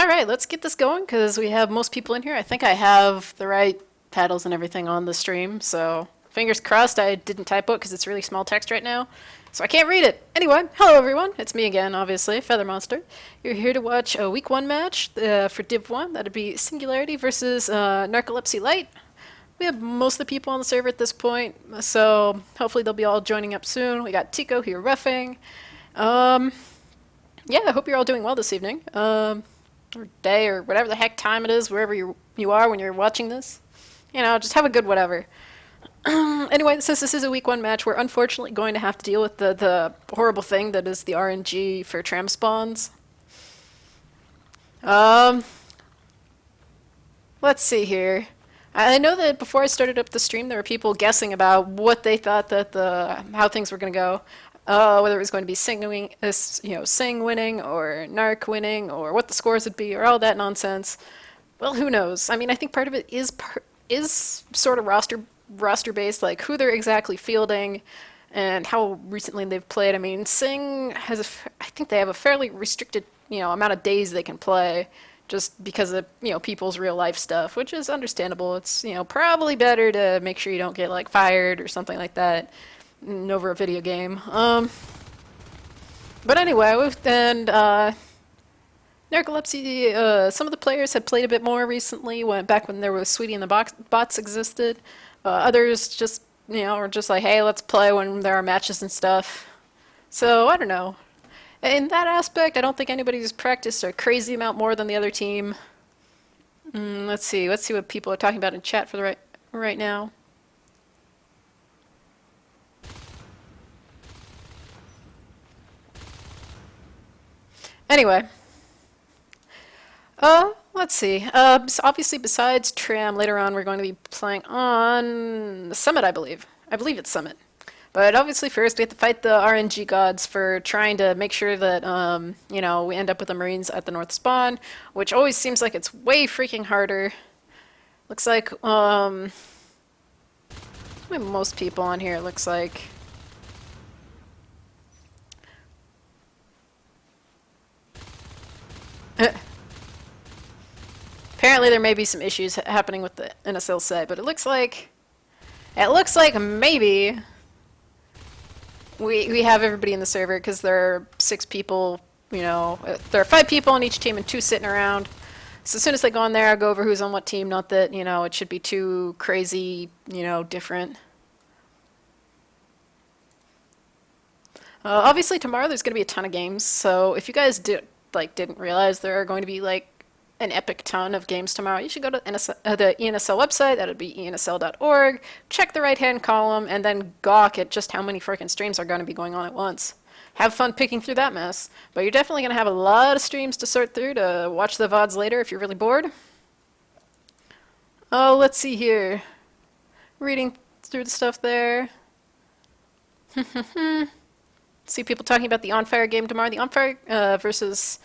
Alright, let's get this going because we have most people in here. I think I have the right titles and everything on the stream, so fingers crossed I didn't typo it because it's really small text right now. So I can't read it. Anyway, hello everyone. It's me again, obviously, Feather Monster. You're here to watch a Week 1 match for Div 1. That'd be Singularity versus Gnarcolepsy Lite. We have most of the people on the server at this point, so hopefully they'll be all joining up soon. We got Tico here roughing. Yeah, I hope you're all doing well this evening. Or day, or whatever the heck time it is, wherever you are when you're watching this. You know, just have a good whatever. Anyway, since this is a Week 1 match, we're unfortunately going to have to deal with the horrible thing that is the RNG for tram spawns. Let's see here. I know that before I started up the stream, there were people guessing about what they thought that how things were going to go. Whether it was going to be Sing winning or Narc winning or what the scores would be or all that nonsense. Well, who knows? I mean, I think part of it is sort of roster based, like who they're exactly fielding and how recently they've played. I mean, Sing has I think they have a fairly restricted amount of days they can play, just because of people's real life stuff, which is understandable. It's probably better to make sure you don't get like fired or something like that over a video game. But anyway, Narcolepsy, some of the players had played a bit more recently, back when there was Sweetie and the bots existed. Others just, were just like, hey, let's play when there are matches and stuff. So, I don't know. In that aspect, I don't think anybody's practiced a crazy amount more than the other team. Let's see what people are talking about in chat for the right now. Anyway, let's see. Obviously, besides Tram, later on we're going to be playing on Summit, I believe. I believe it's Summit. But obviously, first we have to fight the RNG gods for trying to make sure that we end up with the Marines at the North Spawn, which always seems like it's way freaking harder. Looks like most people on here. It looks like. Apparently there may be some issues happening with the NSL site, but it looks like maybe we have everybody in the server because there are 6 people, there are 5 people on each team and 2 sitting around. So as soon as they go on there, I'll go over who's on what team. Not that, it should be too crazy, different. Obviously tomorrow there's going to be a ton of games, so if you guys didn't realize there are going to be an epic ton of games tomorrow, you should go to the ENSL website. That would be ensl.org. Check the right-hand column, and then gawk at just how many freaking streams are going to be going on at once. Have fun picking through that mess. But you're definitely going to have a lot of streams to sort through to watch the VODs later if you're really bored. Oh, let's see here. Reading through the stuff there. See people talking about the On Fire game tomorrow. The On Fire versus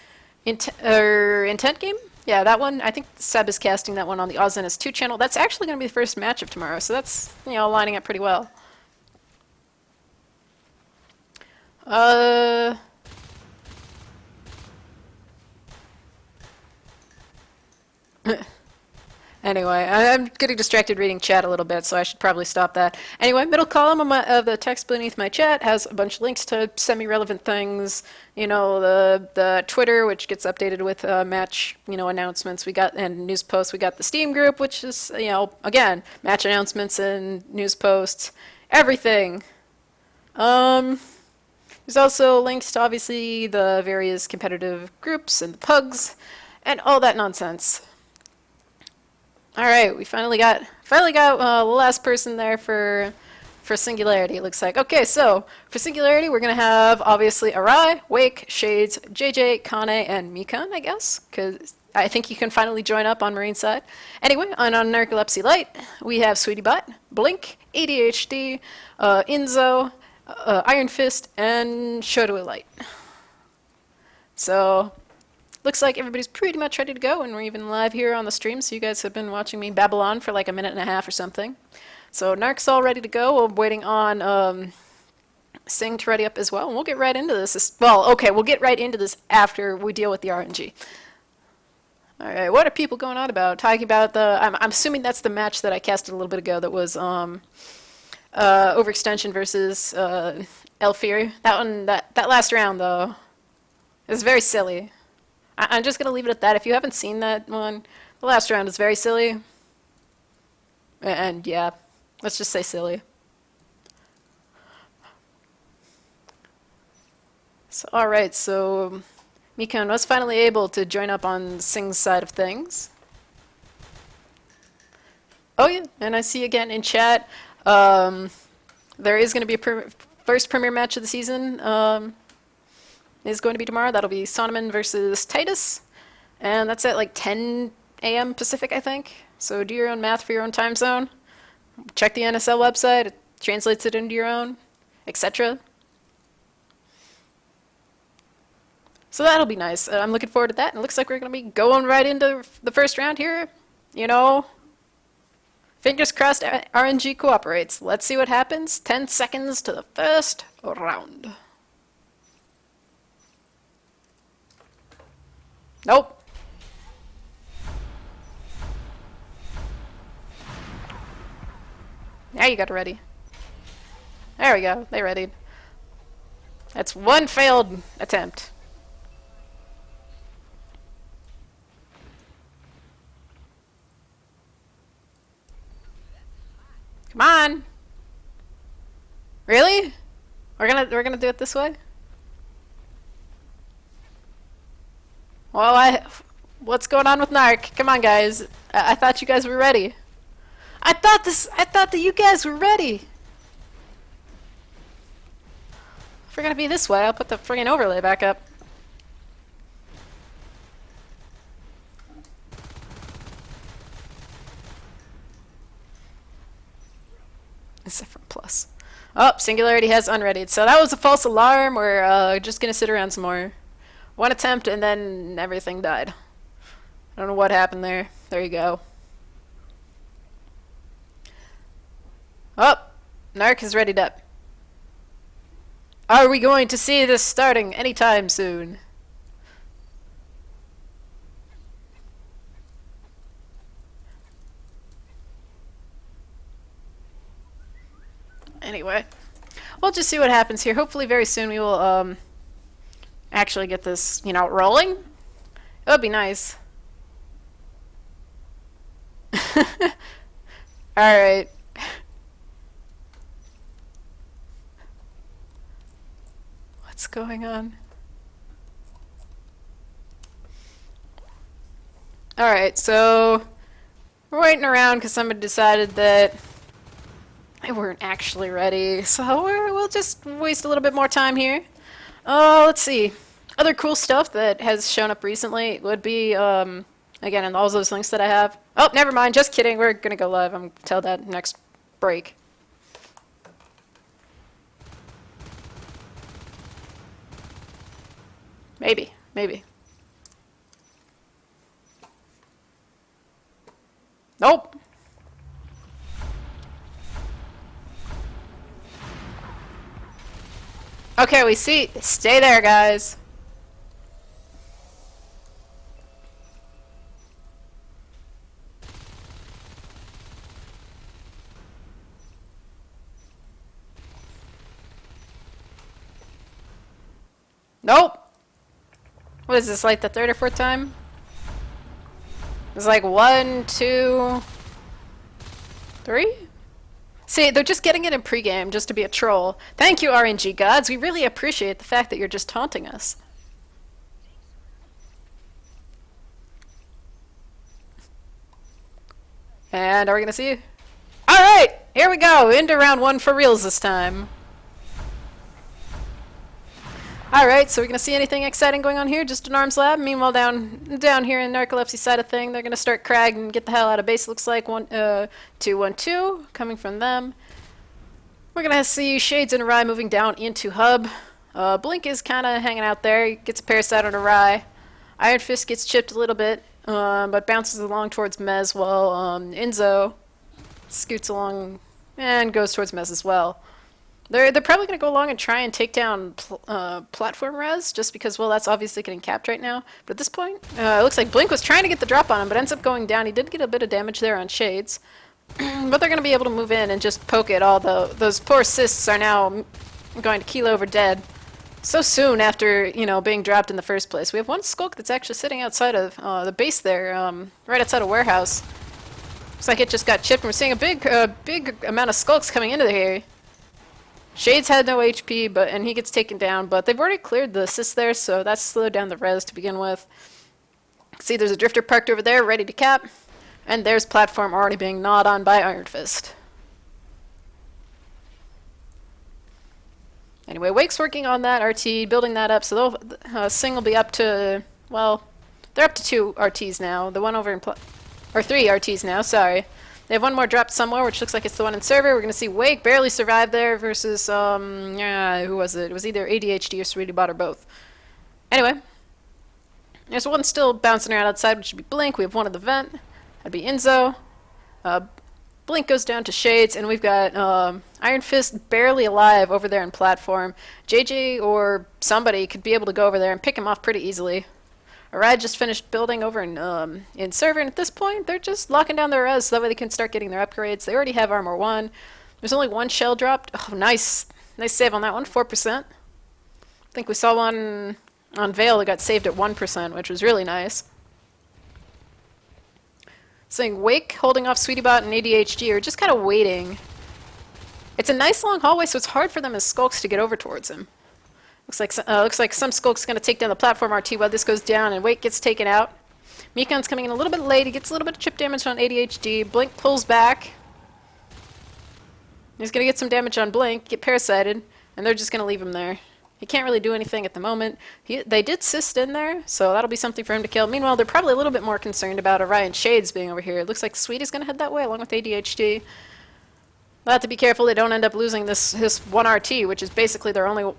Intent game? Yeah, that one. I think Seb is casting that one on the OzNS2 channel. That's actually going to be the first match of tomorrow, so that's, lining up pretty well. Anyway, I'm getting distracted reading chat a little bit, so I should probably stop that. Anyway, middle column of the text beneath my chat has a bunch of links to semi-relevant things. The Twitter, which gets updated with match, announcements. And news posts. We got the Steam group, which is, again, match announcements and news posts. Everything. There's also links to, obviously, the various competitive groups and the pugs and all that nonsense. All right, we finally got the last person there for Singularity, it looks like. Okay, so for Singularity, we're going to have, obviously, Arai, Wake, Shades, JJ, Kane, and Mikan, I guess, because I think you can finally join up on Marine side. Anyway, on Narcolepsy Lite, we have Sweetie Bot, Blink, ADHD, Inzo, Iron Fist, and Shoto Lite. So looks like everybody's pretty much ready to go, and we're even live here on the stream, so you guys have been watching me babble on for like a minute and a half or something. So Narc's all ready to go. We're waiting on Sing to ready up as well, and we'll get right into this. Well, okay, we'll get right into this after we deal with the RNG. All right, what are people going on about? Talking about the? I'm assuming that's the match that I casted a little bit ago. That was overextension versus Elfir. That one, that last round though, is very silly. I'm just gonna leave it at that. If you haven't seen that one, the last round is very silly. And yeah, let's just say silly. So, all right, so Mikon was finally able to join up on Sing's side of things. Oh yeah, and I see again in chat, there is going to be a first premiere match of the season. Is going to be tomorrow. That'll be Sonoman versus Titus, and that's at like 10 a.m. Pacific, I think. So do your own math for your own time zone. Check the NSL website. It translates it into your own, etc. So that'll be nice. I'm looking forward to that. And it looks like we're going to be going right into the first round here. You know, fingers crossed RNG cooperates. Let's see what happens. 10 seconds to the first round. Nope. Now you got it ready. There we go. They readied. That's one failed attempt. Come on. Really? We're gonna do it this way? Well, what's going on with Narc? Come on, guys. I thought you guys were ready. I thought that you guys were ready. If we're gonna be this way, I'll put the friggin' overlay back up. Except for plus. Oh, Singularity has unreadied. So that was a false alarm. We're just gonna sit around some more. One attempt and then everything died. I don't know what happened there. There you go. Oh, Narc is readied up. Are we going to see this starting anytime soon? Anyway, we'll just see what happens here. Hopefully very soon we will actually get this, you know, rolling. It would be nice. Alright. What's going on? Alright, so we're waiting around because somebody decided that they weren't actually ready. So we'll just waste a little bit more time here. Let's see. Other cool stuff that has shown up recently would be, again, in all those links that I have. Oh, never mind. Just kidding. We're going to go live. I'm going to tell that next break. Maybe. Maybe. Nope. Okay, we see. Stay there, guys. Nope. What is this, like the third or fourth time? It's like 1, 2, 3? See, they're just getting it in pregame just to be a troll. Thank you, RNG gods. We really appreciate the fact that you're just taunting us. And are we gonna see? Alright! Here we go! Into round 1 for reals this time. Alright, so we're going to see anything exciting going on here? Just an arms lab. Meanwhile, down here in Gnarcolepsy side of thing, they're going to start Crag and get the hell out of base. Looks like 2-1-2 coming from them. We're going to see Shades and Arai moving down into Hub. Blink is kind of hanging out there. He gets a Parasite on Arai. Iron Fist gets chipped a little bit, but bounces along towards Mez while Enzo scoots along and goes towards Mez as well. They're probably going to go along and try and take down platform res, just because, well, that's obviously getting capped right now. But at this point, it looks like Blink was trying to get the drop on him, but ends up going down. He did get a bit of damage there on Shades. But they're going to be able to move in and just poke it, although those poor assists are now going to keel over dead so soon after, being dropped in the first place. We have one Skulk that's actually sitting outside of the base there, right outside a warehouse. Looks like it just got chipped, and we're seeing a big amount of Skulks coming into here. Shades had no HP, and he gets taken down, but they've already cleared the assist there, so that's slowed down the res to begin with. See, there's a Drifter parked over there, ready to cap, and there's Platform already being gnawed on by Iron Fist. Anyway, Wake's working on that RT, building that up, so Sing will be up to, well, they're up to 2 RTs now. The one over in, or 3 RTs now, sorry. They have one more dropped somewhere, which looks like it's the one in server. We're going to see Wake barely survive there versus, who was it? It was either ADHD or Sweetie Bot or both. Anyway, there's one still bouncing around outside, which would be Blink. We have one at the vent. That'd be Enzo. Blink goes down to Shades, and we've got Iron Fist barely alive over there in platform. JJ or somebody could be able to go over there and pick him off pretty easily. Arad just finished building over in server, and at this point, they're just locking down their res so that way they can start getting their upgrades. They already have Armor 1. There's only one shell dropped. Oh, nice. Nice save on that one, 4%. I think we saw one on Veil that got saved at 1%, which was really nice. Seeing Wake holding off Sweetie Bot and ADHD are just kind of waiting. It's a nice long hallway, so it's hard for them as Skulks to get over towards him. Looks like some Skulk's going to take down the platform RT while this goes down, and Wake gets taken out. Mikan's coming in a little bit late. He gets a little bit of chip damage on ADHD. Blink pulls back. He's going to get some damage on Blink, get parasited, and they're just going to leave him there. He can't really do anything at the moment. They did cyst in there, so that'll be something for him to kill. Meanwhile, they're probably a little bit more concerned about Orion Shades being over here. It looks like Sweetie's going to head that way along with ADHD. They'll have to be careful they don't end up losing this one RT, which is basically their only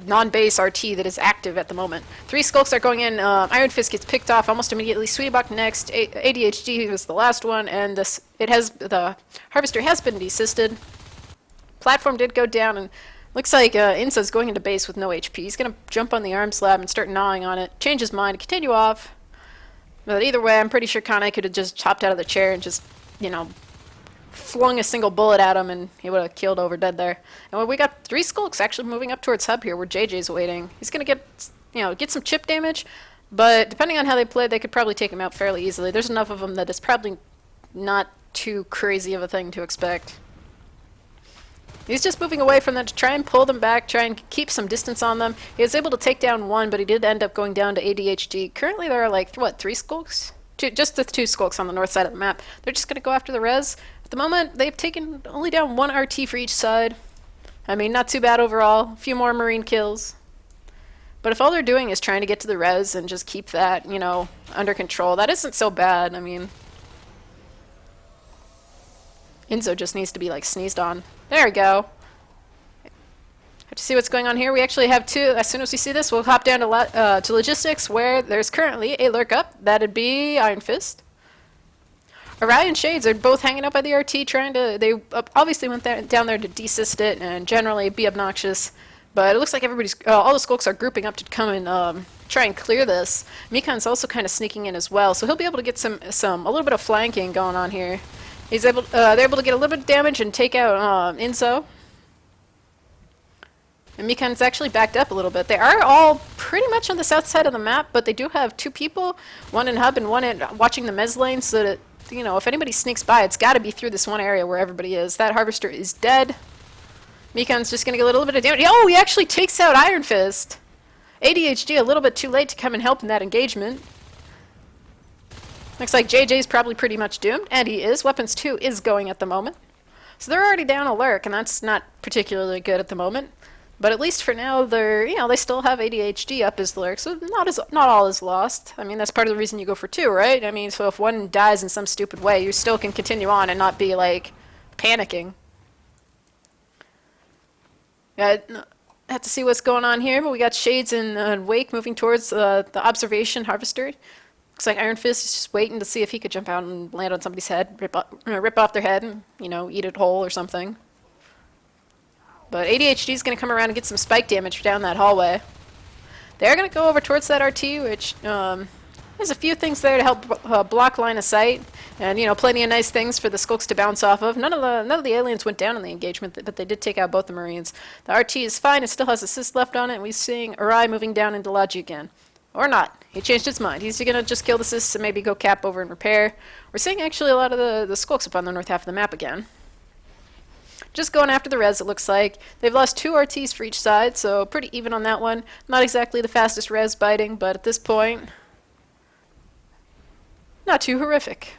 non-base RT that is active at the moment. 3 Skulks are going in. Iron Fist gets picked off almost immediately. Sweetie Buck next. ADHD was the last one, and the Harvester has been desisted. Platform did go down, and looks like Insa's going into base with no HP. He's going to jump on the arm slab and start gnawing on it. Change his mind, continue off. But either way, I'm pretty sure Kane could have just hopped out of the chair and just, flung a single bullet at him, and he would have killed over dead there. And we got 3 Skulks actually moving up towards hub here, where JJ's waiting. He's going to get some chip damage, but depending on how they play, they could probably take him out fairly easily. There's enough of them that it's probably not too crazy of a thing to expect. He's just moving away from them to try and pull them back, try and keep some distance on them. He was able to take down one, but he did end up going down to ADHD. Currently there are like, 3 Skulks? Just the 2 Skulks on the north side of the map. They're just going to go after the res. At the moment, they've taken only down 1 RT for each side. I mean, not too bad overall. A few more Marine kills. But if all they're doing is trying to get to the res and just keep that, under control, that isn't so bad. I mean, Enzo just needs to be, sneezed on. There we go. Have to see what's going on here. We actually have 2. As soon as we see this, we'll hop down to logistics, where there's currently a lurk up. That'd be Iron Fist. Orion Shades are both hanging out by the RT, they obviously went down there to desist it and generally be obnoxious. But it looks like all the Skulks are grouping up to come and try and clear this. Mikan's also kind of sneaking in as well, so he'll be able to get a little bit of flanking going on here. They're able to get a little bit of damage and take out Inso. And Mikan's actually backed up a little bit. They are all pretty much on the south side of the map, but they do have 2 people, one in hub and one watching the mez lane, so that, if anybody sneaks by, it's got to be through this one area where everybody is. That Harvester is dead. Mikan's just going to get a little bit of damage. Oh, he actually takes out Iron Fist. ADHD a little bit too late to come and help in that engagement. Looks like JJ's probably pretty much doomed, and he is. Weapons 2 is going at the moment. So they're already down a lurk, and that's not particularly good at the moment. But at least for now, they still have ADHD up as the lurk, so not all is lost. I mean, that's part of the reason you go for 2, right? I mean, so if one dies in some stupid way, you still can continue on and not be, panicking. I have to see what's going on here, but we got Shades and Wake moving towards the observation Harvester. Looks like Iron Fist is just waiting to see if he could jump out and land on somebody's head, rip off their head, and, eat it whole or something. But ADHD is going to come around and get some spike damage down that hallway. They're going to go over towards that RT, which there's a few things there to help block line of sight, and plenty of nice things for the skulks to bounce off of. None of the aliens went down in the engagement, but they did take out both the Marines. The RT is fine; it still has assist left on it, and we're seeing Arai moving down into Logi again, or not. He changed his mind. He's going to just kill the assists and maybe go cap over and repair. We're seeing actually a lot of the skulks up on the north half of the map again. Just going after the res, it looks like. They've lost 2 RTs for each side, so pretty even on that one. Not exactly the fastest res biting, but at this point, not too horrific.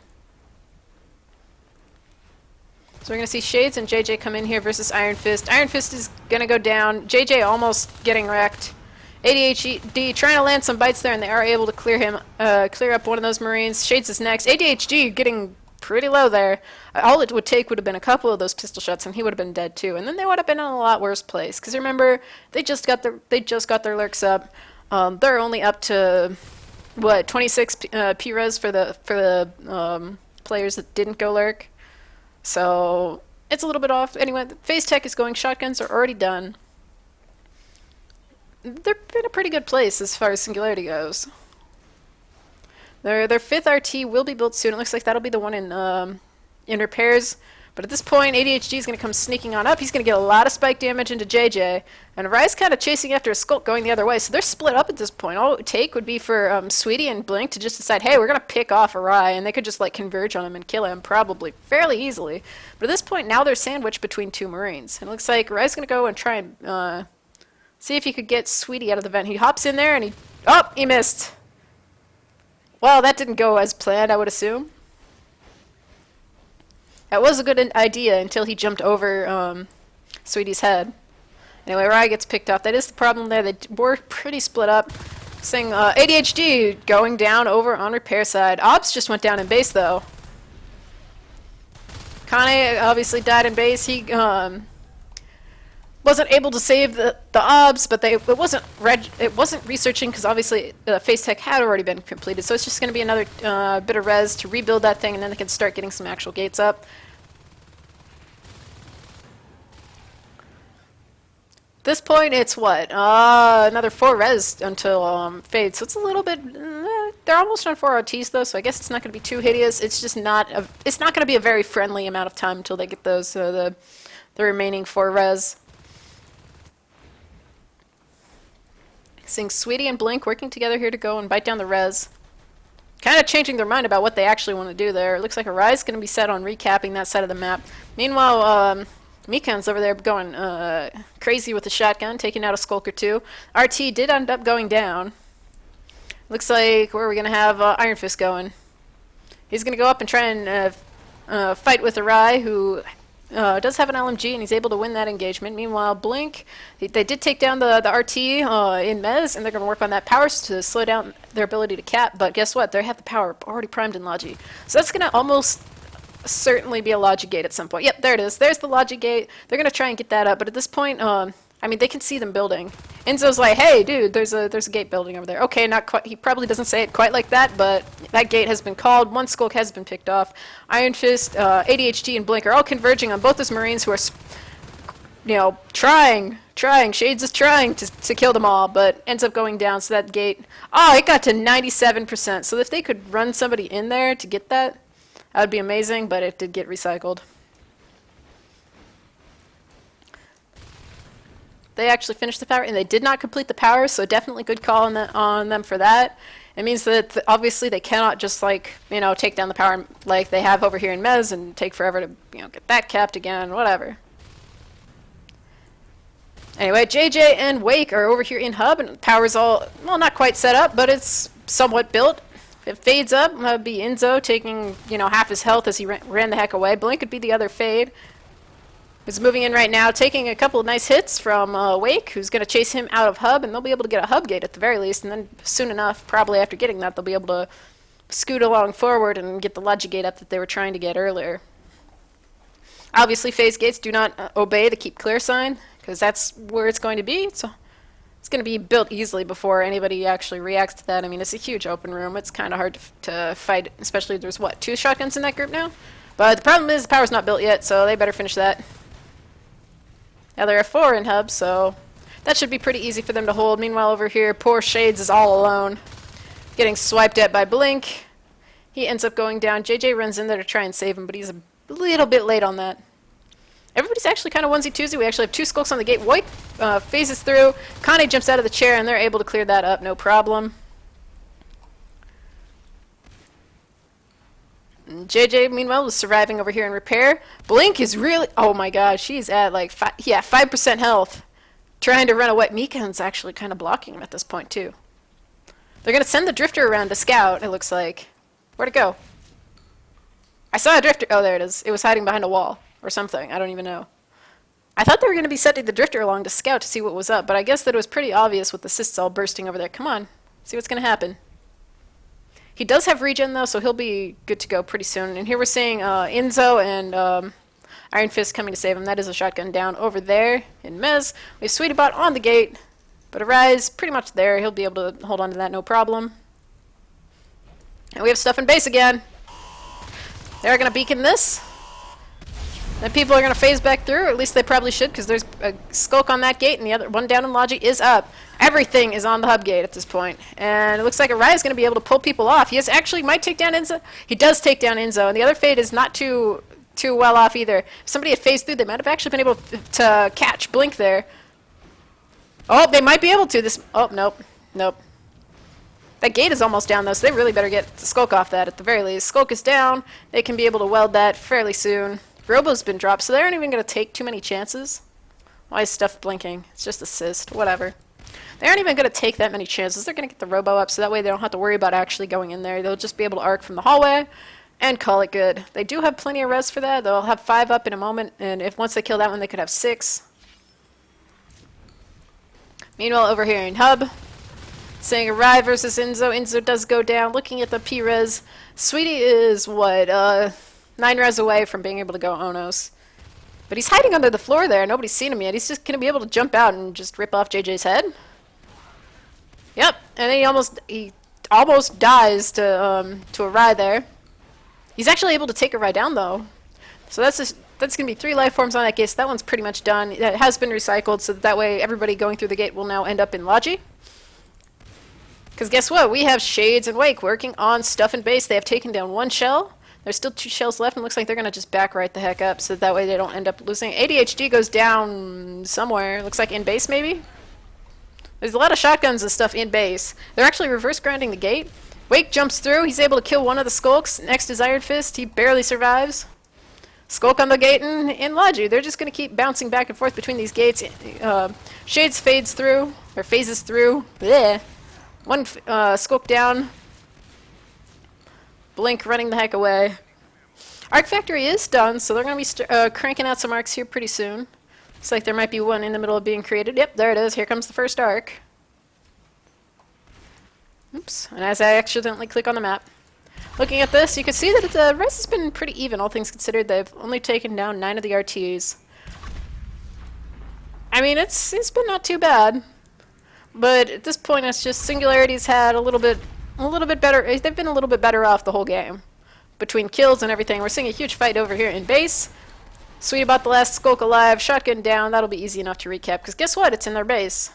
So we're going to see Shades and JJ come in here versus Iron Fist. Iron Fist is going to go down. JJ almost getting wrecked. ADHD trying to land some bites there, and they are able to clear up one of those Marines. Shades is next. ADHD getting pretty low there. All it would take would have been a couple of those pistol shots, and he would have been dead too. And then they would have been in a lot worse place. Because remember, they just got their lurks up. They're only up to what 26 P-res for the players that didn't go lurk. So it's a little bit off. Anyway, phase tech is going. Shotguns are already done. They're in a pretty good place as far as Singularity goes. Their 5th RT will be built soon. It looks like that'll be the one in repairs. But at this point, ADHD is going to come sneaking on up. He's going to get a lot of spike damage into JJ. And Arai's kind of chasing after a Skulk going the other way. So they're split up at this point. All it would take would be for Sweetie and Blink to just decide, hey, we're going to pick off Arai. And they could just converge on him and kill him probably fairly easily. But at this point, now they're sandwiched between 2 Marines. And it looks like Arai's going to go and try and see if he could get Sweetie out of the vent. He hops in there and he missed. Well, that didn't go as planned, I would assume. That was a good idea until he jumped over Sweetie's head. Anyway, Arai gets picked off. That is the problem there. They were pretty split up. Seeing ADHD going down over on repair side. Ops just went down in base, though. Kane obviously died in base. He wasn't able to save the obs, but it wasn't researching because obviously phase tech had already been completed. So it's just going to be another bit of res to rebuild that thing, and then they can start getting some actual gates up. At this point, it's what another 4 res until fade. So it's a little bit. They're almost on 4 RTs though, so I guess it's not going to be too hideous. It's just not. It's not going to be a very friendly amount of time until they get those the remaining 4 res. Seeing Sweetie and Blink working together here to go and bite down the res. Kind of changing their mind about what they actually want to do there. It looks like Arai's going to be set on recapping that side of the map. Meanwhile, Mikan's over there going crazy with the shotgun, taking out a Skulk or 2. RT did end up going down. Looks like, where are we going to have Iron Fist going? He's going to go up and try and fight with Arai, who does have an LMG, and he's able to win that engagement. Meanwhile, Blink, they did take down the RT in Mez, and they're going to work on that power to slow down their ability to cap. But guess what? They have the power already primed in Logi. So that's going to almost certainly be a Logi gate at some point. Yep, there it is. There's the Logi gate. They're going to try and get that up. But at this point, I mean, they can see them building. Enzo's like, hey, dude, there's a gate building over there. Okay, not quite. He probably doesn't say it quite like that, but that gate has been called. 1 Skulk has been picked off. Iron Fist, ADHD, and Blink are all converging on both those Marines who are, trying. Shades is trying to kill them all, but ends up going down. So that gate, it got to 97%. So if they could run somebody in there to get that, that would be amazing, but it did get recycled. They actually finished the power, and they did not complete the power, so definitely good call on them for that. It means that obviously they cannot just take down the power like they have over here in Mez and take forever to get that capped again, whatever. Anyway, JJ and Wake are over here in hub, and power's all, well, not quite set up, but it's somewhat built. It fades up. That would be Enzo taking half his health as he ran the heck away. Blink would be the other fade. He's moving in right now, taking a couple of nice hits from Wake, who's going to chase him out of hub, and they'll be able to get a hub gate at the very least, and then soon enough, probably after getting that, they'll be able to scoot along forward and get the Logi gate up that they were trying to get earlier. Obviously, phase gates do not obey the keep clear sign, because that's where it's going to be, so it's going to be built easily before anybody actually reacts to that. I mean, it's a huge open room. It's kind of hard to fight, especially if there's, 2 shotguns in that group now? But the problem is the power's not built yet, so they better finish that. Now they're F4 in hub, so that should be pretty easy for them to hold. Meanwhile, over here, poor Shades is all alone, getting swiped at by Blink. He ends up going down. JJ runs in there to try and save him, but he's a little bit late on that. Everybody's actually kind of onesie-twosie. We actually have 2 skulks on the gate. White phases through. Connie jumps out of the chair, and they're able to clear that up, no problem. And JJ, meanwhile, was surviving over here in repair. Blink is really... Oh my god, she's at like 5% health. Trying to run away. Mikan's actually kind of blocking him at this point, too. They're going to send the Drifter around to scout, it looks like. Where'd it go? I saw a Drifter. Oh, there it is. It was hiding behind a wall. Or something. I don't even know. I thought they were going to be sending the Drifter along to scout to see what was up, but I guess that it was pretty obvious with the cysts all bursting over there. Come on. See what's going to happen. He does have regen, though, so he'll be good to go pretty soon. And here we're seeing Inzo and Iron Fist coming to save him. That is a shotgun down over there in Mez. We have Sweetbot on the gate, but Arise pretty much there. He'll be able to hold on to that, no problem. And we have stuff in base again. They're going to beacon this. Then people are going to phase back through, or at least they probably should, because there's a skulk on that gate, and the other one down in Logi is up. Everything is on the hub gate at this point. And it looks like Araya is going to be able to pull people off. He actually might take down Inzo. He does take down Inzo, and the other Fade is not too well off either. If somebody had phased through, they might have actually been able to catch Blink there. Oh, they might be able to. Oh, nope. Nope. That gate is almost down, though, so they really better get the Skulk off that at the very least. Skulk is down. They can be able to weld that fairly soon. Robo's been dropped, so they aren't even going to take too many chances. Why is stuff blinking? It's just assist. Whatever. They aren't even going to take that many chances. They're going to get the Robo up, so that way they don't have to worry about actually going in there. They'll just be able to arc from the hallway and call it good. They do have plenty of res for that. They'll have 5 up in a moment, and if once they kill that one, they could have 6. Meanwhile, over here in Hub, saying Arai versus Inzo. Inzo does go down. Looking at the P-res, Sweetie is, what, 9 res away from being able to go Onos. But he's hiding under the floor there. Nobody's seen him yet. He's just going to be able to jump out and just rip off JJ's head. Yep, and he almost dies to Arai there. He's actually able to take Arai down, though. So that's going to be 3 life forms on that gate. So that one's pretty much done. It has been recycled, so that way everybody going through the gate will now end up in Logi. Because guess what? We have Shades and Wake working on stuff in base. They have taken down 1 shell. There's still 2 shells left, and it looks like they're going to just back right the heck up, so that way they don't end up losing. ADHD goes down somewhere. Looks like in base, maybe? There's a lot of shotguns and stuff in base. They're actually reverse grinding the gate. Wake jumps through. He's able to kill one of the Skulks. Next is Iron Fist. He barely survives. Skulk on the gate in Logi. They're just going to keep bouncing back and forth between these gates. Shades fades through, or phases through. Blech. 1 Skulk down. Blink running the heck away. Arc Factory is done, so they're going to be cranking out some arcs here pretty soon. Looks like there might be one in the middle of being created. Yep, there it is. Here comes the first arc. Oops. And as I accidentally click on the map. Looking at this, you can see that the rest has been pretty even, all things considered. They've only taken down 9 of the RTs. I mean, it's been not too bad. But at this point, it's just Singularity's had a little bit better. They've been a little bit better off the whole game. Between kills and everything. We're seeing a huge fight over here in base. Sweet about the last Skulk alive. Shotgun down. That'll be easy enough to recap. Because guess what? It's in their base.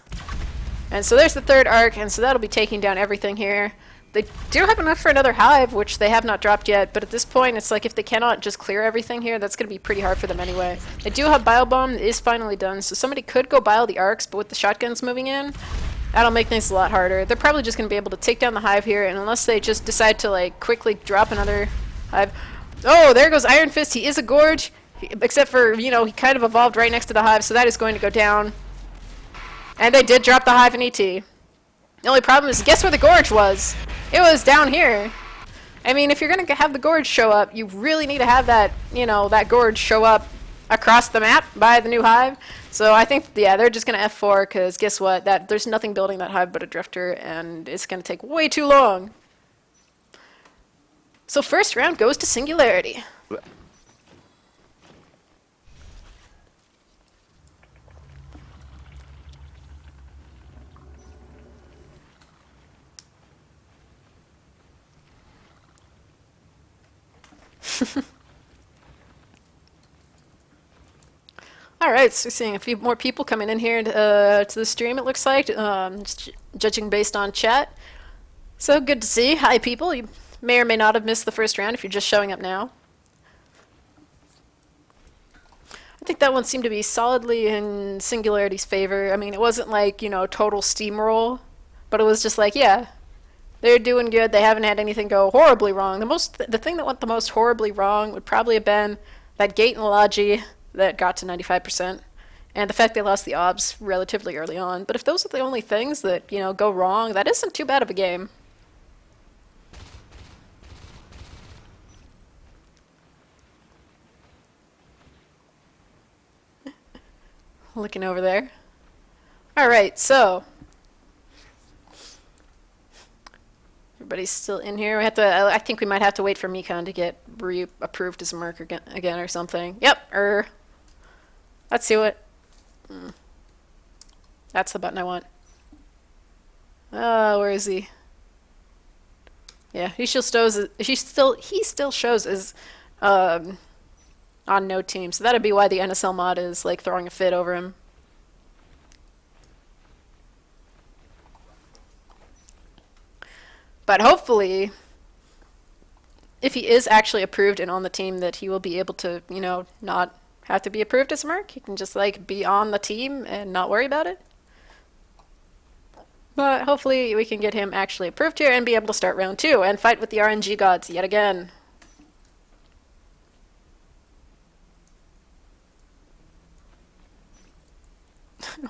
And so there's the 3rd arc. And so that'll be taking down everything here. They do have enough for another hive, which they have not dropped yet. But at this point, it's like if they cannot just clear everything here, that's going to be pretty hard for them anyway. They do have Bile Bomb. It is finally done. So somebody could go bile the arcs. But with the shotguns moving in, that'll make things a lot harder. They're probably just going to be able to take down the hive here. And unless they just decide to like quickly drop another hive. Oh, there goes Iron Fist. He is a Gorge. Except for, you know, he kind of evolved right next to the hive, so that is going to go down. And they did drop the hive in ET. The only problem is, guess where the Gorge was? It was down here. I mean, if you're going to have the Gorge show up, you really need to have that, you know, that Gorge show up across the map by the new hive. So I think, yeah, they're just going to F4, because guess what? There's nothing building that hive but a Drifter, and it's going to take way too long. So first round goes to Singularity. Alright, right, so seeing a few more people coming in here to the stream, it looks like, judging based on chat. So good to see. Hi, people. You may or may not have missed the first round if you're just showing up now. I think that one seemed to be solidly in Singularity's favor. I mean, it wasn't like, total steamroll, but it was just like, yeah, they're doing good. They haven't had anything go horribly wrong. The thing that went the most horribly wrong would probably have been that gate in Logi that got to 95%, and the fact they lost the obs relatively early on. But if those are the only things that, go wrong, that isn't too bad of a game. Looking over there. All right, so everybody's still in here. I think we might have to wait for Mekon to get re-approved as a merc again or something. Yep. Let's see what. That's the button I want. Oh, where is he? Yeah, he still shows as on no team, so that'd be why the NSL mod is like throwing a fit over him. But hopefully, if he is actually approved and on the team, that he will be able to, not have to be approved as a merc. He can just like be on the team and not worry about it. But hopefully we can get him actually approved here and be able to start round 2 and fight with the RNG gods yet again.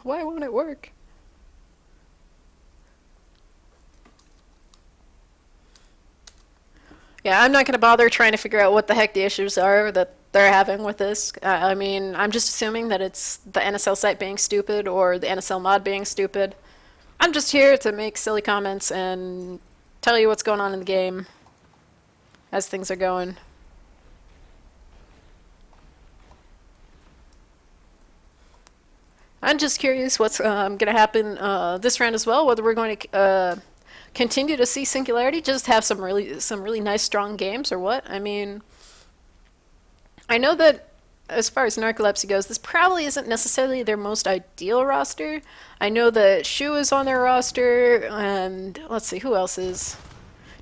Why won't it work? Yeah, I'm not going to bother trying to figure out what the heck the issues are that they're having with this. I mean, I'm just assuming that it's the NSL site being stupid or the NSL mod being stupid. I'm just here to make silly comments and tell you what's going on in the game as things are going. I'm just curious what's going to happen this round as well, whether we're going to continue to see Singularity just have some really nice strong games or what. I mean, I know that as far as Gnarcolepsy goes, this probably isn't necessarily their most ideal roster. I know that Shu is on their roster, and let's see, who else is?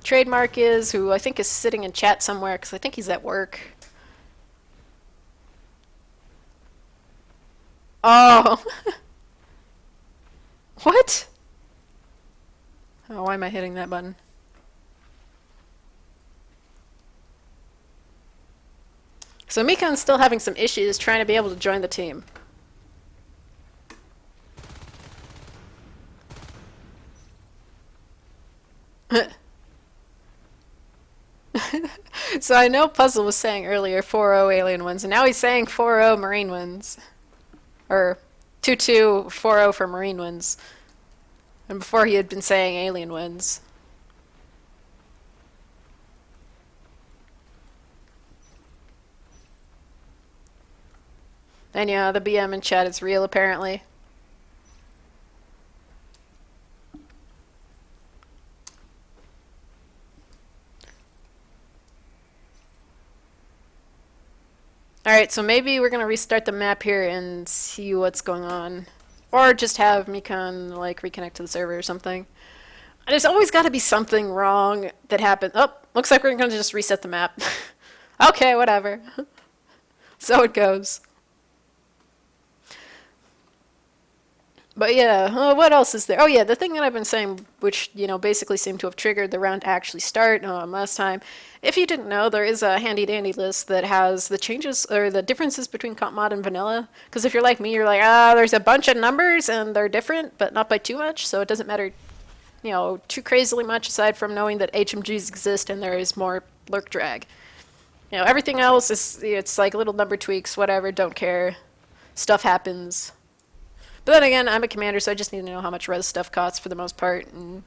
Trademark is, who I think is sitting in chat somewhere, because I think he's at work. Oh! What? Oh, why am I hitting that button? So Mekon's still having some issues trying to be able to join the team. So I know Puzzle was saying earlier 4-0 alien wins, and now he's saying 4-0 marine wins. Or 2-2 4-0 for marine wins. And before he had been saying alien wins. And yeah, the BM in chat is real apparently. Alright, so maybe we're gonna restart the map here and see what's going on. Or just have Mekon like reconnect to the server or something. There's always gotta be something wrong that happened. Oh, looks like we're gonna just reset the map. Okay, whatever. So it goes. But yeah, what else is there? Oh yeah, the thing that I've been saying, which, basically seemed to have triggered the round to actually start last time. If you didn't know, there is a handy-dandy list that has the changes, or the differences between comp mod and vanilla. Because if you're like me, you're like, there's a bunch of numbers and they're different, but not by too much, so it doesn't matter, too crazily much aside from knowing that HMGs exist and there is more lurk drag. Everything else it's like little number tweaks, whatever, don't care. Stuff happens. But then again, I'm a commander, so I just need to know how much res stuff costs for the most part, and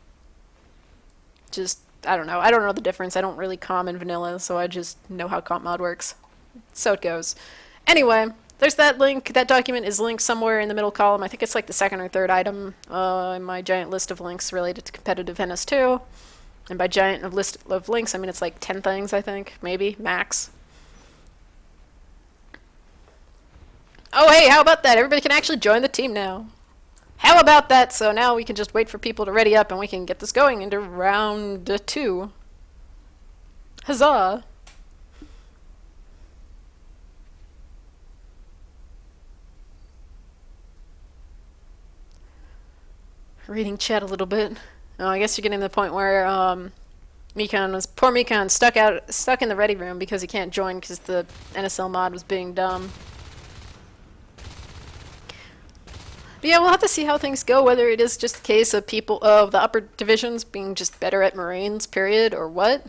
just, I don't know. I don't know the difference. I don't really comm in vanilla, so I just know how comp mod works. So it goes. Anyway, there's that link. That document is linked somewhere in the middle column. I think it's like the second or third item in my giant list of links related to competitive NS2. And by giant list of links, I mean it's like 10 things, I think. Maybe. Max. Oh, hey, how about that? Everybody can actually join the team now. How about that? So now we can just wait for people to ready up and we can get this going into round 2. Huzzah! Reading chat a little bit. Oh, I guess you're getting to the point where poor Mekon stuck in the ready room because he can't join because the NSL mod was being dumb. But yeah, we'll have to see how things go, whether it is just a case of people of the upper divisions being just better at Marines, period, or what.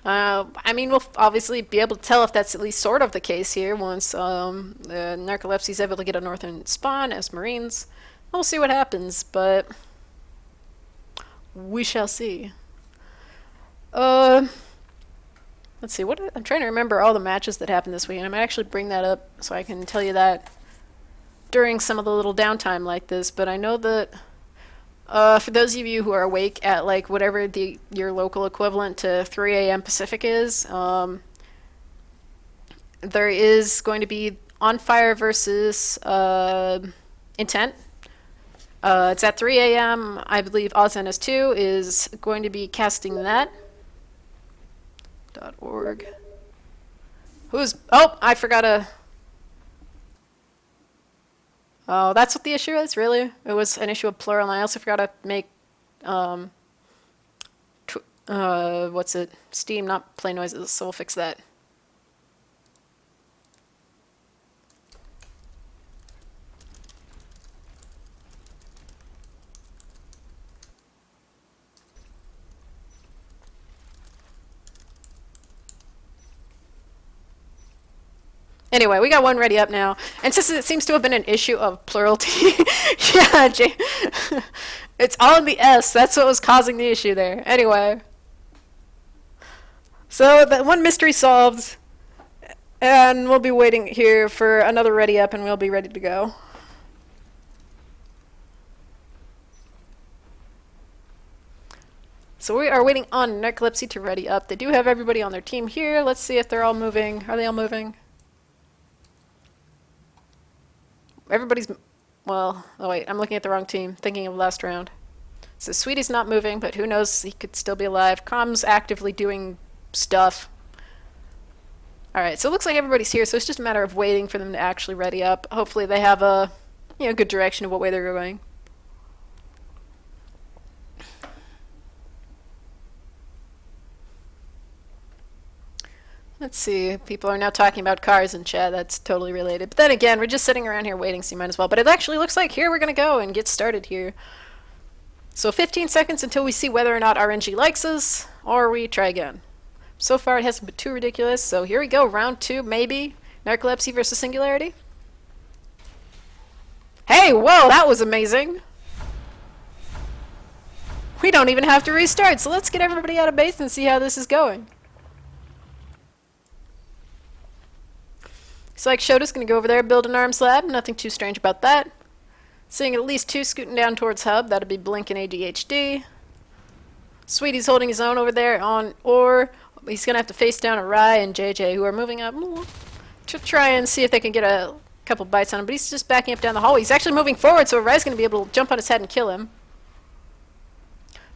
I mean, we'll obviously be able to tell if that's at least sort of the case here once Gnarcolepsy is able to get a northern spawn as Marines. We'll see what happens, but we shall see. Let's see. I'm trying to remember all the matches that happened this week, and I might actually bring that up so I can tell you that during some of the little downtime like this. But I know that for those of you who are awake at like whatever your local equivalent to 3 a.m. Pacific is, there is going to be On Fire versus Intent. It's at 3 a.m. I believe OzNS2 is going to be casting that. .org. Oh, I forgot to... Oh, that's what the issue is, really? It was an issue of plural, and I also forgot to make, what's it? Steam, not play noises, so we'll fix that. Anyway, we got one ready up now. And since it seems to have been an issue of plurality, yeah, it's all in the S. That's what was causing the issue there. Anyway. So, that one mystery solved. And we'll be waiting here for another ready up and we'll be ready to go. So we are waiting on Gnarcolepsy to ready up. They do have everybody on their team here. Let's see if they're all moving. Are they all moving? Everybody's... Well, oh wait, I'm looking at the wrong team. Thinking of last round. So Sweetie's not moving, but who knows, he could still be alive. Com's actively doing stuff. Alright, so it looks like everybody's here, so it's just a matter of waiting for them to actually ready up. Hopefully they have a good direction of what way they're going. Let's see, people are now talking about cars in chat, that's totally related. But then again, we're just sitting around here waiting, so you might as well. But it actually looks like here we're going to go and get started here. So 15 seconds until we see whether or not RNG likes us, or we try again. So far it hasn't been too ridiculous, so here we go, round 2, maybe. Gnarcolepsy versus Singularity. Hey, whoa, that was amazing! We don't even have to restart, so let's get everybody out of base and see how this is going. So like Shota's going to go over there, build an arms lab. Nothing too strange about that. Seeing at least 2 scooting down towards hub. That'll be Blink and ADHD. Sweetie's holding his own over there on ore. He's going to have to face down Arai and JJ, who are moving up to try and see if they can get a couple bites on him. But he's just backing up down the hallway. He's actually moving forward, so Arai's going to be able to jump on his head and kill him.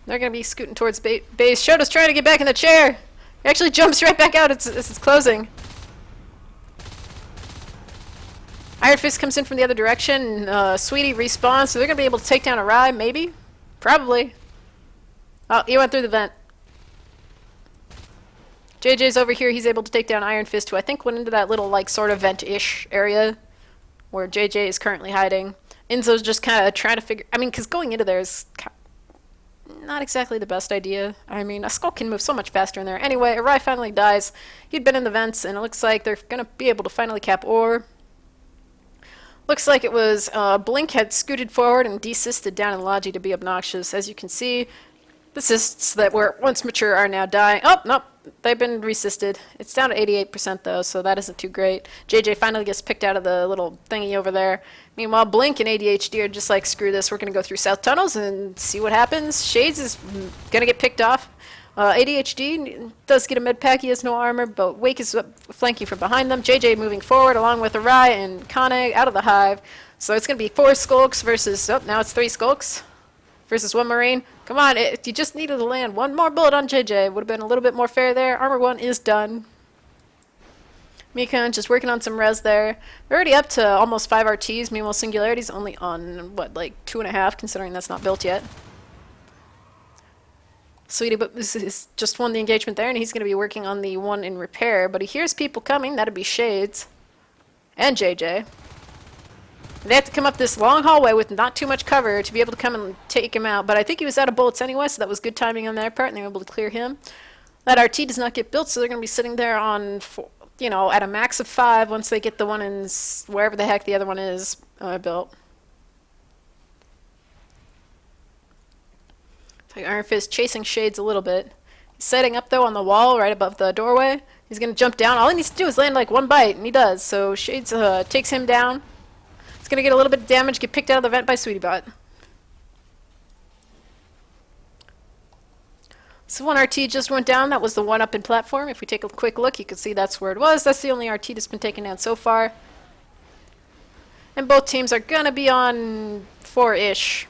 They're going to be scooting towards base. Shota's trying to get back in the chair. He actually jumps right back out as it's closing. Iron Fist comes in from the other direction. Sweetie respawns, so they're going to be able to take down Arai, maybe? Probably. Oh, he went through the vent. JJ's over here. He's able to take down Iron Fist, who I think went into that little, like, sort of vent-ish area where JJ is currently hiding. Enzo's just kind of trying to figure... I mean, because going into there is not exactly the best idea. I mean, a skull can move so much faster in there. Anyway, Arai finally dies. He'd been in the vents, and it looks like they're going to be able to finally cap ore. Looks like it was Blink had scooted forward and desisted down in Logi to be obnoxious. As you can see, the cysts that were once mature are now dying. Oh, nope, they've been resisted. It's down to 88% though, so that isn't too great. JJ finally gets picked out of the little thingy over there. Meanwhile, Blink and ADHD are just like, screw this, we're going to go through south tunnels and see what happens. Shades is going to get picked off. ADHD does get a med pack. He has no armor, but Wake is flanking from behind them. JJ moving forward along with Arai and Kane out of the hive. So it's going to be 4 Skulks versus, oh, now it's 3 Skulks versus 1 Marine. Come on, you just needed to land one more bullet on JJ. Would have been a little bit more fair there. Armor 1 is done. Mikan just working on some res there. They're already up to almost 5 RTs. Meanwhile, Singularity's only on, what, like 2.5, considering that's not built yet. Sweetie has just won the engagement there, and he's going to be working on the one in repair. But he hears people coming. That'd be Shades and JJ. They have to come up this long hallway with not too much cover to be able to come and take him out. But I think he was out of bullets anyway, so that was good timing on their part, and they were able to clear him. That RT does not get built, so they're going to be sitting there on, you know, at a max of 5 once they get the one in wherever the heck the other one is built. Like Iron Fist chasing Shades a little bit. He's setting up, though, on the wall right above the doorway. He's going to jump down. All he needs to do is land like 1 bite, and he does. So Shades takes him down. He's going to get a little bit of damage, get picked out of the vent by Sweetie Bot. So 1 RT just went down. That was the one up in platform. If we take a quick look, you can see that's where it was. That's the only RT that's been taken down so far. And both teams are going to be on 4-ish.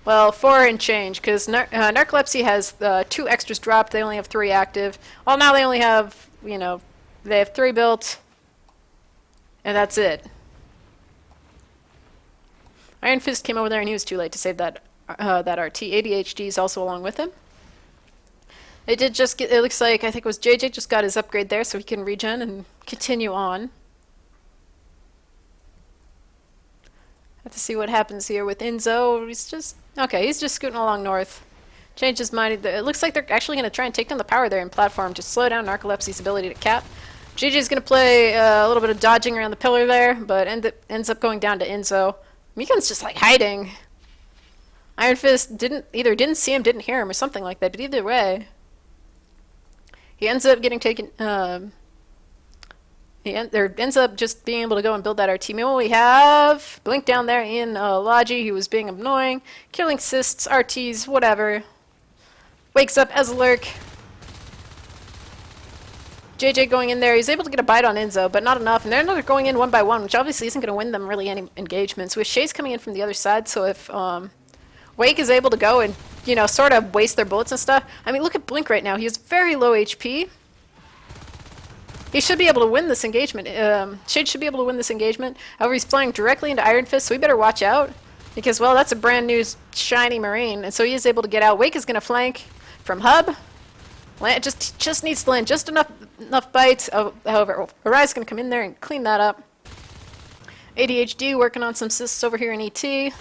Well, 4 and change, because Gnarcolepsy has 2 extras dropped. They only have 3 active. Well, now they only have, you know, they have 3 built, and that's it. Iron Fist came over there, and he was too late to save that RT. ADHD is also along with him. They did just get, it looks like, I think it was JJ just got his upgrade there, so he can regen and continue on. Have to see what happens here with Enzo. He's just, okay, he's just scooting along north. Changed his mind. It looks like they're actually going to try and take down the power there in platform to slow down Gnarcolepsy's ability to cap. JJ's going to play a little bit of dodging around the pillar there, but ends up going down to Enzo. Mikan's just like hiding. Iron Fist didn't see him, didn't hear him, or something like that, but either way. He ends up getting taken, ends up just being able to go and build that RT. Meanwhile, we have Blink down there in Logi, who was being annoying, killing cysts, RTs, whatever. Wakes up as a lurk. JJ going in there. He's able to get a bite on Enzo, but not enough. And they're going in 1 by 1, which obviously isn't going to win them really any engagements. With Shades coming in from the other side, so if Wake is able to go and, you know, sort of waste their bullets and stuff. I mean, look at Blink right now. He has very low HP. He should be able to win this engagement. Shade should be able to win this engagement. However, he's flying directly into Iron Fist, so we better watch out. Because, well, that's a brand new shiny Marine, and so he is able to get out. Wake is going to flank from Hub. Just needs to land just enough bites. However, Arai's going to come in there and clean that up. ADHD working on some cysts over here in ET.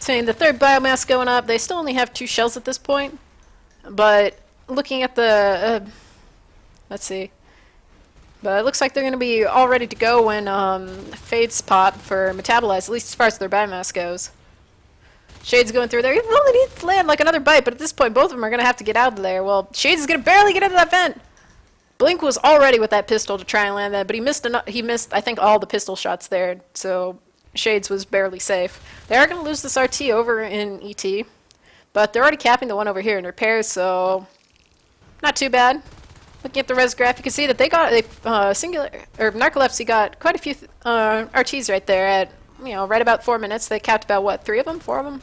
Saying the 3rd biomass going up. They still only have 2 shells at this point. But looking at the... let's see. But it looks like they're going to be all ready to go when Fades pop for Metabolize, at least as far as their biomass goes. Shade's going through there. He only needs to land like another bite, but at this point both of them are going to have to get out of there. Well, Shades is going to barely get into that vent. Blink was all ready with that pistol to try and land that, but he missed, I think, all the pistol shots there, so Shades was barely safe. They are going to lose this RT over in ET, but they're already capping the one over here in repairs, so not too bad. Looking at the res graph, you can see that they got Gnarcolepsy got quite a few RTs right there at, you know, right about 4 minutes. They capped about, what, 3 of them? 4 of them?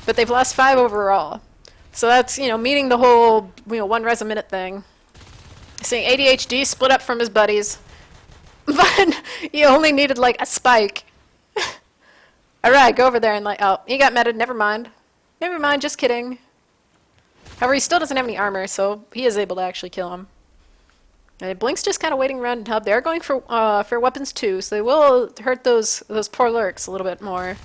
But they've lost 5 overall. So that's, you know, meeting the whole, you know, 1 res a minute thing. Seeing ADHD split up from his buddies. But he only needed, like, a spike. Alright, go over there and, like, oh, he got meted. Never mind. Never mind, just kidding. However, he still doesn't have any armor, so he is able to actually kill him. And Blink's just kind of waiting around in Hub. They're going for weapons too, so they will hurt those poor lurks a little bit more.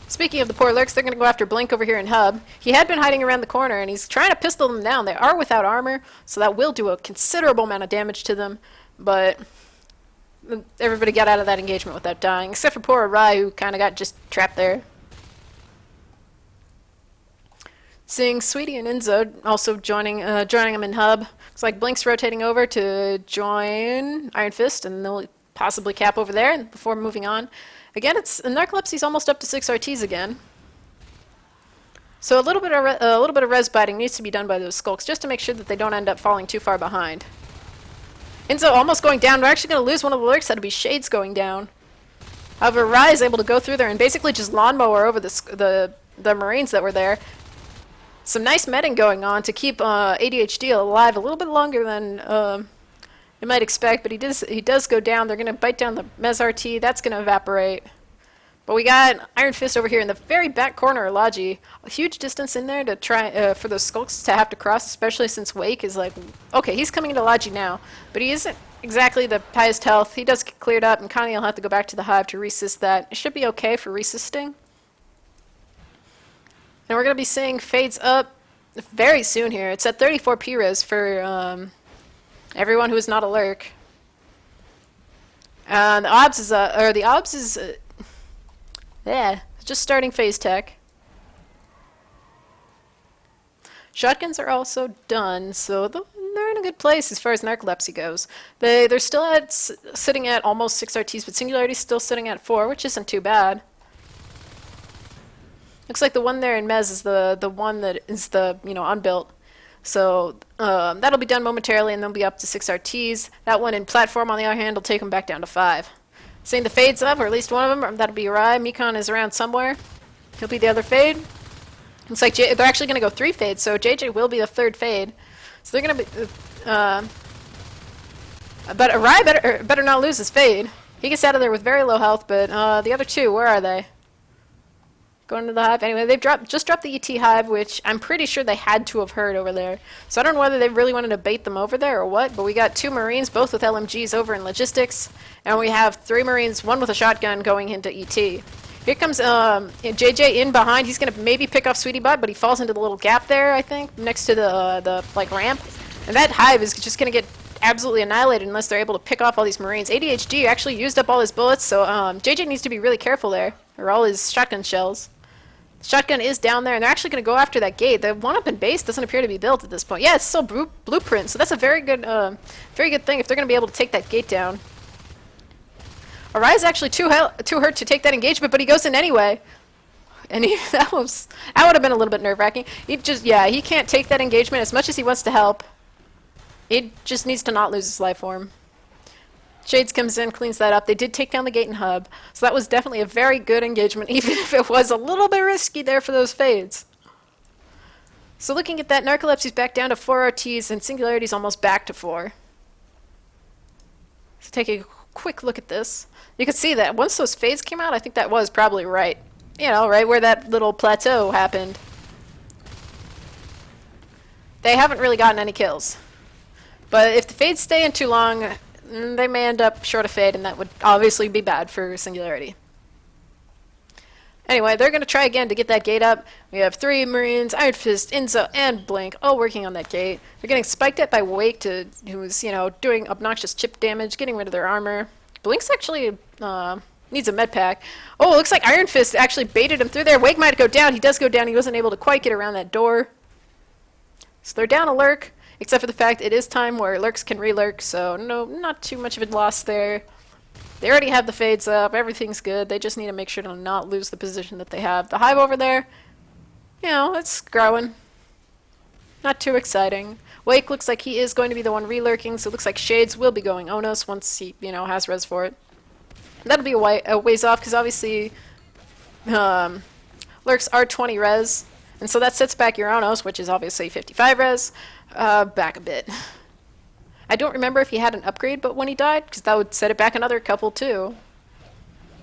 Speaking of the poor lurks, they're going to go after Blink over here in Hub. He had been hiding around the corner, and he's trying to pistol them down. They are without armor, so that will do a considerable amount of damage to them. But everybody got out of that engagement without dying, except for poor Arai, who kind of got just trapped there. Seeing Sweetie and Enzo also joining him in Hub. Looks like Blink's rotating over to join Iron Fist, and they'll possibly cap over there before moving on. Again, Gnarcolepsy's almost up to 6 RTs again. So a little bit of res biting needs to be done by those skulks just to make sure that they don't end up falling too far behind. Enzo almost going down. We're actually going to lose one of the lurks. That'll be Shades going down. However, Rai is able to go through there and basically just lawnmower over the Marines that were there. Some nice meting going on to keep ADHD alive a little bit longer than you might expect, but he does go down. They're going to bite down the Mez RT. That's going to evaporate. But we got Iron Fist over here in the very back corner of Logi. A huge distance in there to try for those skulks to have to cross, especially since Wake is like, okay, he's coming into Logi now, but he isn't exactly the highest health. He does get cleared up, and Connie will have to go back to the hive to resist that. It should be okay for resisting. And we're going to be seeing fades up very soon here. It's at 34 P-Res for everyone who is not a lurk. The OBS is yeah, just starting phase tech. Shotguns are also done, so they're in a good place as far as Gnarcolepsy goes. They're still sitting at almost 6 RTs, but Singularity's still sitting at 4, which isn't too bad. Looks like the one there in Mez is the one that is the unbuilt. So that'll be done momentarily, and they'll be up to 6 RTs. That one in platform, on the other hand, will take them back down to 5. Seeing the fades up, or at least one of them, that'll be Rai. Mikon is around somewhere. He'll be the other fade. Looks like they're actually going to go 3 fades, so JJ will be the 3rd fade. So they're going to be... but Rai better not lose his fade. He gets out of there with very low health, but the other 2, where are they? Going to the hive. Anyway, they've just dropped the ET hive, which I'm pretty sure they had to have heard over there. So I don't know whether they really wanted to bait them over there or what, but we got 2 Marines, both with LMGs over in logistics, and we have 3 Marines, 1 with a shotgun going into ET. Here comes JJ in behind. He's going to maybe pick off Sweetie Bot, but he falls into the little gap there, I think, next to the ramp. And that hive is just going to get absolutely annihilated unless they're able to pick off all these Marines. ADHD actually used up all his bullets, so JJ needs to be really careful there, or all his shotgun shells. Shotgun is down there, and they're actually going to go after that gate. The one up in base doesn't appear to be built at this point. Yeah, it's still blueprint, so that's a very good thing if they're going to be able to take that gate down. Arai's actually too hurt to take that engagement, but he goes in anyway. And that would have been a little bit nerve-wracking. He can't take that engagement as much as he wants to help. He just needs to not lose his life form. Shades comes in, cleans that up. They did take down the gate and hub, so that was definitely a very good engagement, even if it was a little bit risky there for those fades. So looking at that, Gnarcolepsy's back down to 4 RTs, and Singularity's almost back to 4. So take a quick look at this. You can see that once those fades came out, I think that was probably right. Right where that little plateau happened. They haven't really gotten any kills. But if the fades stay in too long, they may end up short of fade, and that would obviously be bad for Singularity. Anyway, they're going to try again to get that gate up. We have 3 Marines, Iron Fist, Inzo, and Blink all working on that gate. They're getting spiked at by Wake, who's, doing obnoxious chip damage, getting rid of their armor. Blink's actually needs a med pack. Oh, it looks like Iron Fist actually baited him through there. Wake might go down. He does go down. He wasn't able to quite get around that door. So they're down a lurk. Except for the fact it is time where lurks can re-lurk, so no, not too much of a loss there. They already have the fades up, everything's good. They just need to make sure to not lose the position that they have. The hive over there, it's growing. Not too exciting. Wake looks like he is going to be the one re-lurking, so it looks like Shades will be going Onos once he, has res for it. That'll be a ways off, because obviously lurks are 20 res, and so that sets back your Onos, which is obviously 55 res. Back a bit. I don't remember if he had an upgrade but when he died, because that would set it back another couple too.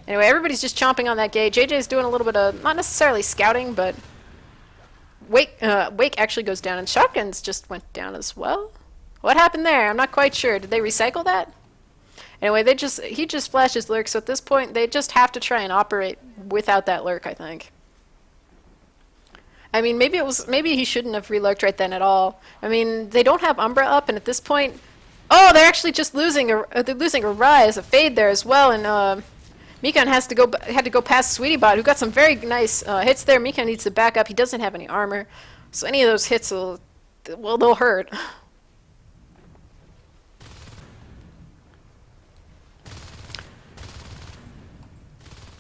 Anyway, everybody's just chomping on that gate. JJ's doing a little bit of, not necessarily scouting, but Wake actually goes down, and Shotguns just went down as well. What happened there? I'm not quite sure. Did they recycle that? Anyway, he just flashes lurk, so at this point they just have to try and operate without that lurk, I think. I mean, maybe he shouldn't have re-lurked right then at all. I mean, they don't have Umbra up, and at this point, they're actually just losing a Rai as a fade there as well, and Mikan had to go past Sweetie Bot, who got some very nice hits there. Mikan needs to back up. He doesn't have any armor, so any of those hits they'll hurt.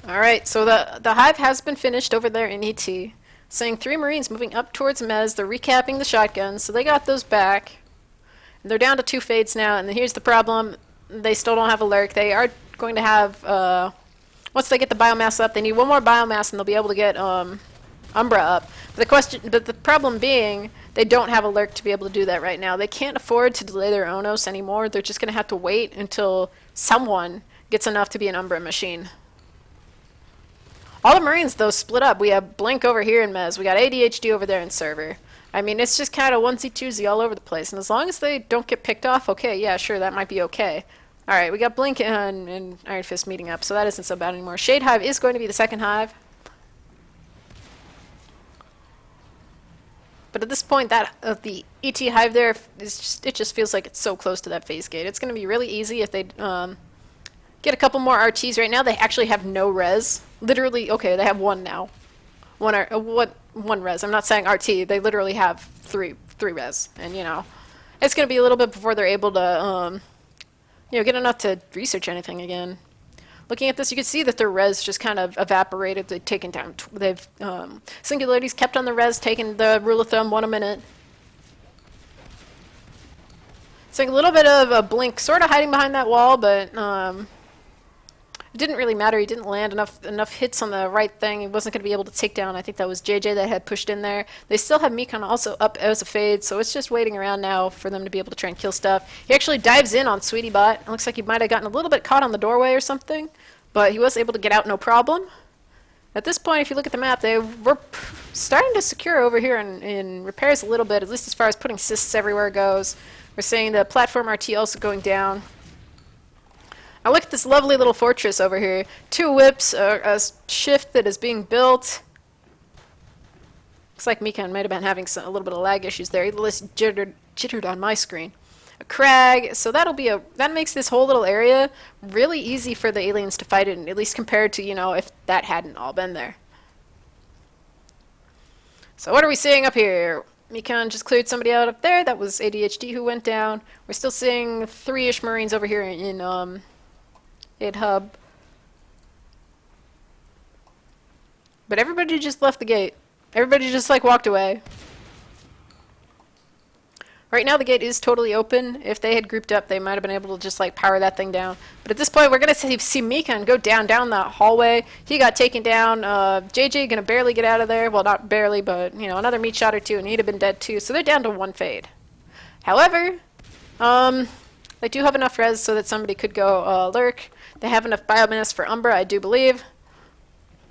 All right, so the hive has been finished over there in ET. Seeing 3 Marines moving up towards Mez. They're recapping the shotguns, so they got those back. They're down to 2 fades now, and here's the problem. They still don't have a lurk. They are going to have, once they get the biomass up, they need 1 more biomass and they'll be able to get Umbra up. But the problem being, they don't have a lurk to be able to do that right now. They can't afford to delay their Onos anymore. They're just going to have to wait until someone gets enough to be an Umbra machine. All the Marines, though, split up. We have Blink over here in Mez. We got ADHD over there in Server. I mean, it's just kind of onesie-twosie all over the place. And as long as they don't get picked off, okay, yeah, sure, that might be okay. Alright, we got Blink and Iron Fist meeting up, so that isn't so bad anymore. Shade Hive is going to be the second hive. But at this point, that the ET hive there, it just feels like it's so close to that phase gate. It's going to be really easy if they get a couple more RTs. Right now, they actually have no res. Literally, okay, they have 1 now. One res. I'm not saying RT. They literally have three res, and you know, it's going to be a little bit before they're able to get enough to research anything again. Looking at this, you can see that their res just kind of evaporated. They've taken down. They've Singularity's kept on the res, taken the rule of thumb 1 a minute. So a little bit of a Blink, sort of hiding behind that wall, but it didn't really matter. He didn't land enough hits on the right thing. He wasn't going to be able to take down. I think that was JJ that had pushed in there. They still have Mekon also up as a fade, so it's just waiting around now for them to be able to try and kill stuff. He actually dives in on Sweetie Bot. It looks like he might have gotten a little bit caught on the doorway or something, but he was able to get out no problem. At this point, if you look at the map, they were starting to secure over here in repairs a little bit, at least as far as putting cysts everywhere goes. We're seeing the platform RT also going down. Now look at this lovely little fortress over here. 2 whips, a shift that is being built. Looks like Mekon might have been having a little bit of lag issues there. He just jittered on my screen. A crag, so that makes this whole little area really easy for the aliens to fight in, at least compared to, you know, if that hadn't all been there. So what are we seeing up here? Mekon just cleared somebody out up there. That was ADHD who went down. We're still seeing 3-ish Marines over here in hub. But everybody just left the gate. Everybody just like walked away. Right now the gate is totally open. If they had grouped up, they might have been able to just like power that thing down. But at this point, we're going to see Mekon go down that hallway. He got taken down. JJ going to barely get out of there. Well, not barely, but you know, another meat shot or 2 and he'd have been dead too. So they're down to 1 fade. However, they do have enough res so that somebody could go lurk. They have enough biomass for Umbra, I do believe.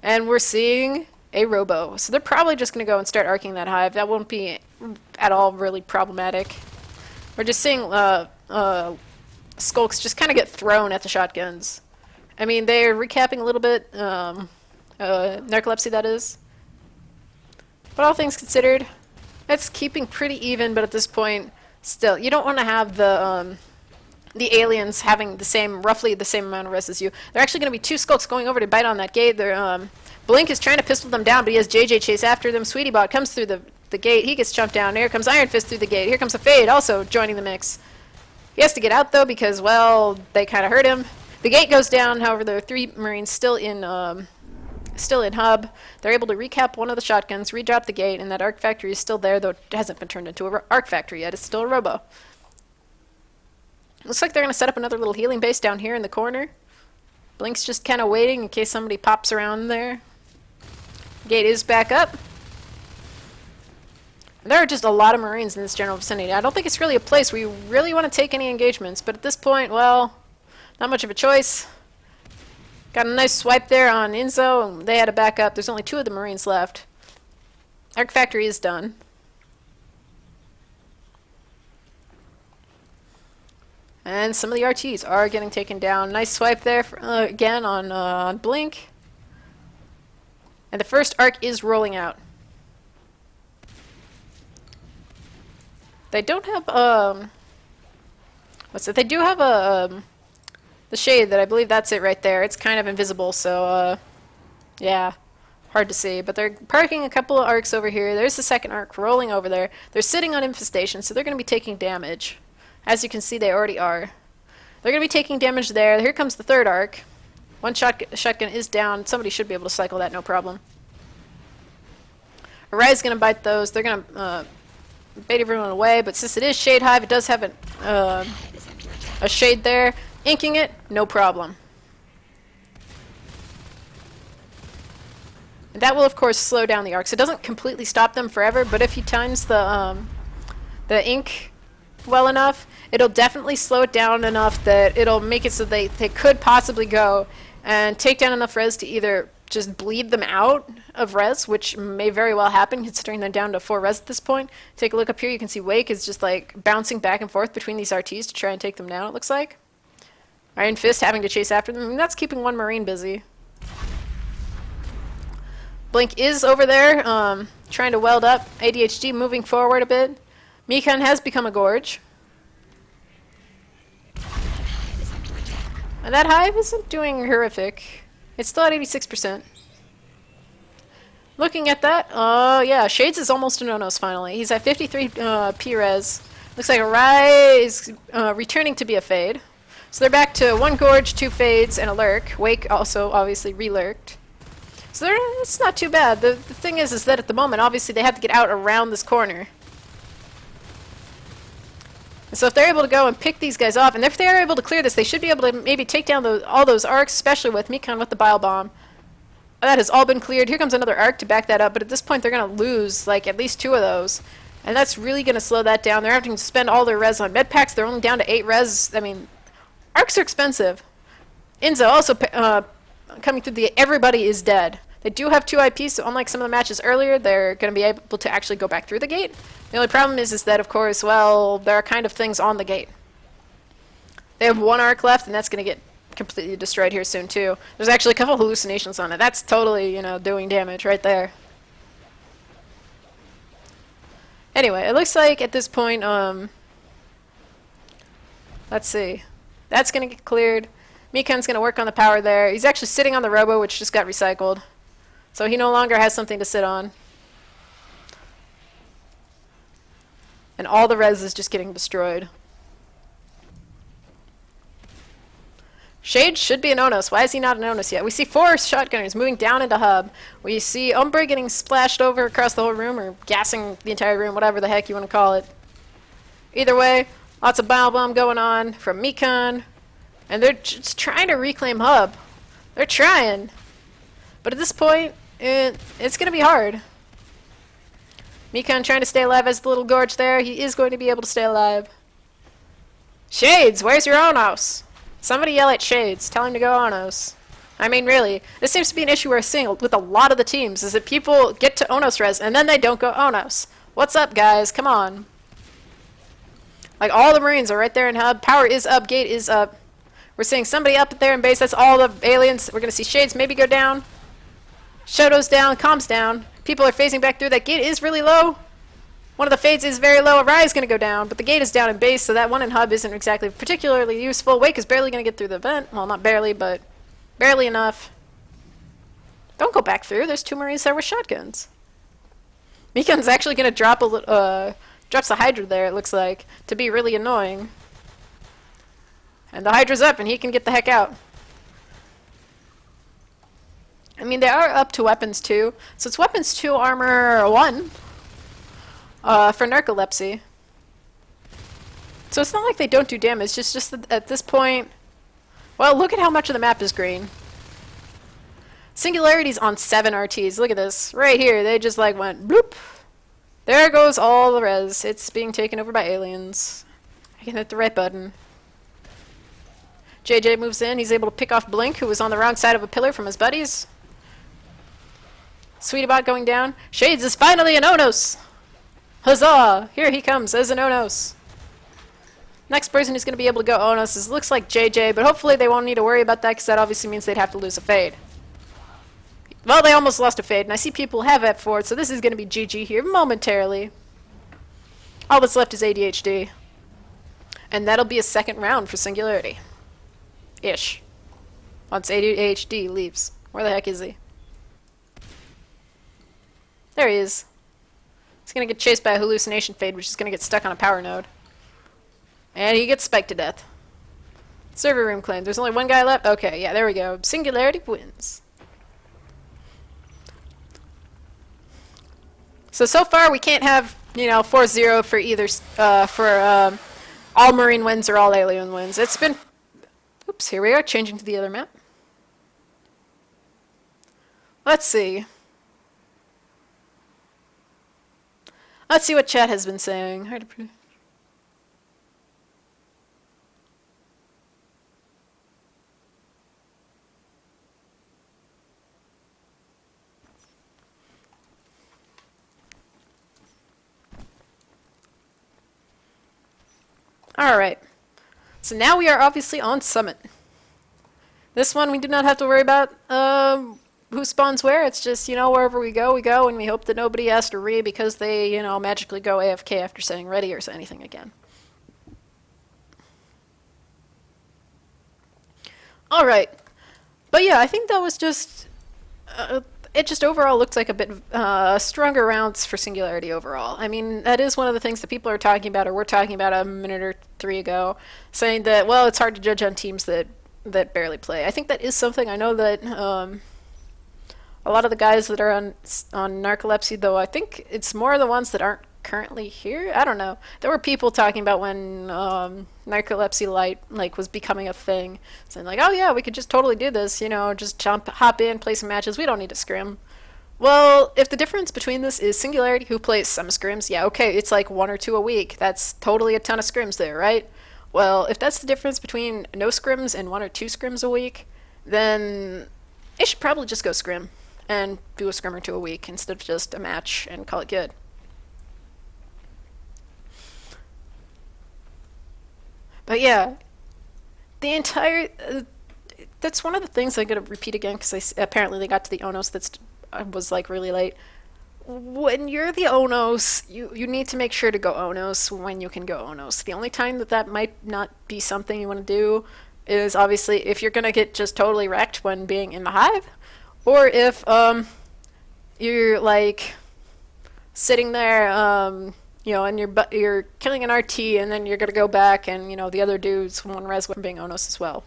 And we're seeing a robo. So they're probably just going to go and start arcing that hive. That won't be at all really problematic. We're just seeing skulks just kind of get thrown at the shotguns. I mean, they're recapping a little bit. Gnarcolepsy, that is. But all things considered, it's keeping pretty even, but at this point, still, you don't want to have the aliens having roughly the same amount of res as you. There are actually going to be 2 skulks going over to bite on that gate. They're, Blink is trying to pistol them down, but he has JJ chase after them. Sweetie Bot comes through the gate. He gets jumped down. Here comes Iron Fist through the gate. Here comes a Fade also joining the mix. He has to get out, though, because, well, they kind of hurt him. The gate goes down. However, there are 3 Marines still in hub. They're able to recap one of the shotguns, redrop the gate, and that arc factory is still there, though it hasn't been turned into an arc factory yet. It's still a robo. Looks like they're going to set up another little healing base down here in the corner. Blink's just kind of waiting in case somebody pops around there. Gate is back up. There are just a lot of Marines in this general vicinity. I don't think it's really a place where you really want to take any engagements, but at this point, well, not much of a choice. Got a nice swipe there on Inzo, and they had to back up. There's only 2 of the Marines left. Arc factory is done. And some of the RTs are getting taken down. Nice swipe there for, again on Blink. And the first arc is rolling out. They don't have what's it? They do have the shade that I believe that's it right there. It's kind of invisible, so yeah, hard to see. But they're parking a couple of arcs over here. There's the second arc rolling over there. They're sitting on infestation, so they're going to be taking damage. As you can see, they already are. They're going to be taking damage there. Here comes the third arc. One shotgun is down. Somebody should be able to cycle that, no problem. Arai's going to bite those. They're going to bait everyone away, but since it is Shade Hive, it does have a shade there. Inking it, no problem. And that will, of course, slow down the arcs. It doesn't completely stop them forever, but if he times the ink well enough, it'll definitely slow it down enough that it'll make it so they could possibly go and take down enough res to either just bleed them out of res, which may very well happen considering they're down to 4 res at this point. Take a look up here, you can see Wake is just like bouncing back and forth between these RTs to try and take them down, it looks like. Iron Fist having to chase after them, and that's keeping one Marine busy. Blink is over there, trying to weld up. ADHD moving forward a bit. Mikan has become a Gorge. And that Hive isn't doing horrific. It's still at 86%. Looking at that, yeah, Shades is almost a no-nos finally. He's at 53 P-res. Looks like Arai is returning to be a Fade. So they're back to 1 Gorge, 2 Fades, and a Lurk. Wake also obviously re-lurked. So it's not too bad. The thing is that at the moment, obviously, they have to get out around this corner. And so if they're able to go and pick these guys off, and if they're able to clear this, they should be able to maybe take down all those arcs, especially with Mikan with the Bile Bomb. That has all been cleared. Here comes another arc to back that up, but at this point they're going to lose like at least 2 of those. And that's really going to slow that down. They're having to spend all their res on med packs. They're only down to 8 res. I mean, arcs are expensive. Inza also coming through the everybody is dead. They do have 2 IPs, so unlike some of the matches earlier, they're going to be able to actually go back through the gate. The only problem is that, of course, well, there are kind of things on the gate. They have 1 arc left, and that's going to get completely destroyed here soon, too. There's actually a couple hallucinations on it. That's totally, you know, doing damage right there. Anyway, it looks like at this point, let's see. That's going to get cleared. Mikan's going to work on the power there. He's actually sitting on the robo, which just got recycled. So he no longer has something to sit on. And all the res is just getting destroyed. Shade should be an Onos. Why is he not an Onos yet? We see 4 shotgunners moving down into hub. We see Umbre getting splashed over across the whole room, or gassing the entire room, whatever the heck you want to call it. Either way, lots of Bile Bomb going on from Mikan. And they're just trying to reclaim hub. They're trying. But at this point, it's going to be hard. Mikan trying to stay alive as the little Gorge there. He is going to be able to stay alive. Shades, where's your Onos? Somebody yell at Shades. Tell him to go Onos. I mean, really, this seems to be an issue we're seeing with a lot of the teams, is that people get to Onos res and then they don't go Onos. What's up, guys? Come on. Like, all the Marines are right there in hub. Power is up. Gate is up. We're seeing somebody up there in base. That's all the aliens. We're going to see Shades maybe go down. Shadows down. Comms down. People are phasing back through. That gate is really low. One of the fades is very low. Arai is going to go down, but the gate is down in base, so that one in hub isn't exactly particularly useful. Wake is barely going to get through the vent. Well, not barely, but barely enough. Don't go back through. There's 2 Marines there with shotguns. Mikan's actually going to drop drops a Hydra there, it looks like, to be really annoying. And the Hydra's up, and he can get the heck out. I mean, they are up to weapons 2. So it's weapons 2, armor 1 for Gnarcolepsy. So it's not like they don't do damage, just that at this point... Well, look at how much of the map is green. Singularity's on 7 RTs. Look at this. Right here, they just like went bloop. There goes all the res. It's being taken over by aliens. I can hit the right button. JJ moves in. He's able to pick off Blink, who was on the wrong side of a pillar from his buddies. Sweetbot going down. Shades is finally an Onos! Huzzah! Here he comes as an Onos. Next person who's going to be able to go Onos is, looks like JJ, but hopefully they won't need to worry about that, because that obviously means they'd have to lose a Fade. Well, they almost lost a Fade, and I see people have F4, so this is going to be GG here momentarily. All that's left is ADHD. And that'll be a second round for Singularity. Ish. Once ADHD leaves. Where the heck is he? There he is. He's going to get chased by a hallucination Fade, which is going to get stuck on a power node. And he gets spiked to death. Server room claimed. There's only 1 guy left? Okay, yeah, there we go. Singularity wins. So far we can't have, 4-0 for either, for all Marine wins or all Alien wins. It's been, oops, here we are, changing to the other map. Let's see. Let's see what chat has been saying. Alright. So now we are obviously on Summit. This one we do not have to worry about who spawns where. It's just, wherever we go, and we hope that nobody has to re because they, magically go AFK after saying ready or anything again. Alright. But yeah, I think that was just... it just overall looks like a bit stronger rounds for Singularity overall. I mean, that is one of the things that people are talking about, or were talking about a minute or three ago, saying that, well, it's hard to judge on teams that barely play. I think that is something. I know that a lot of the guys that are on Gnarcolepsy, though, I think it's more the ones that aren't currently here. I don't know. There were people talking about when Gnarcolepsy Lite was becoming a thing, saying like, oh yeah, we could just totally do this. Just hop in, play some matches. We don't need to scrim. Well, if the difference between this is Singularity, who plays some scrims, yeah, okay, it's like 1 or 2 a week. That's totally a ton of scrims there, right? Well, if that's the difference between no scrims and 1 or 2 scrims a week, then it should probably just go scrim and do a scrim or 2 a week instead of just a match and call it good. But yeah, the entire... that's one of the things I'm going to repeat again because apparently they got to the Onos that was really late. When you're the Onos, you need to make sure to go Onos when you can go Onos. The only time that might not be something you want to do is obviously if you're going to get just totally wrecked when being in the hive, or if you're sitting there and you're killing an RT and then you're going to go back and the other dudes one res from being Onos as well.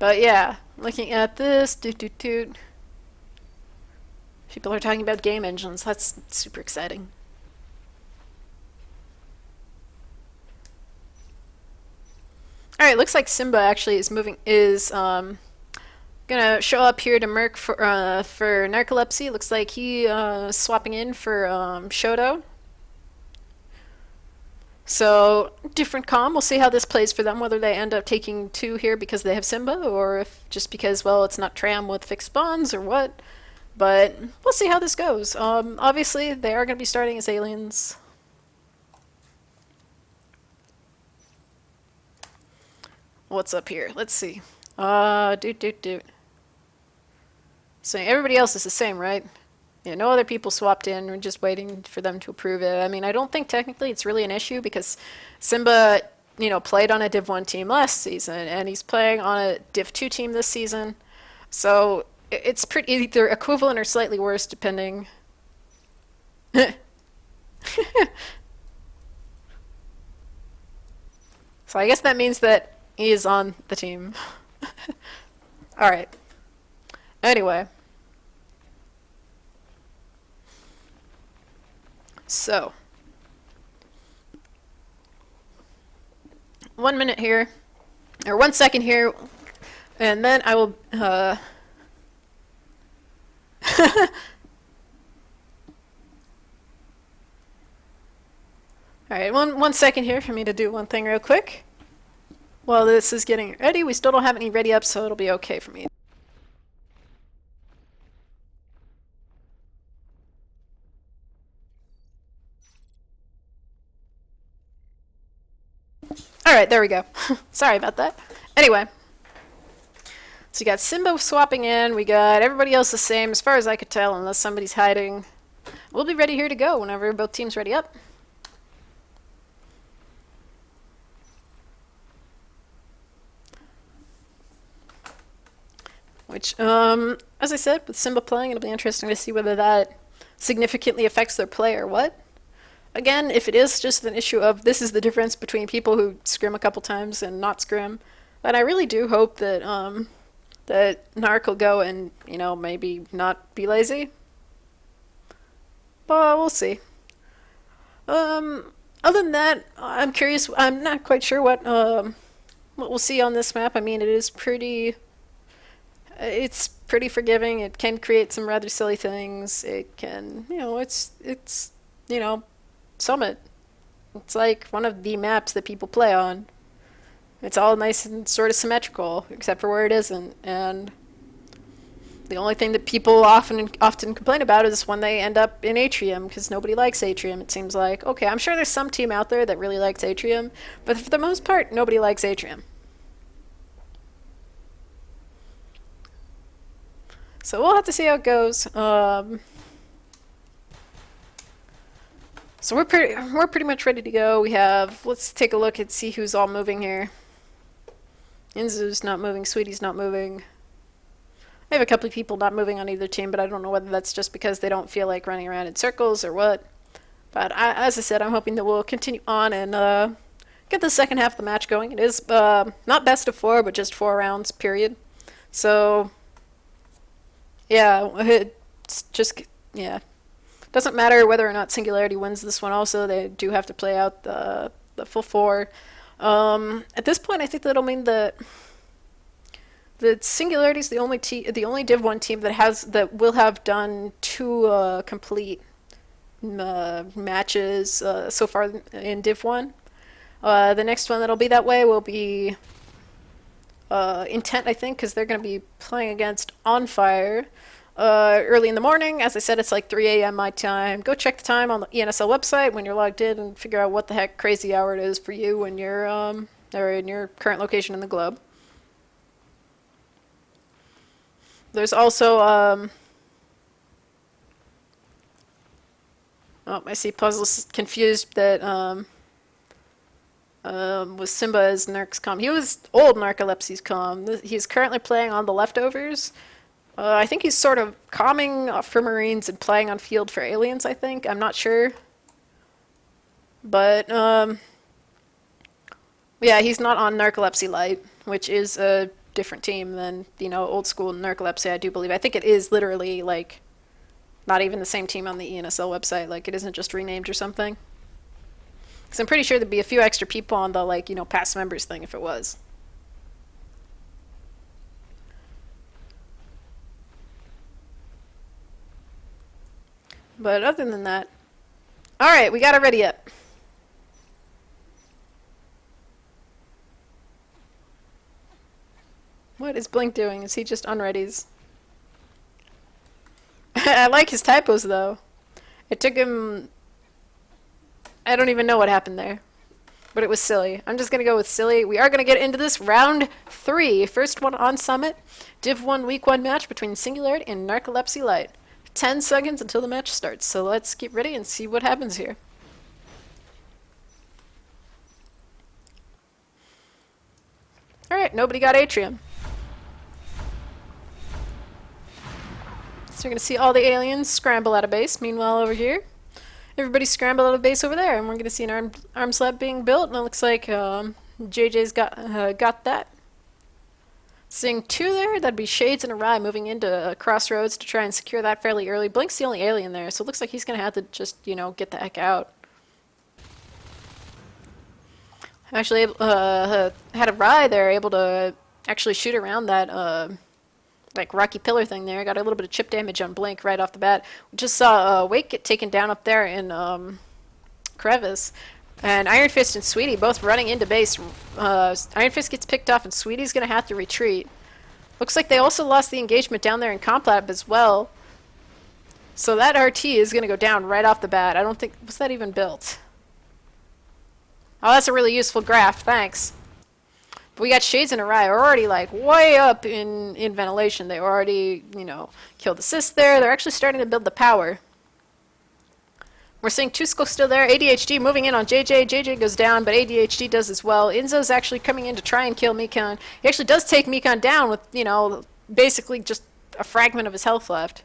But yeah, looking at this, people are talking about game engines. That's super exciting. All right, looks like Simba actually is gonna show up here to Merc for Gnarcolepsy. Looks like he swapping in for Shoto. So, different comm. We'll see how this plays for them, whether they end up taking 2 here because they have Simba, or if just because, well, it's not Tram with fixed spawns, or what. But we'll see how this goes. Obviously, they are going to be starting as aliens. What's up here? Let's see. So everybody else is the same, right? Yeah, no other people swapped in. We're just waiting for them to approve it. I mean, I don't think technically it's really an issue because Simba, played on a Div 1 team last season, and he's playing on a Div 2 team this season. So it's pretty either equivalent or slightly worse, depending. So I guess that means that he is on the team. All right. Anyway. So, 1 minute here, or 1 second here, and then I will, Alright, one second here for me to do one thing real quick. While this is getting ready, we still don't have any ready up, so it'll be okay for me. Alright, there we go. Sorry about that. Anyway. So you got Simba swapping in, we got everybody else the same, as far as I could tell, unless somebody's hiding. We'll be ready here to go whenever both teams ready up. Which, as I said, with Simba playing, it'll be interesting to see whether that significantly affects their play or what. Again, if it is just an issue of this is the difference between people who scrim a couple times and not scrim, But I really do hope that that Narc will go and maybe not be lazy. But we'll see. Um, Other than that, I'm curious. I'm not quite sure what we'll see on this map. I mean, it's pretty forgiving. It can create some rather silly things. It can, it's Summit. It's like one of the maps that people play on. It's all nice and sort of symmetrical, except for where it isn't. And the only thing that people often complain about is when they end up in Atrium, because nobody likes Atrium. It seems like okay, I'm sure there's some team out there that really likes Atrium, but for the most part, nobody likes Atrium. So we'll have to see how it goes. So we're pretty much ready to go. Let's take a look and see who's all moving here. Inzu's not moving. Sweetie's not moving. I have a couple of people not moving on either team, but I don't know whether that's just because they don't feel like running around in circles or what. But as I said, I'm hoping that we'll continue on and get the second half of the match going. It is not best of four, but just 4 rounds, period. So, yeah, it's just, yeah. Doesn't matter whether or not Singularity wins this one also. They do have to play out the full four. At this point, I think that'll mean that Singularity is the only Div 1 team that will have done two complete matches so far in Div 1. The next one that'll be that way will be Intent, I think, because they're going to be playing against On Fire early in the morning. As I said, it's like 3 a.m. my time. Go check the time on the NSL website when you're logged in and figure out what the heck crazy hour it is for you when you're or in your current location in the globe. There's also oh, I see Puzzle's confused that was Simba as Narc's com. He was old Gnarcolepsy's com. He's currently playing on the leftovers. I think he's sort of calming for Marines and playing on field for aliens, I think. I'm not sure. But, yeah, he's not on Gnarcolepsy Lite, which is a different team than, old school Gnarcolepsy, I do believe. I think it is literally, like, not even the same team on the ENSL website. Like, it isn't just renamed or something. Because I'm pretty sure there'd be a few extra people on the, like, past members thing if it was. But other than that, alright, we got it ready up. What is Blink doing? Is he just unreadies? I like his typos though. It took him. I don't even know what happened there. But it was silly. I'm just going to go with silly. We are going to get into this round 3. First one on Summit. Div 1 Week 1 match between Singularity and Gnarcolepsy Lite. 10 seconds until the match starts. So let's get ready and see what happens here. Alright, nobody got Atrium. So you're going to see all the aliens scramble out of base. Meanwhile, over here, everybody scramble out of base over there. And we're going to see an arms lab being built. And it looks like JJ's got that. Seeing 2 there, that'd be Shades and Arai moving into Crossroads to try and secure that fairly early. Blink's the only alien there, so it looks like he's going to have to just, get the heck out. Actually, had Arai there able to actually shoot around that like rocky pillar thing there. Got a little bit of chip damage on Blink right off the bat. We just saw Wake get taken down up there in Crevice. And Iron Fist and Sweetie both running into base. Iron Fist gets picked off and Sweetie's going to have to retreat. Looks like they also lost the engagement down there in Comp Lab as well. So that RT is going to go down right off the bat. I don't think... Was that even built? Oh, that's a really useful graph. Thanks. But we got Shades and Arai already like way up in ventilation. They already, killed assist there. They're actually starting to build the power. We're seeing Tusco still there. ADHD moving in on JJ. JJ goes down, but ADHD does as well. Inzo's actually coming in to try and kill Mikon. He actually does take Mikon down with, basically just a fragment of his health left.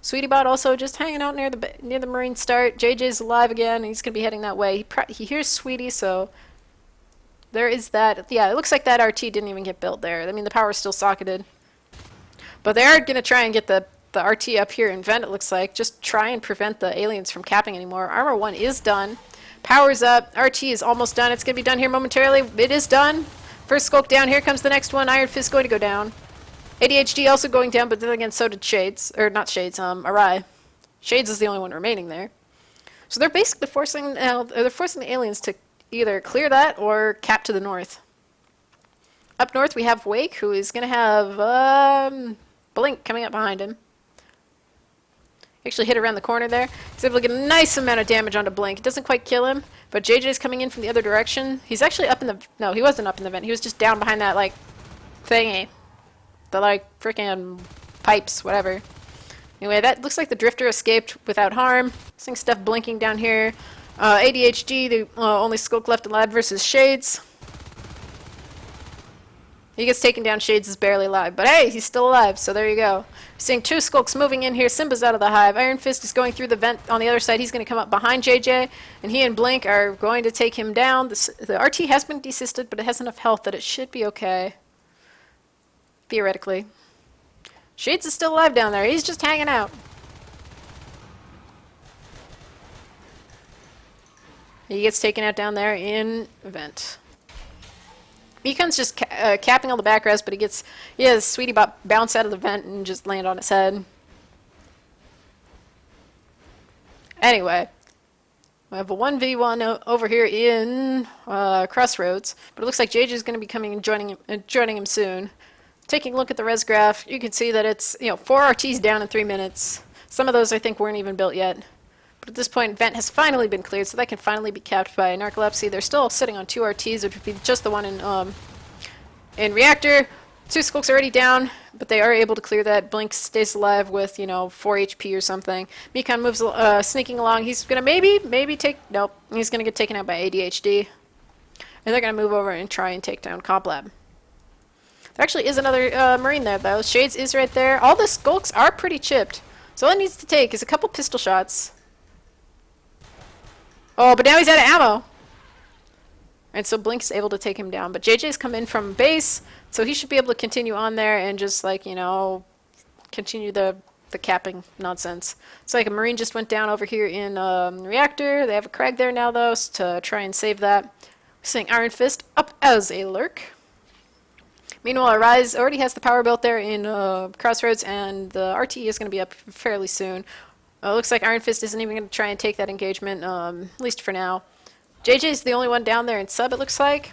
Sweetiebot also just hanging out near the Marine start. JJ's alive again, and he's going to be heading that way. He hears Sweetie, so there is that. Yeah, it looks like that RT didn't even get built there. I mean, the power's still socketed. But they are going to try and get the RT up here in vent, it looks like. Just try and prevent the aliens from capping anymore. Armor 1 is done. Power's up. RT is almost done. It's going to be done here momentarily. It is done. First Skulk down. Here comes the next one. Iron Fist going to go down. ADHD also going down, but then again, so did Shades. Or not Shades, Arai. Shades is the only one remaining there. So they're basically forcing the aliens to either clear that or cap to the north. Up north, we have Wake, who is going to have Blink coming up behind him. Actually hit around the corner there. He's able to get a nice amount of damage onto Blink. It doesn't quite kill him, but JJ's coming in from the other direction. He's actually up in the... No, he wasn't up in the vent. He was just down behind that, like, thingy. The, like, freaking pipes, whatever. Anyway, that looks like the Drifter escaped without harm. Seeing stuff blinking down here. ADHD, the only Skulk left alive versus Shades. He gets taken down. Shades is barely alive. But hey, he's still alive, so there you go. Seeing two Skulks moving in here. Simba's out of the hive. Iron Fist is going through the vent on the other side. He's going to come up behind JJ, and he and Blink are going to take him down. The RT has been desysted, but it has enough health that it should be okay. Theoretically. Shades is still alive down there. He's just hanging out. He gets taken out down there in vent. Meekon's just capping all the back res, but he has Sweetie Bop bounce out of the vent and just land on his head. Anyway, we have a 1v1 over here in Crossroads, but it looks like JJ is going to be coming and joining him soon. Taking a look at the res graph, you can see that it's 4 RTs down in 3 minutes. Some of those I think weren't even built yet. But at this point, vent has finally been cleared, so that can finally be capped by Gnarcolepsy. They're still sitting on 2 RTs, which would be just the one in reactor. 2 Skulks already down, but they are able to clear that. Blink stays alive with 4 HP or something. Meekon moves sneaking along. He's gonna maybe take nope. He's gonna get taken out by ADHD, and they're gonna move over and try and take down Comp Lab. There actually is another Marine there though. Shades is right there. All the Skulks are pretty chipped, so all it needs to take is a couple pistol shots. Oh, but now he's out of ammo. And so Blink's able to take him down. But JJ's come in from base, so he should be able to continue on there and just, like, continue the capping nonsense. It's like a Marine just went down over here in reactor. They have a Crag there now, though, to try and save that. We're seeing Iron Fist up as a lurk. Meanwhile, Arise already has the power built there in Crossroads, and the RT is going to be up fairly soon. Looks like Iron Fist isn't even going to try and take that engagement, at least for now. JJ's the only one down there in sub, it looks like.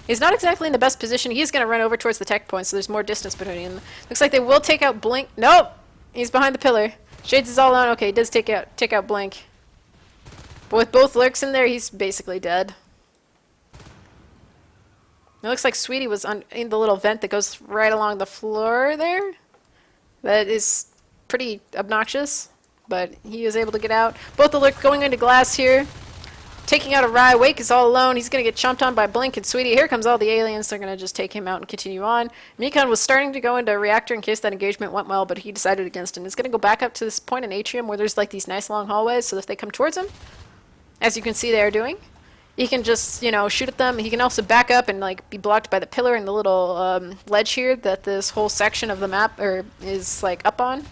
He's not exactly in the best position. He's going to run over towards the tech point, so there's more distance between them. Looks like they will take out Blink. Nope! He's behind the pillar. Shades is all alone. Okay, he does take out Blink. But with both lurks in there, he's basically dead. It looks like Sweetie was in the little vent that goes right along the floor there. That is pretty obnoxious. But he is able to get out. Both the lurk going into glass here. Taking out a Rye. Wake is all alone. He's going to get chomped on by Blink and Sweetie. Here comes all the aliens. They're going to just take him out and continue on. Meekon was starting to go into reactor in case that engagement went well, but he decided against it. He's going to go back up to this point in Atrium where there's like these nice long hallways, so if they come towards him, as you can see they are doing, he can just, shoot at them. He can also back up and like be blocked by the pillar and the little ledge here that this whole section of the map is like up on.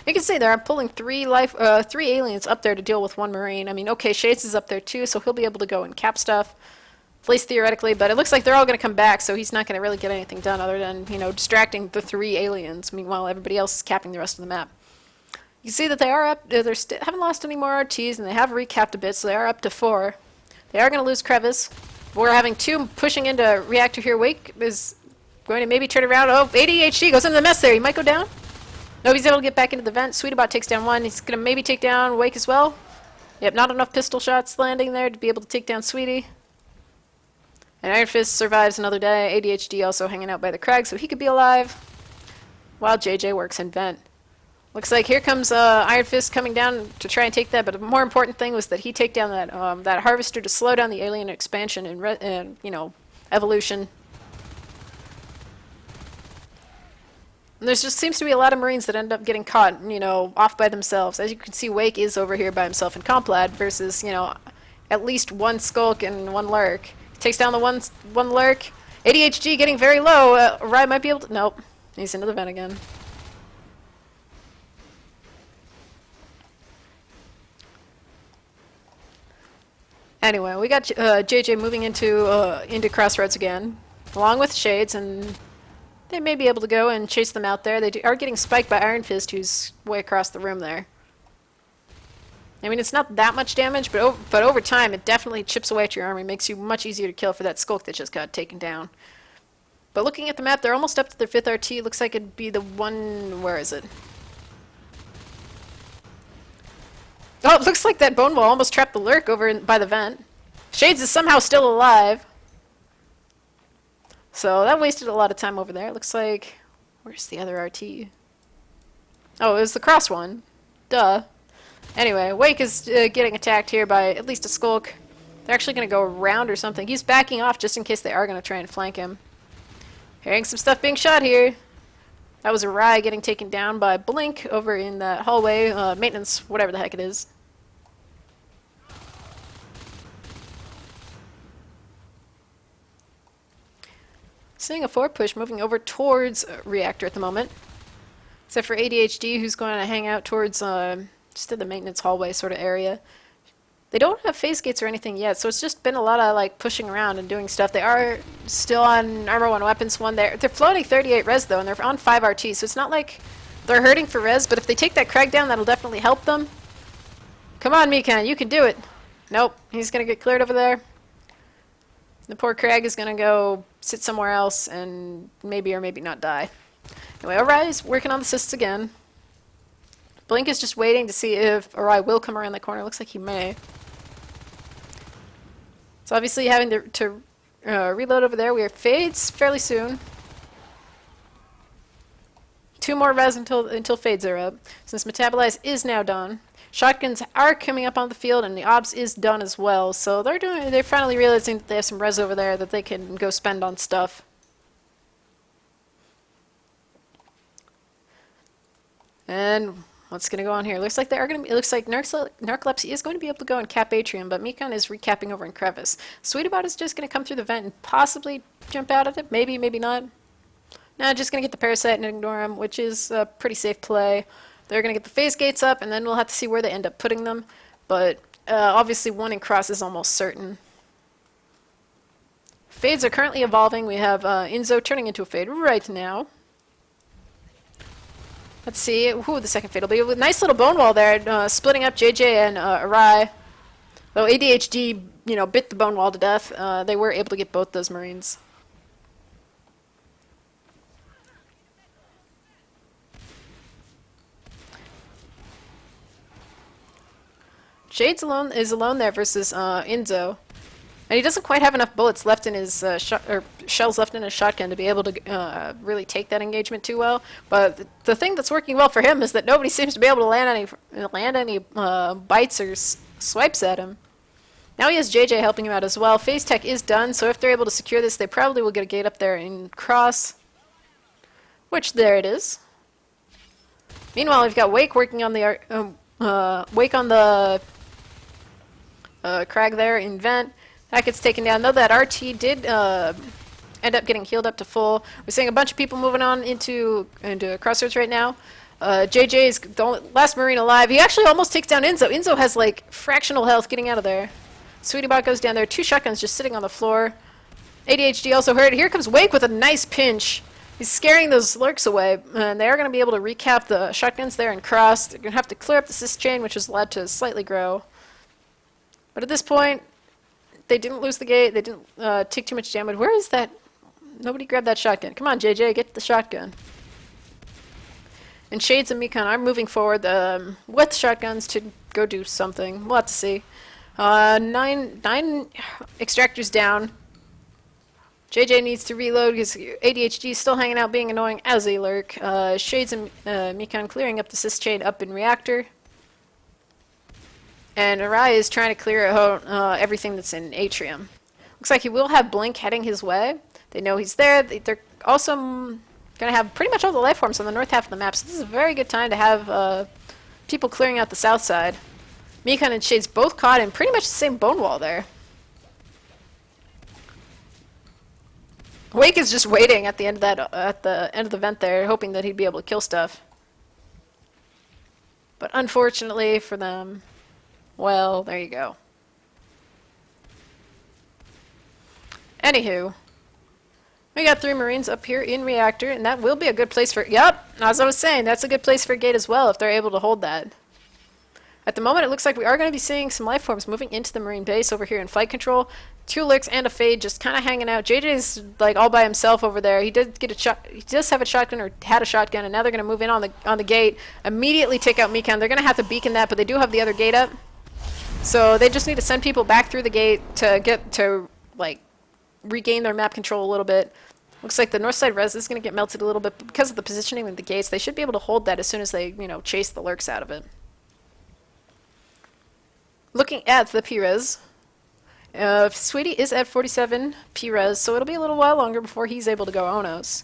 You can see there, I'm pulling 3 aliens up there to deal with 1 Marine. I mean, okay, Shades is up there too, so he'll be able to go and cap stuff, at least theoretically, but it looks like they're all going to come back, so he's not going to really get anything done other than, distracting the 3 aliens, meanwhile everybody else is capping the rest of the map. You can see that they are up, they haven't lost any more RTs, and they have recapped a bit, so they are up to 4. They are going to lose Crevice. We're having 2 pushing into reactor here. Wake is going to maybe turn around. Oh, ADHD goes into the mess there. He might go down. No, he's able to get back into the vent. Sweetbot takes down 1. He's going to maybe take down Wake as well. Yep, not enough pistol shots landing there to be able to take down Sweetie. And Iron Fist survives another day. ADHD also hanging out by the Crag, so he could be alive. While JJ works in vent. Looks like here comes Iron Fist coming down to try and take that, but the more important thing was that he take down that Harvester to slow down the alien expansion and evolution. And there just seems to be a lot of Marines that end up getting caught, off by themselves. As you can see, Wake is over here by himself in Complad versus, at least 1 Skulk and 1 Lurk. Takes down the one lurk. ADHD getting very low. Rye might be able to... Nope. He's into the vent again. Anyway, we got JJ moving into Crossroads again, along with Shades, and they may be able to go and chase them out there. They are getting spiked by Iron Fist, who's way across the room there. I mean, it's not that much damage, but over time, it definitely chips away at your armor. It makes you much easier to kill for that Skulk that just got taken down. But looking at the map, they're almost up to their 5th RT. Looks like it'd be the one... Where is it? Oh, it looks like that bone wall almost trapped the lurk over by the vent. Shades is somehow still alive. So that wasted a lot of time over there. It looks like... Where's the other RT? Oh, it was the cross one. Duh. Anyway, Wake is getting attacked here by at least a Skulk. They're actually going to go around or something. He's backing off just in case they are going to try and flank him. Hearing some stuff being shot here. That was a Rye getting taken down by Blink over in that hallway. Maintenance, whatever the heck it is. Seeing a forward push moving over towards Reactor at the moment. Except for ADHD, who's going to hang out towards just in the maintenance hallway sort of area. They don't have phase gates or anything yet, so it's just been a lot of like pushing around and doing stuff. They are still on Armor 1 Weapons 1. They're floating 38 res though, and they're on 5 RT, so it's not like they're hurting for res, but if they take that Crag down, that'll definitely help them. Come on, Mikan, you can do it. Nope, he's going to get cleared over there. The poor Crag is going to go sit somewhere else and maybe or maybe not die. Anyway, Ori's working on the assists again. Blink is just waiting to see if Ori will come around the corner. Looks like he may. So obviously having to reload over there. We are Fades fairly soon. 2 more res until Fades are up. Since Metabolize is now done. Shotguns are coming up on the field and the Obs is done as well. So they're finally realizing that they have some res over there that they can go spend on stuff. And what's going to go on here? Looks like they are going to. It looks like Gnarcolepsy is going to be able to go and cap Atrium, but Mikan is recapping over in Crevice. Sweetabout is just going to come through the vent and possibly jump out of it. Maybe, maybe not. No, just going to get the Parasite and ignore him, which is a pretty safe play. They're going to get the phase gates up, and then we'll have to see where they end up putting them. But obviously, one in Cross is almost certain. Fades are currently evolving. We have Inzo turning into a Fade right now. Let's see who the second Fade will be. With a nice little bone wall there, splitting up JJ and Arai. Though ADHD, bit the bone wall to death, they were able to get both those Marines. Shades is alone there versus Inzo. And he doesn't quite have enough bullets left in his shells left in his shotgun to be able to really take that engagement too well. But the thing that's working well for him is that nobody seems to be able to land any bites or swipes at him. Now he has JJ helping him out as well. Phase Tech is done, so if they're able to secure this, they probably will get a gate up there in Cross. Which there it is. Meanwhile, we've got Wake working on the Crag there in Vent. That gets taken down. Though that RT did end up getting healed up to full. We're seeing a bunch of people moving on into Crossroads right now. JJ is the last Marine alive. He actually almost takes down Inzo. Inzo has like fractional health getting out of there. Sweetiebot goes down there. 2 shotguns just sitting on the floor. ADHD also hurt. Here comes Wake with a nice pinch. He's scaring those lurks away. And they are going to be able to recap the shotguns there and Cross. They're going to have to clear up the assist chain, which has led to slightly grow. But at this point, they didn't lose the gate. They didn't take too much damage. Where is that? Nobody grabbed that shotgun. Come on, JJ, get the shotgun. And Shades and Mikan are moving forward with shotguns to go do something. We'll have to see. 9 extractors down. JJ needs to reload because ADHD is still hanging out being annoying as a lurk. Shades and Mikan clearing up the assist chain up in Reactor. And Arai is trying to clear out everything that's in Atrium. Looks like he will have Blink heading his way. They know he's there. They're also going to have pretty much all the life forms on the north half of the map, so this is a very good time to have people clearing out the south side. Mikan and Shades both caught in pretty much the same bone wall there. Wake is just waiting at the end of the vent there, hoping that he'd be able to kill stuff. But unfortunately for them, well, there you go. Anywho, we got 3 Marines up here in reactor, and that will be a good place for... Yep, as I was saying, that's a good place for a gate as well if they're able to hold that. At the moment, it looks like we are going to be seeing some life forms moving into the Marine base over here in flight control. 2 Lurks and a Fade just kind of hanging out. JJ's like all by himself over there. He did get a shot. He does have a shotgun, or had a shotgun, and now they're going to move in on the gate. Immediately take out Mikan. They're going to have to beacon that, but they do have the other gate up. So they just need to send people back through the gate to get to like regain their map control a little bit. Looks like the north side res is going to get melted a little bit, but because of the positioning of the gates, they should be able to hold that as soon as they, chase the Lurks out of it. Looking at the P-res, Sweetie is at 47 P-res, so it'll be a little while longer before he's able to go Onos.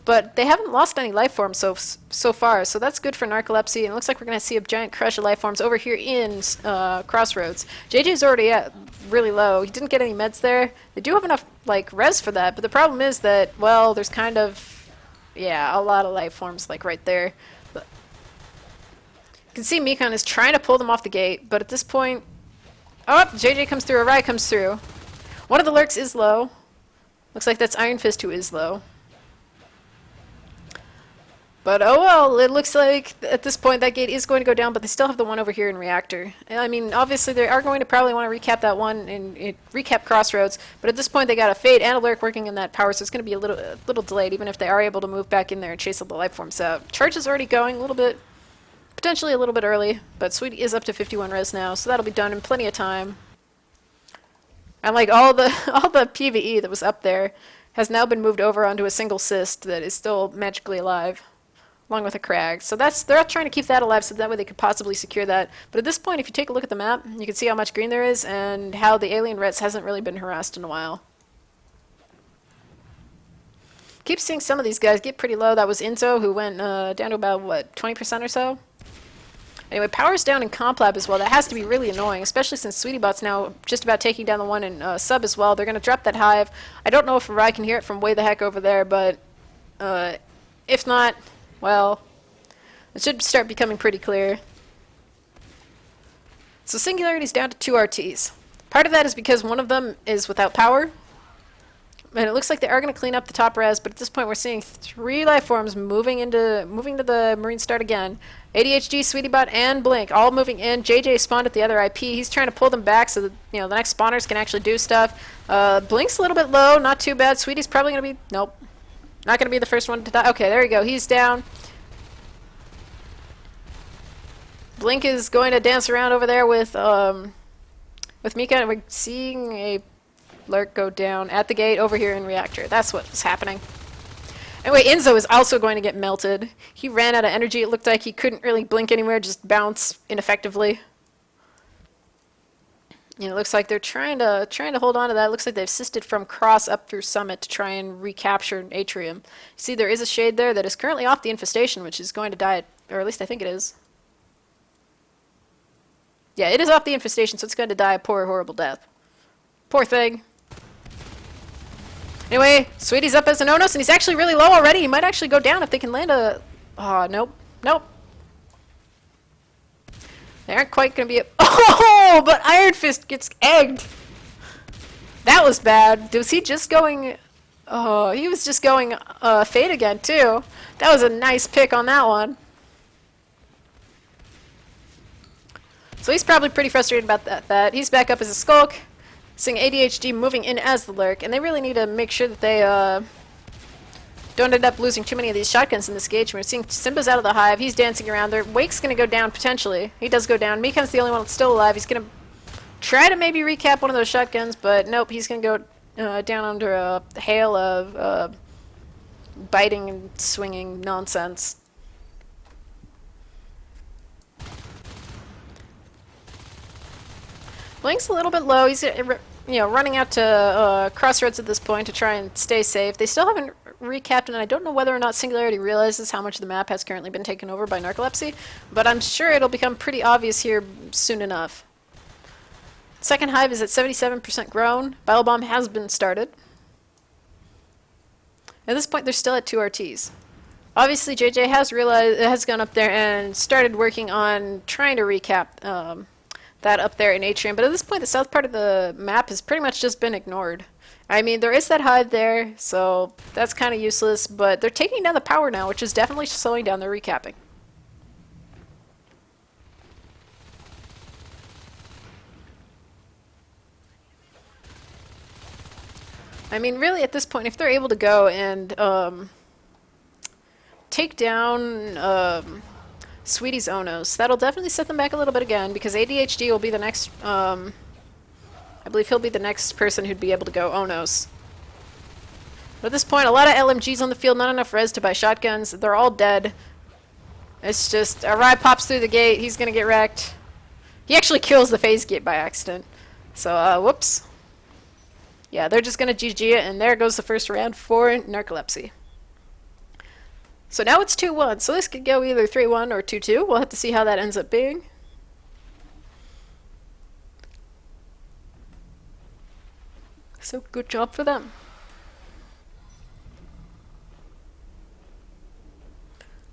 But they haven't lost any life forms so far, so that's good for Gnarcolepsy, and it looks like we're going to see a giant crush of life forms over here in Crossroads. JJ's already at really low. He didn't get any meds there. They do have enough res for that, but the problem is that, well, there's kind of, a lot of life forms right there. But you can see Mikan is trying to pull them off the gate, but at this point, oh, JJ comes through, Arai comes through. One of the Lurks is low. Looks like that's Iron Fist who is low. But oh well, it looks like at this point that gate is going to go down, but they still have the one over here in reactor. I mean, obviously they are going to probably want to recap that one and recap Crossroads, but at this point they got a Fade and a Lurk working in that power, so it's going to be a little delayed, even if they are able to move back in there and chase all the life forms out. Charge is already going a little bit, potentially a little bit early, but Sweetie is up to 51 res now, so that'll be done in plenty of time. And all the PvE that was up there has now been moved over onto a single cyst that is still magically alive, along with a crag. So they're trying to keep that alive so that way they could possibly secure that. But at this point, if you take a look at the map, you can see how much green there is and how the alien Rets hasn't really been harassed in a while. Keep seeing some of these guys get pretty low. That was Inzo, who went down to about, 20% or so? Anyway, power's down in Comp Lab as well. That has to be really annoying, especially since SweetieBot's now just about taking down the one in Sub as well. They're going to drop that Hive. I don't know if Arai can hear it from way the heck over there, but if not, well, it should start becoming pretty clear. So Singularity's down to 2 RTs. Part of that is because one of them is without power, and it looks like they are going to clean up the top res, but at this point we're seeing 3 life forms moving to the Marine start again. ADHD, SweetieBot, and Blink all moving in. JJ spawned at the other IP. He's trying to pull them back so that the next spawners can actually do stuff. Blink's a little bit low, not too bad. Sweetie's probably going to be, nope, not going to be the first one to die. Okay, there you go. He's down. Blink is going to dance around over there with Mika, and we're seeing a Lurk go down at the gate over here in reactor. That's what's happening. Anyway, Inzo is also going to get melted. He ran out of energy. It looked like he couldn't really blink anywhere, just bounce ineffectively. It looks like they're trying to hold on to that. It looks like they've assisted from Cross up through Summit to try and recapture Atrium. You see, there is a Shade there that is currently off the infestation, which is going to die, or at least I think it is. Yeah, it is off the infestation, so it's going to die a poor, horrible death. Poor thing. Anyway, Sweetie's up as an Onos, and he's actually really low already. He might actually go down if they can land a... Oh, nope. Nope. They aren't quite going to be a... Oh, but Iron Fist gets egged. That was bad. Was he just going... Oh, he was just going Fade again, too. That was a nice pick on that one. So he's probably pretty frustrated about that. He's back up as a Skulk. Seeing ADHD moving in as the Lurk, and they really need to make sure that they don't end up losing too many of these shotguns in this gauge. We're seeing Simba's out of the Hive. He's dancing around there. Wake's going to go down potentially. He does go down. Mikan's the only one that's still alive. He's going to try to maybe recap one of those shotguns, but nope, he's going to go down under a hail of biting and swinging nonsense. Blink's a little bit low. He's running out to Crossroads at this point to try and stay safe. They still haven't recapped, and I don't know whether or not Singularity realizes how much of the map has currently been taken over by Gnarcolepsy, but I'm sure it'll become pretty obvious here soon enough. Second Hive is at 77% grown. Battle Bomb has been started. At this point, they're still at 2 RTs. Obviously, JJ has realized has gone up there and started working on trying to recap that up there in Atrium. But at this point, the south part of the map has pretty much just been ignored. I mean, there is that hive there, so that's kind of useless. But they're taking down the power now, which is definitely slowing down their recapping. I mean, really, at this point, if they're able to go and take down Sweetie's Onos, that'll definitely set them back a little bit again, because ADHD will be the next, I believe he'll be the next person who'd be able to go Onos. But at this point, a lot of LMGs on the field, not enough res to buy shotguns. They're all dead. It's just, Arai pops through the gate, he's gonna get wrecked. He actually kills the phase gate by accident. So, whoops. Yeah, they're just gonna GG it, and there goes the first round for Gnarcolepsy. So now it's 2-1, so this could go either 3-1 or 2-2. We'll have to see how that ends up being. So good job for them.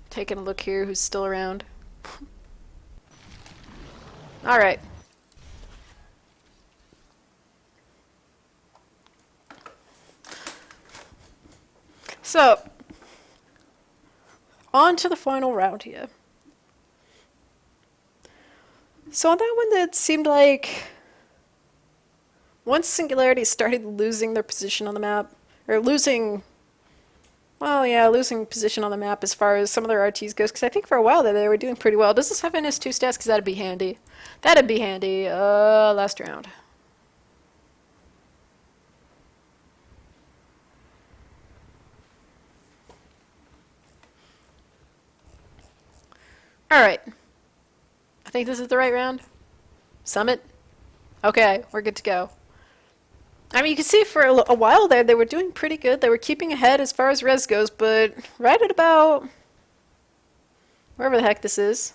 Taking a look here who's still around. Alright. So, on to the final round here. So on that one, it seemed like once Singularity started losing their position on the map, or losing position on the map as far as some of their RTs goes, because I think for a while there they were doing pretty well. Does this have NS2 stats? Because that'd be handy. That'd be handy. Last round. Alright. I think this is the right round. Summit. Okay, we're good to go. I mean, you can see for a while there, they were doing pretty good. They were keeping ahead as far as res goes, but right at about wherever the heck this is.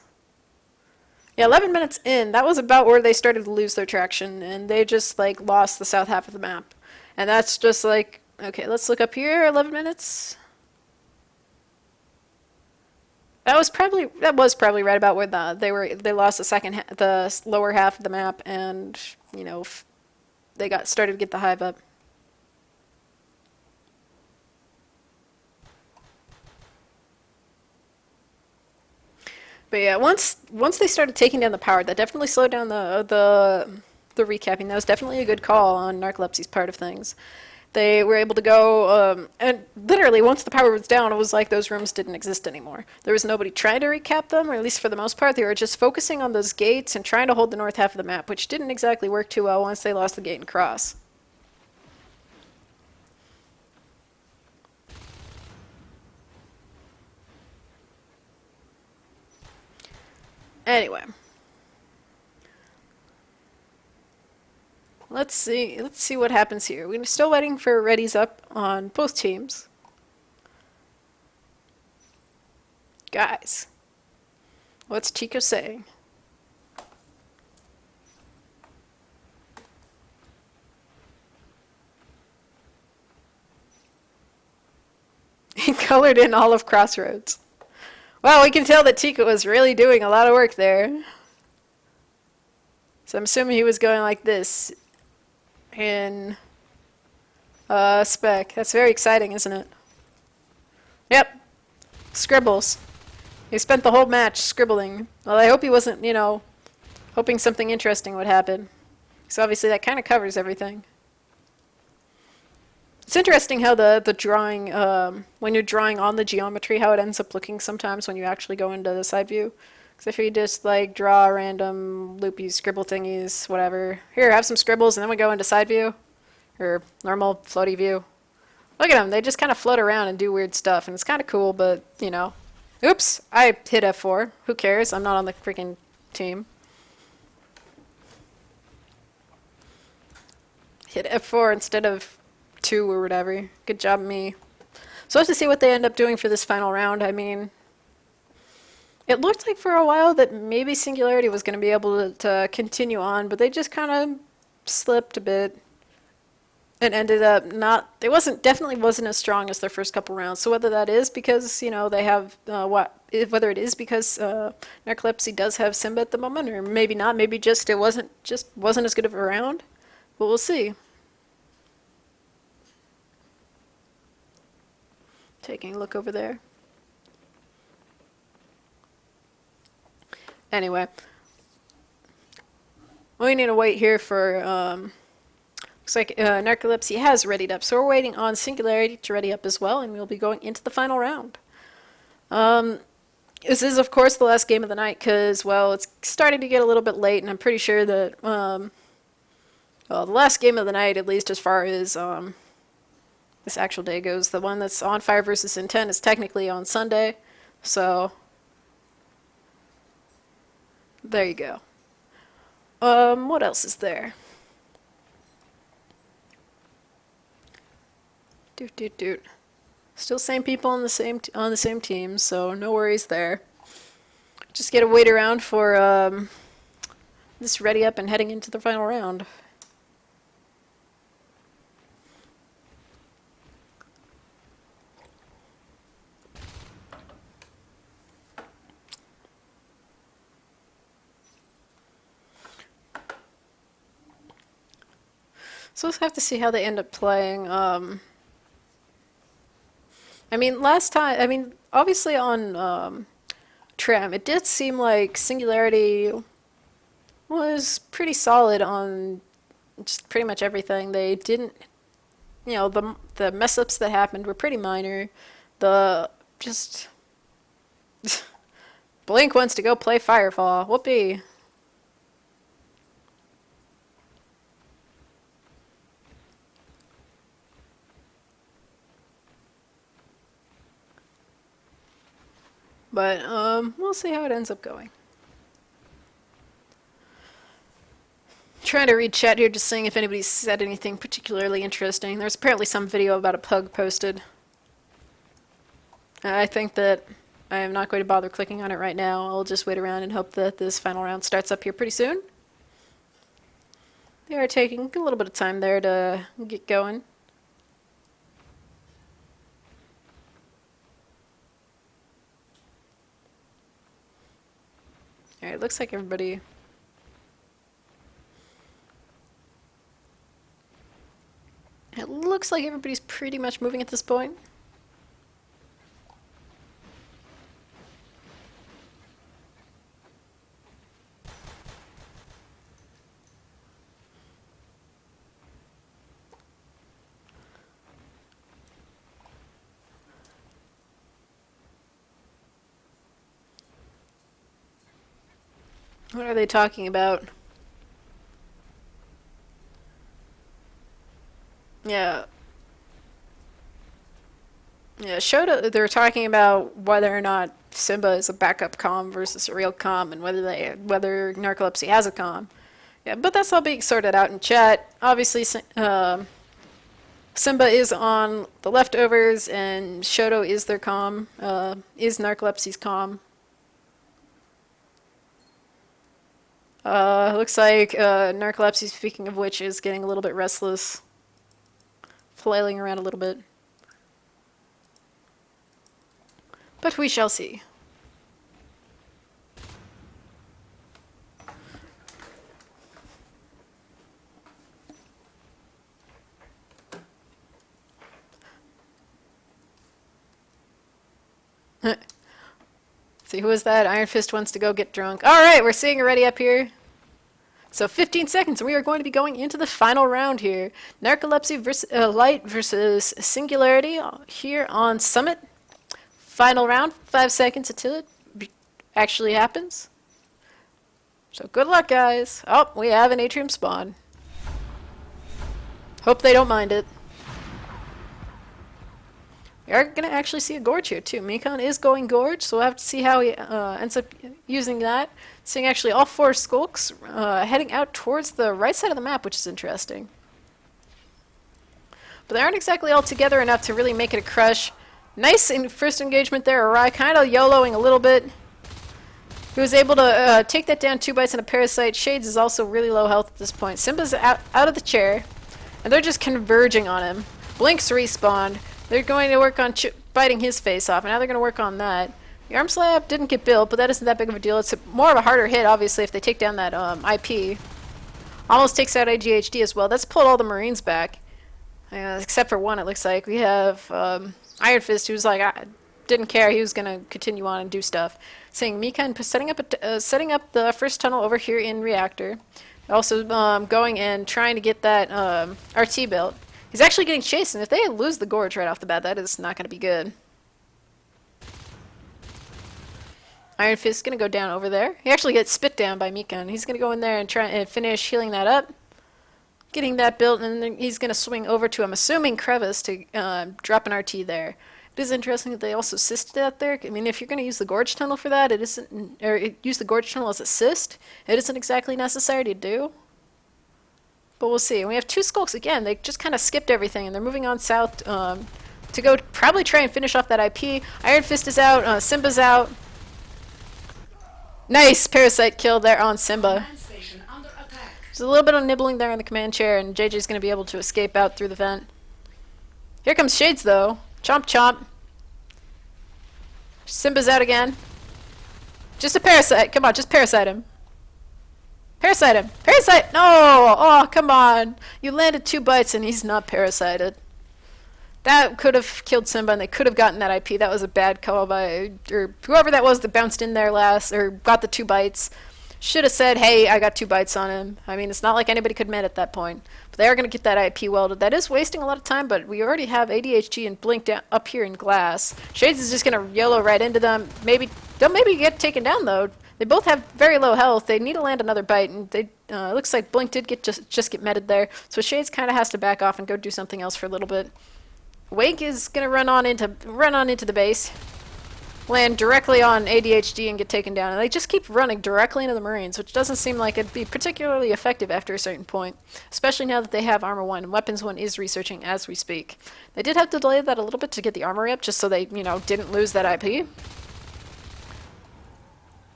Yeah, 11 minutes in, that was about where they started to lose their traction, and they just, like, lost the south half of the map. And that's just like, okay, let's look up here, 11 minutes. That was probably right about where they lost the lower half of the map, and you know they started to get the hive up. But yeah, once they started taking down the power, that definitely slowed down the recapping. That was definitely a good call on Gnarcolepsy's part of things. They were able to go, and literally once the power was down, it was like those rooms didn't exist anymore. There was nobody trying to recap them, or at least for the most part, they were just focusing on those gates and trying to hold the north half of the map, which didn't exactly work too well once they lost the gate and cross. Anyway. Let's see what happens here. We're still waiting for readies up on both teams. Guys, what's Chico saying? He colored in all of Crossroads. Well, we can tell that Tico was really doing a lot of work there. So I'm assuming he was going like this in spec. That's very exciting, isn't it? Yep. Scribbles. He spent the whole match scribbling. Well, I hope he wasn't, hoping something interesting would happen. So obviously that kind of covers everything. It's interesting how the drawing, when you're drawing on the geometry, how it ends up looking sometimes when you actually go into the side view. Because if you just like draw random loopy scribble thingies, whatever. Here, have some scribbles, and then we go into side view. Or normal floaty view. Look at them, they just kind of float around and do weird stuff, and it's kind of cool, but, Oops, I hit F4. Who cares? I'm not on the freaking team. Hit F4 instead of 2 or whatever. Good job, me. So we'll have to see what they end up doing for this final round. I mean, it looked like for a while that maybe Singularity was going to be able to continue on, but they just kind of slipped a bit. It ended up not, it wasn't, definitely wasn't as strong as their first couple rounds. So whether that is because, you know, they have, whether it is because Narcolepsy does have Simba at the moment, or maybe not, maybe just it wasn't as good of a round. But we'll see. Taking a look over there. Anyway, we need to wait here for, looks like Narcolepsy has readied up. So we're waiting on Singularity to ready up as well, and we'll be going into the final round. This is, of course, the last game of the night because, well, it's starting to get a little bit late, and I'm pretty sure that, well, the last game of the night, at least as far as this actual day goes, the one that's on Fire versus Intent is technically on Sunday. So, there you go. What else is there? Doot doot doot. Still same people on the same team, so no worries there. Just gotta wait around for this ready up and heading into the final round. So we'll have to see how they end up playing. I mean, last time, I mean, obviously on Tram, it did seem like Singularity was pretty solid on just pretty much everything. They didn't, you know, the mess ups that happened were pretty minor. The just Blink wants to go play Firefall. Whoopee. But we'll see how it ends up going. Trying to read chat here, just seeing if anybody said anything particularly interesting. There's apparently some video about a pug posted. I think that I am not going to bother clicking on it right now. I'll just wait around and hope that this final round starts up here pretty soon. They are taking a little bit of time there to get going. Alright, looks like everybody... It looks like everybody's pretty much moving at this point. What are they talking about? Yeah. Yeah, they're talking about whether or not Simba is a backup comm versus a real comm and whether Narcolepsy has a comm. Yeah, but that's all being sorted out in chat. Obviously, Simba is on the leftovers and Shoto is their comm, is Narcolepsy's comm. Looks like Narcolepsy, speaking of which, is getting a little bit restless. Flailing around a little bit. But we shall see. See, who is that? Iron Fist wants to go get drunk. Alright, we're seeing already up here. So 15 seconds, and we are going to be going into the final round here. Gnarcolepsy versus Lite versus Singularity here on Summit. Final round, 5 seconds until it actually happens. So good luck, guys. Oh, we have an atrium spawn. Hope they don't mind it. We are going to actually see a Gorge here, too. Mikon is going Gorge, so we'll have to see how he ends up using that. Seeing actually all 4 Skulks heading out towards the right side of the map, which is interesting. But they aren't exactly all together enough to really make it a crush. Nice first engagement there. Arai kind of YOLOing a little bit. He was able to take that down, 2 bites and a parasite. Shades is also really low health at this point. Simba's out of the chair. And they're just converging on him. Blink's respawned. They're going to work on biting his face off, and now they're going to work on that. The arm slab didn't get built, but that isn't that big of a deal. It's more of a harder hit, obviously, if they take down that IP. Almost takes out ADHD as well. That's pulled all the Marines back. Except for one, it looks like. We have Iron Fist, who's like, I didn't care. He was going to continue on and do stuff. Saying Mika setting up the first tunnel over here in Reactor. Also going and trying to get that RT built. He's actually getting chased, and if they lose the Gorge right off the bat, that is not going to be good. Iron Fist is going to go down over there. He actually gets spit down by Mika, and he's going to go in there and try and finish healing that up. Getting that built, and then he's going to swing over to, I'm assuming, Crevice to drop an RT there. It is interesting that they also assisted out there. I mean, if you're going to use the Gorge Tunnel for that, it isn't, or use the Gorge Tunnel as assist, it isn't exactly necessary to do. But we'll see. And we have two Skulks again. They just kind of skipped everything, and they're moving on south to go probably try and finish off that IP. Iron Fist is out. Simba's out. Nice Parasite kill there on Simba. There's a little bit of nibbling there in the command chair, and JJ's going to be able to escape out through the vent. Here comes Shades, though. Chomp chomp. Simba's out again. Just a Parasite. Come on, just Parasite him. Parasite him. Parasite! No! Oh, come on. You landed 2 bites and he's not parasited. That could have killed Simba, and they could have gotten that IP. That was a bad call by or whoever that was that bounced in there last, or got the 2 bites. Should have said, hey, I got 2 bites on him. I mean, it's not like anybody could med at that point. But they are going to get that IP welded. That is wasting a lot of time, but we already have ADHD and Blink down, up here in glass. Shades is just going to YOLO right into them. They'll maybe get taken down, though. They both have very low health. They need to land another bite, and they looks like Blink did just get meted there. So Shades kind of has to back off and go do something else for a little bit. Wake is going to run on into the base. Land directly on ADHD and get taken down. And they just keep running directly into the Marines, which doesn't seem like it'd be particularly effective after a certain point, especially now that they have Armor 1, and Weapons 1 is researching as we speak. They did have to delay that a little bit to get the armory up, just so they, didn't lose that IP.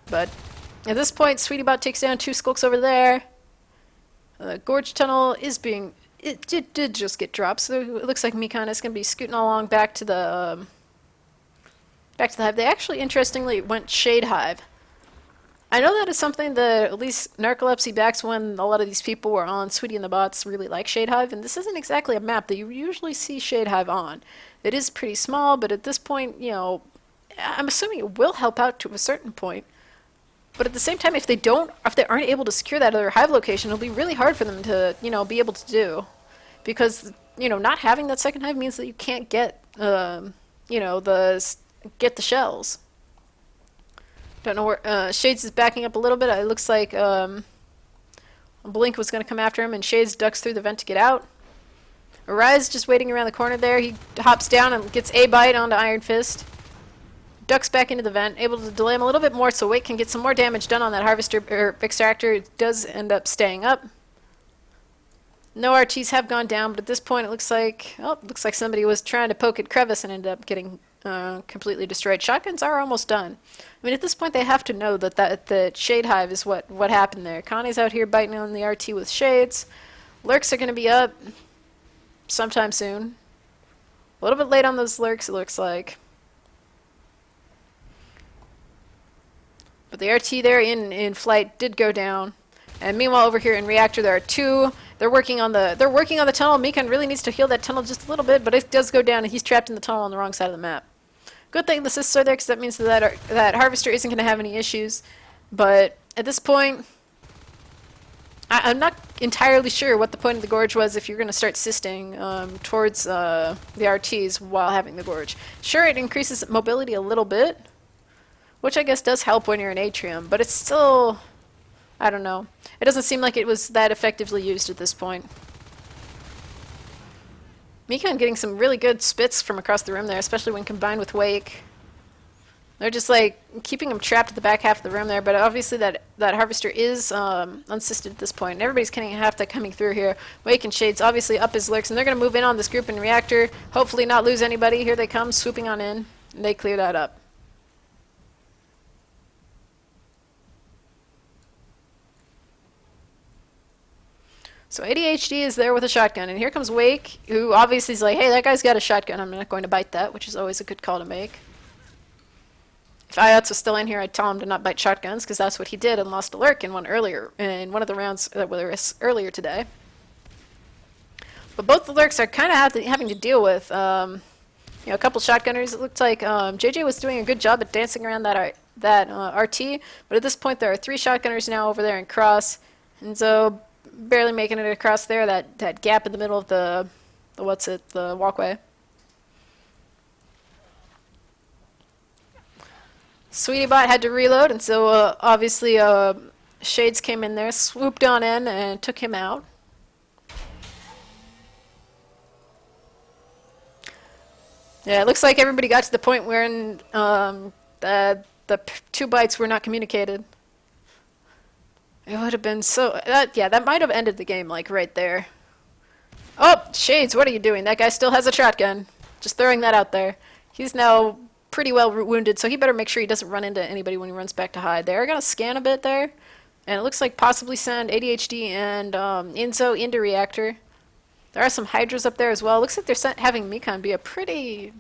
But at this point, Sweetie Bot takes down 2 Skulks over there. Gorge Tunnel is being... It did just get dropped, so it looks like Mikan is going to be scooting along back to the hive. They actually, interestingly, went Shade Hive. I know that is something that at least Gnarcolepsy backs when a lot of these people were on Sweetie and the Bots really like Shade Hive, and this isn't exactly a map that you usually see Shade Hive on. It is pretty small, but at this point, I'm assuming it will help out to a certain point. But at the same time, if they aren't able to secure that other hive location, it'll be really hard for them to, be able to do. Because, not having that second hive means that you can't get, get the shells. Don't know where, Shades is backing up a little bit. It looks like, Blink was going to come after him, and Shades ducks through the vent to get out. Arise just waiting around the corner there. He hops down and gets a bite onto Iron Fist. Ducks back into the vent, able to delay him a little bit more so Wake can get some more damage done on that harvester or extractor. It does end up staying up. No RTs have gone down, but at this point it looks like somebody was trying to poke at Crevice and ended up getting completely destroyed. Shotguns are almost done. I mean, at this point they have to know that Shade Hive is what happened there. Connie's out here biting on the RT with Shades. Lurks are going to be up sometime soon. A little bit late on those lurks, it looks like. But the RT there in flight did go down. And meanwhile over here in Reactor there are 2. They're working on the tunnel. Mikan really needs to heal that tunnel just a little bit, but it does go down and he's trapped in the tunnel on the wrong side of the map. Good thing the assists are there, because that means that Harvester isn't going to have any issues. But at this point, I'm not entirely sure what the point of the Gorge was if you're going to start assisting towards the RTs while having the Gorge. Sure, it increases mobility a little bit, which I guess does help when you're in Atrium, but it's still, I don't know. It doesn't seem like it was that effectively used at this point. Mikan getting some really good spits from across the room there, especially when combined with Wake. They're just like keeping him trapped at the back half of the room there, but obviously that Harvester is unsisted at this point. And everybody's coming through here. Wake and Shades obviously up his lurks, and they're going to move in on this group in Reactor. Hopefully not lose anybody. Here they come, swooping on in, and they clear that up. So ADHD is there with a shotgun, and here comes Wake, who obviously is like, hey, that guy's got a shotgun, I'm not going to bite that, which is always a good call to make. If Ayats was still in here, I'd tell him to not bite shotguns, because that's what he did and lost a lurk in one of the rounds that was earlier today. But both the lurks are kind of having to deal with, a couple shotgunners. It looked like JJ was doing a good job at dancing around that RT, but at this point there are 3 shotgunners now over there in cross, and so barely making it across there, that gap in the middle of the walkway. Sweetie Bot had to reload, and so obviously Shades came in there, swooped on in, and took him out. Yeah, it looks like everybody got to the point where the 2 bites were not communicated. It would have been so... that might have ended the game, like, right there. Oh, Shades, what are you doing? That guy still has a shotgun. Just throwing that out there. He's now pretty well wounded, so he better make sure he doesn't run into anybody when he runs back to hide. They're going to scan a bit there, and it looks like possibly send ADHD and Inzo into Reactor. There are some Hydras up there as well. Looks like they're having Mikan be a pretty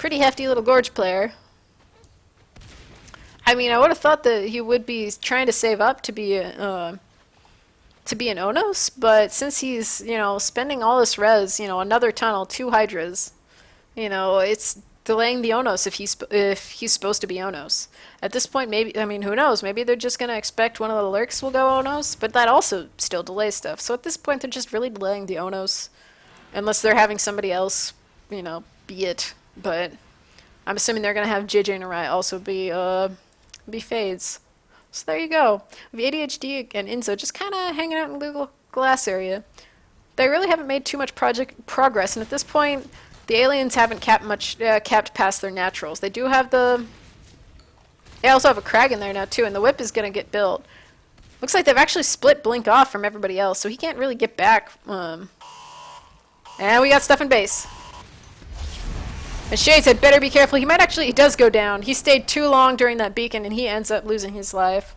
hefty little Gorge player. I mean, I would have thought that he would be trying to save up to be an Onos, but since he's, spending all this res, another tunnel, 2 Hydras, it's delaying the Onos if he's supposed to be Onos. At this point, maybe, I mean, who knows? Maybe they're just going to expect one of the lurks will go Onos, but that also still delays stuff. So at this point, they're just really delaying the Onos, unless they're having somebody else, be it. But I'm assuming they're going to have JJ and Arai also be fades. So there you go. With ADHD and Inzo just kind of hanging out in the little glass area. They really haven't made too much progress, and at this point, the aliens haven't capped past their naturals. They do have they also have a Crag in there now too, and the whip is going to get built. Looks like they've actually split Blink off from everybody else, so he can't really get back. And we got stuff in base. And Shades had better be careful. He does go down. He stayed too long during that beacon, and he ends up losing his life.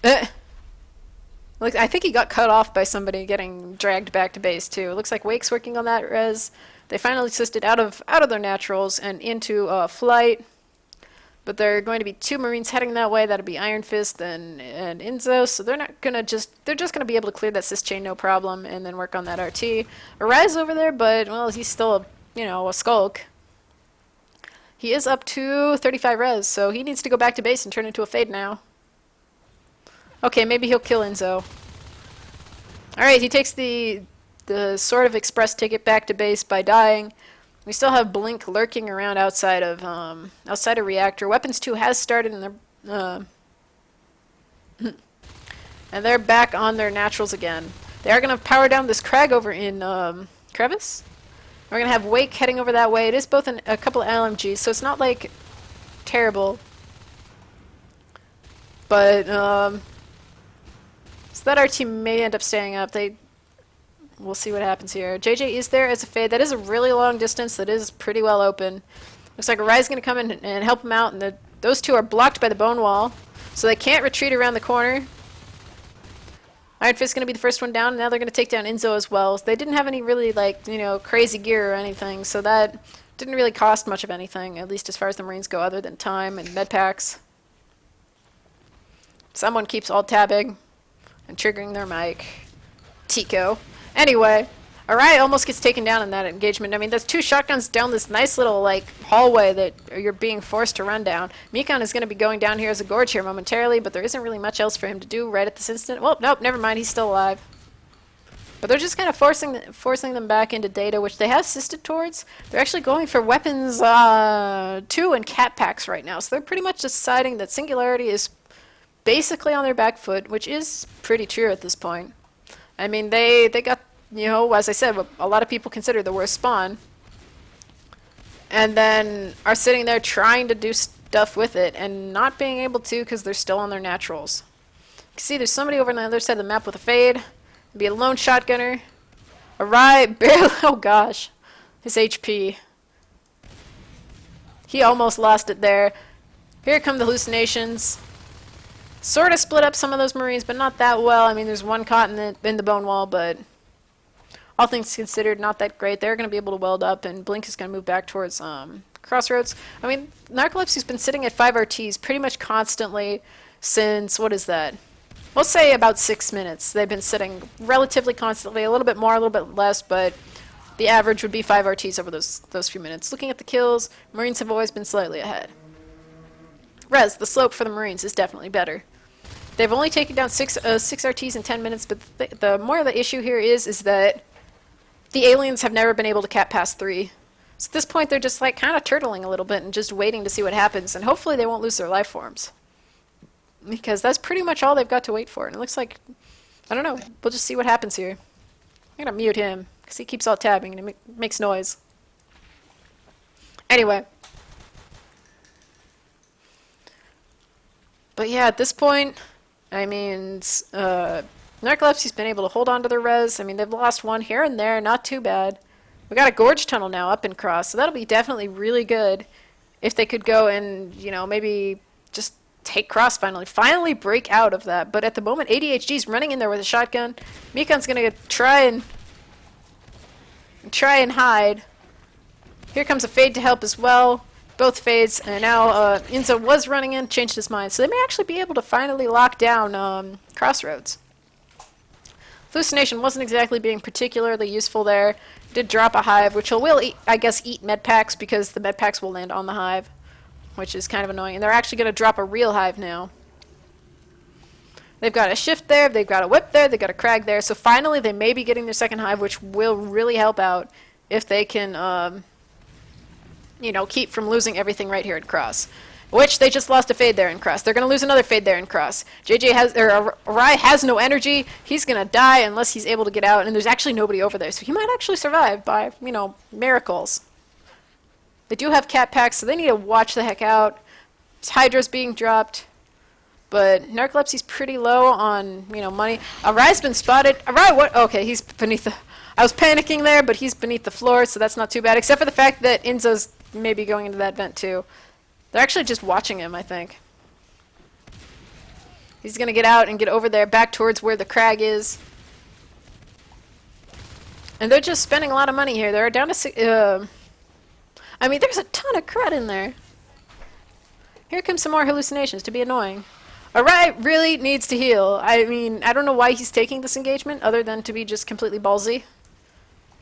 Look, I think he got cut off by somebody getting dragged back to base too. It looks like Wake's working on that res. They finally assisted out of their naturals and into flight. But there are going to be 2 Marines heading that way. That'll be Iron Fist and Inzo. So they're just gonna be able to clear that cis chain no problem and then work on that RT. Arai's over there, but well, he's still a skulk. He is up to 35 res, so he needs to go back to base and turn into a fade now. Okay, maybe he'll kill Inzo. Alright, he takes the sort of express ticket back to base by dying. We still have Blink lurking around outside of Reactor. Weapons 2 has started, and they're back on their naturals again. They are going to power down this Crag over in Crevice. We're going to have Wake heading over that way. It is both a couple of LMGs, so it's not like terrible. But so that our team may end up staying up. We'll see what happens here. JJ is there as a fade. That is a really long distance. That is pretty well open. Looks like Arai's going to come in and help him out, and those 2 are blocked by the bone wall, so they can't retreat around the corner. Iron Fist is going to be the first one down, and now they're going to take down Inzo as well. So they didn't have any really, crazy gear or anything, so that didn't really cost much of anything, at least as far as the Marines go, other than time and med packs. Someone keeps alt-tabbing and triggering their mic. Tico. Anyway, Arai almost gets taken down in that engagement. I mean, there's 2 shotguns down this nice little, hallway that you're being forced to run down. Mikan is going to be going down here as a Gorge here momentarily, but there isn't really much else for him to do right at this instant. Well, nope, never mind, he's still alive. But they're just kind of forcing them back into data, which they have assisted towards. They're actually going for weapons 2 and cat packs right now, so they're pretty much deciding that Singularity is basically on their back foot, which is pretty true at this point. I mean, they got, as I said, what a lot of people consider the worst spawn, and then are sitting there trying to do stuff with it and not being able to because they're still on their naturals. You can see there's somebody over on the other side of the map with a fade. It'd be a lone shotgunner. Arai barely, oh gosh, his HP. He almost lost it there. Here come the hallucinations. Sort of split up some of those Marines, but not that well. I mean, there's one caught in the bone wall, but all things considered, not that great. They're going to be able to weld up, and Blink is going to move back towards Crossroads. I mean, Narcolepsy's been sitting at 5 RTs pretty much constantly since, what is that? We'll say about 6 minutes. They've been sitting relatively constantly, a little bit more, a little bit less, but the average would be 5 RTs over those few minutes. Looking at the kills, Marines have always been slightly ahead. Res, the slope for the Marines is definitely better. They've only taken down 6 RTs in 10 minutes, but the more of the issue here is that the aliens have never been able to cap past 3. So at this point, they're just like kind of turtling a little bit and just waiting to see what happens, and hopefully they won't lose their life forms. Because that's pretty much all they've got to wait for. And it looks like, I don't know, we'll just see what happens here. I'm going to mute him, because he keeps all tabbing and it makes noise. Anyway. But yeah, at this point, I mean, Narcolepsy's been able to hold on to their res. I mean, they've lost one here and there, not too bad. We got a gorge tunnel now up and cross, so that'll be definitely really good if they could go and, you know, maybe just take cross finally break out of that. But at the moment, ADHD's running in there with a shotgun. Mikan's gonna try and hide. Here comes a fade to help as well. Both fades, and now Inzo was running in, changed his mind, so they may actually be able to finally lock down Crossroads. Hallucination wasn't exactly being particularly useful there. Did drop a hive, which will eat, I guess, eat med packs because the med packs will land on the hive, which is kind of annoying. And they're actually going to drop a real hive now. They've got a shift there, they've got a whip there, they've got a crag there. So finally they may be getting their second hive, which will really help out if they can, you know, keep from losing everything right here at cross. Which they just lost a fade there in cross. They're going to lose another fade there in cross. JJ has, or Arai has no energy. He's going to die unless he's able to get out. And there's actually nobody over there. So he might actually survive by, you know, miracles. They do have cat packs, so they need to watch the heck out. Hydra's being dropped. But Narcolepsy's pretty low on, you know, money. Arai's been spotted. Arai, what? Okay, he's beneath the... I was panicking there, but he's beneath the floor, so that's not too bad. Except for the fact that Inzo's maybe going into that vent too. They're actually just watching him, I think. He's going to get out and get over there, back towards where the crag is. And they're just spending a lot of money here. They're down to... I mean, there's a ton of crud in there. Here comes some more hallucinations to be annoying. Arai really needs to heal. I mean, I don't know why he's taking this engagement, other than to be just completely ballsy.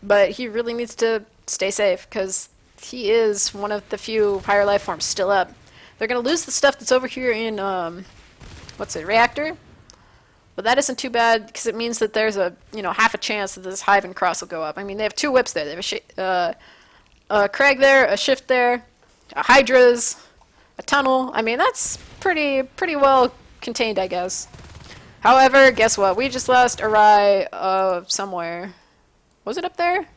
But he really needs to stay safe, because... he is one of the few higher life forms still up. They're going to lose the stuff that's over here in, what's it, reactor? But that isn't too bad, because it means that there's a, you know, half a chance that this hive and cross will go up. I mean, they have 2 whips there. They have a crag there, a shift there, a hydras, a tunnel. I mean, that's pretty well contained, I guess. However, guess what? We just lost Arai somewhere. Was it up there?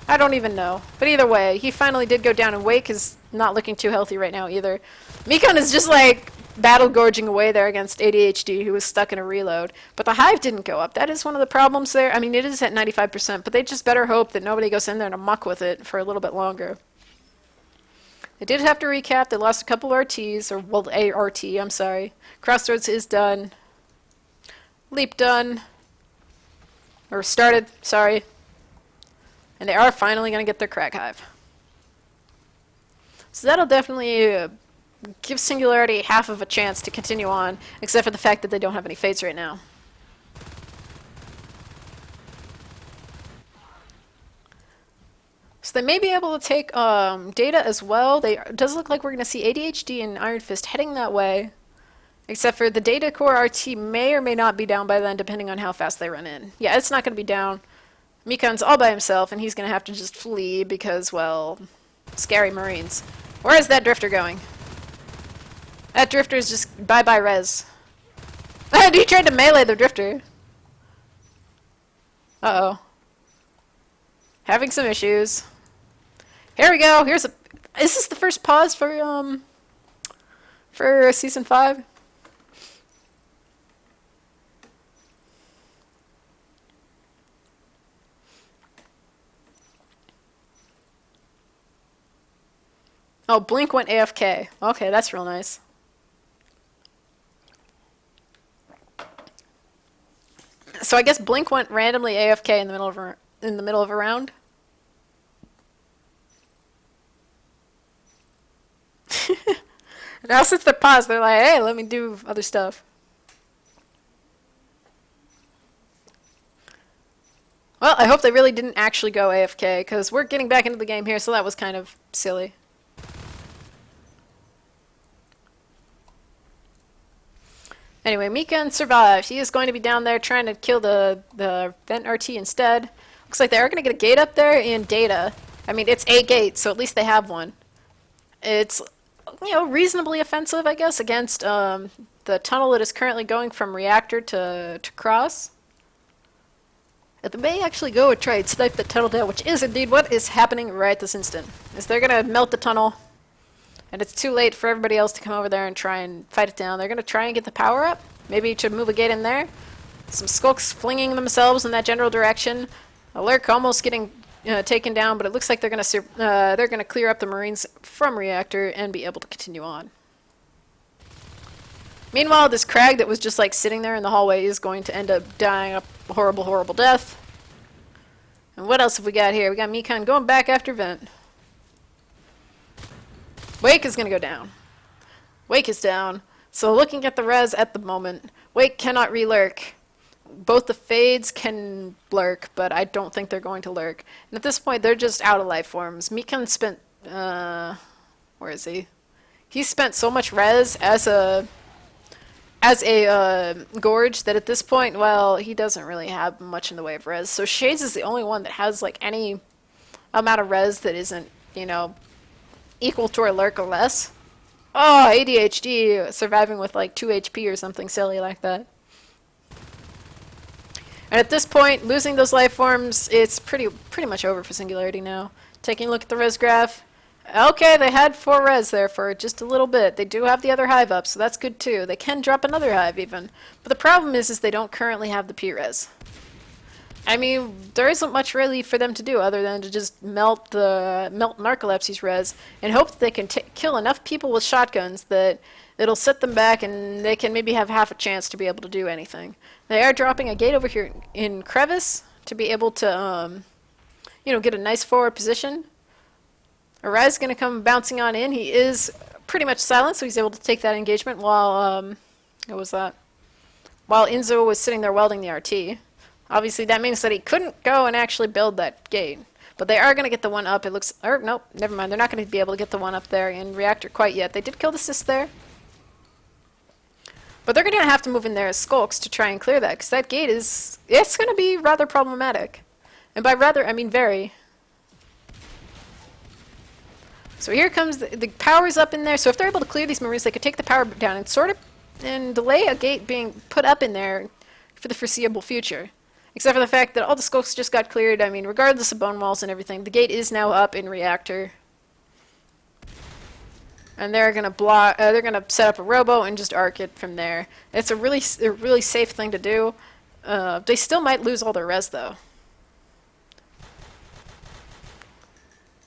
I don't even know. But either way, he finally did go down, and Wake is not looking too healthy right now either. Mikan is just like battle gorging away there against ADHD, who was stuck in a reload. But the hive didn't go up. That is one of the problems there. I mean, it is at 95%, but they just better hope that nobody goes in there to muck with it for a little bit longer. They did have to recap. They lost a couple RTs, or, well, a RT, I'm sorry. Crossroads is done. Leap done. Or started, sorry. And they are finally going to get their crack hive. So that'll definitely give Singularity half of a chance to continue on, except for the fact that they don't have any fades right now. So they may be able to take data as well. It does look like we're going to see ADHD and Iron Fist heading that way, except for the data core RT may or may not be down by then, depending on how fast they run in. Yeah, it's not going to be down. Mikan's all by himself, and he's going to have to just flee because, well, scary Marines. Where is that drifter going? That drifter is just bye-bye res. And he tried to melee the drifter. Uh-oh. Having some issues. Here we go. Here's a... Is this the first pause for Season 5? Oh, Blink went AFK. Okay, that's real nice. So I guess Blink went randomly AFK in the middle of a round. Now since they're paused, they're like, hey, let me do other stuff. Well, I hope they really didn't actually go AFK, because we're getting back into the game here, so that was kind of silly. Anyway, Mikan survived. He is going to be down there trying to kill the Vent RT instead. Looks like they are going to get a gate up there in Data. I mean, it's a gate, so at least they have one. It's, reasonably offensive, I guess, against the tunnel that is currently going from Reactor to Cross. If they may actually go and try and snipe the tunnel down, which is indeed what is happening right this instant. Is they're going to melt the tunnel, and it's too late for everybody else to come over there and try and fight it down. They're going to try and get the power up. Maybe to move a gate in there. Some skulks flinging themselves in that general direction. A lurk almost getting taken down, but it looks like they're going to clear up the Marines from Reactor and be able to continue on. Meanwhile, this Crag that was just like sitting there in the hallway is going to end up dying a horrible, horrible death. And what else have we got here? We got Mikan going back after Vent. Wake is going to go down. Wake is down. So looking at the res at the moment, Wake cannot re-lurk. Both the Fades can lurk, but I don't think they're going to lurk. And at this point, they're just out of life forms. Mikan spent... where is he? He spent so much res as a Gorge that at this point, well, he doesn't really have much in the way of res. So Shades is the only one that has like any amount of res that isn't, equal to a lurk or less. Oh, ADHD, surviving with like 2 HP or something silly like that. And at this point, losing those life forms, it's pretty much over for Singularity now. Taking a look at the res graph. Okay, they had 4 res there for just a little bit. They do have the other hive up, so that's good too. They can drop another hive even. But the problem is they don't currently have the P-res. I mean, there isn't much really for them to do other than to just melt Gnarcolepsy's res and hope that they can kill enough people with shotguns that it'll set them back and they can maybe have half a chance to be able to do anything. They are dropping a gate over here in Crevice to be able to, get a nice forward position. Arise is going to come bouncing on in. He is pretty much silent, so he's able to take that engagement while, what was that? While Inzo was sitting there welding the RT. Obviously, that means that he couldn't go and actually build that gate. But they are going to get the one up. It looks... Or, nope, never mind. They're not going to be able to get the one up there in Reactor quite yet. They did kill the Sis there. But they're going to have to move in there as Skulks to try and clear that, because that gate is... It's going to be rather problematic. And by rather, I mean very. So here comes... The power's up in there. So if they're able to clear these Marines, they could take the power down and sort of... and delay a gate being put up in there for the foreseeable future. Except for the fact that all the Skulks just got cleared. I mean, regardless of bone walls and everything, the gate is now up in Reactor. And they're gonna block. They're gonna set up a robo and just arc it from there. It's a really safe thing to do. They still might lose all their res though.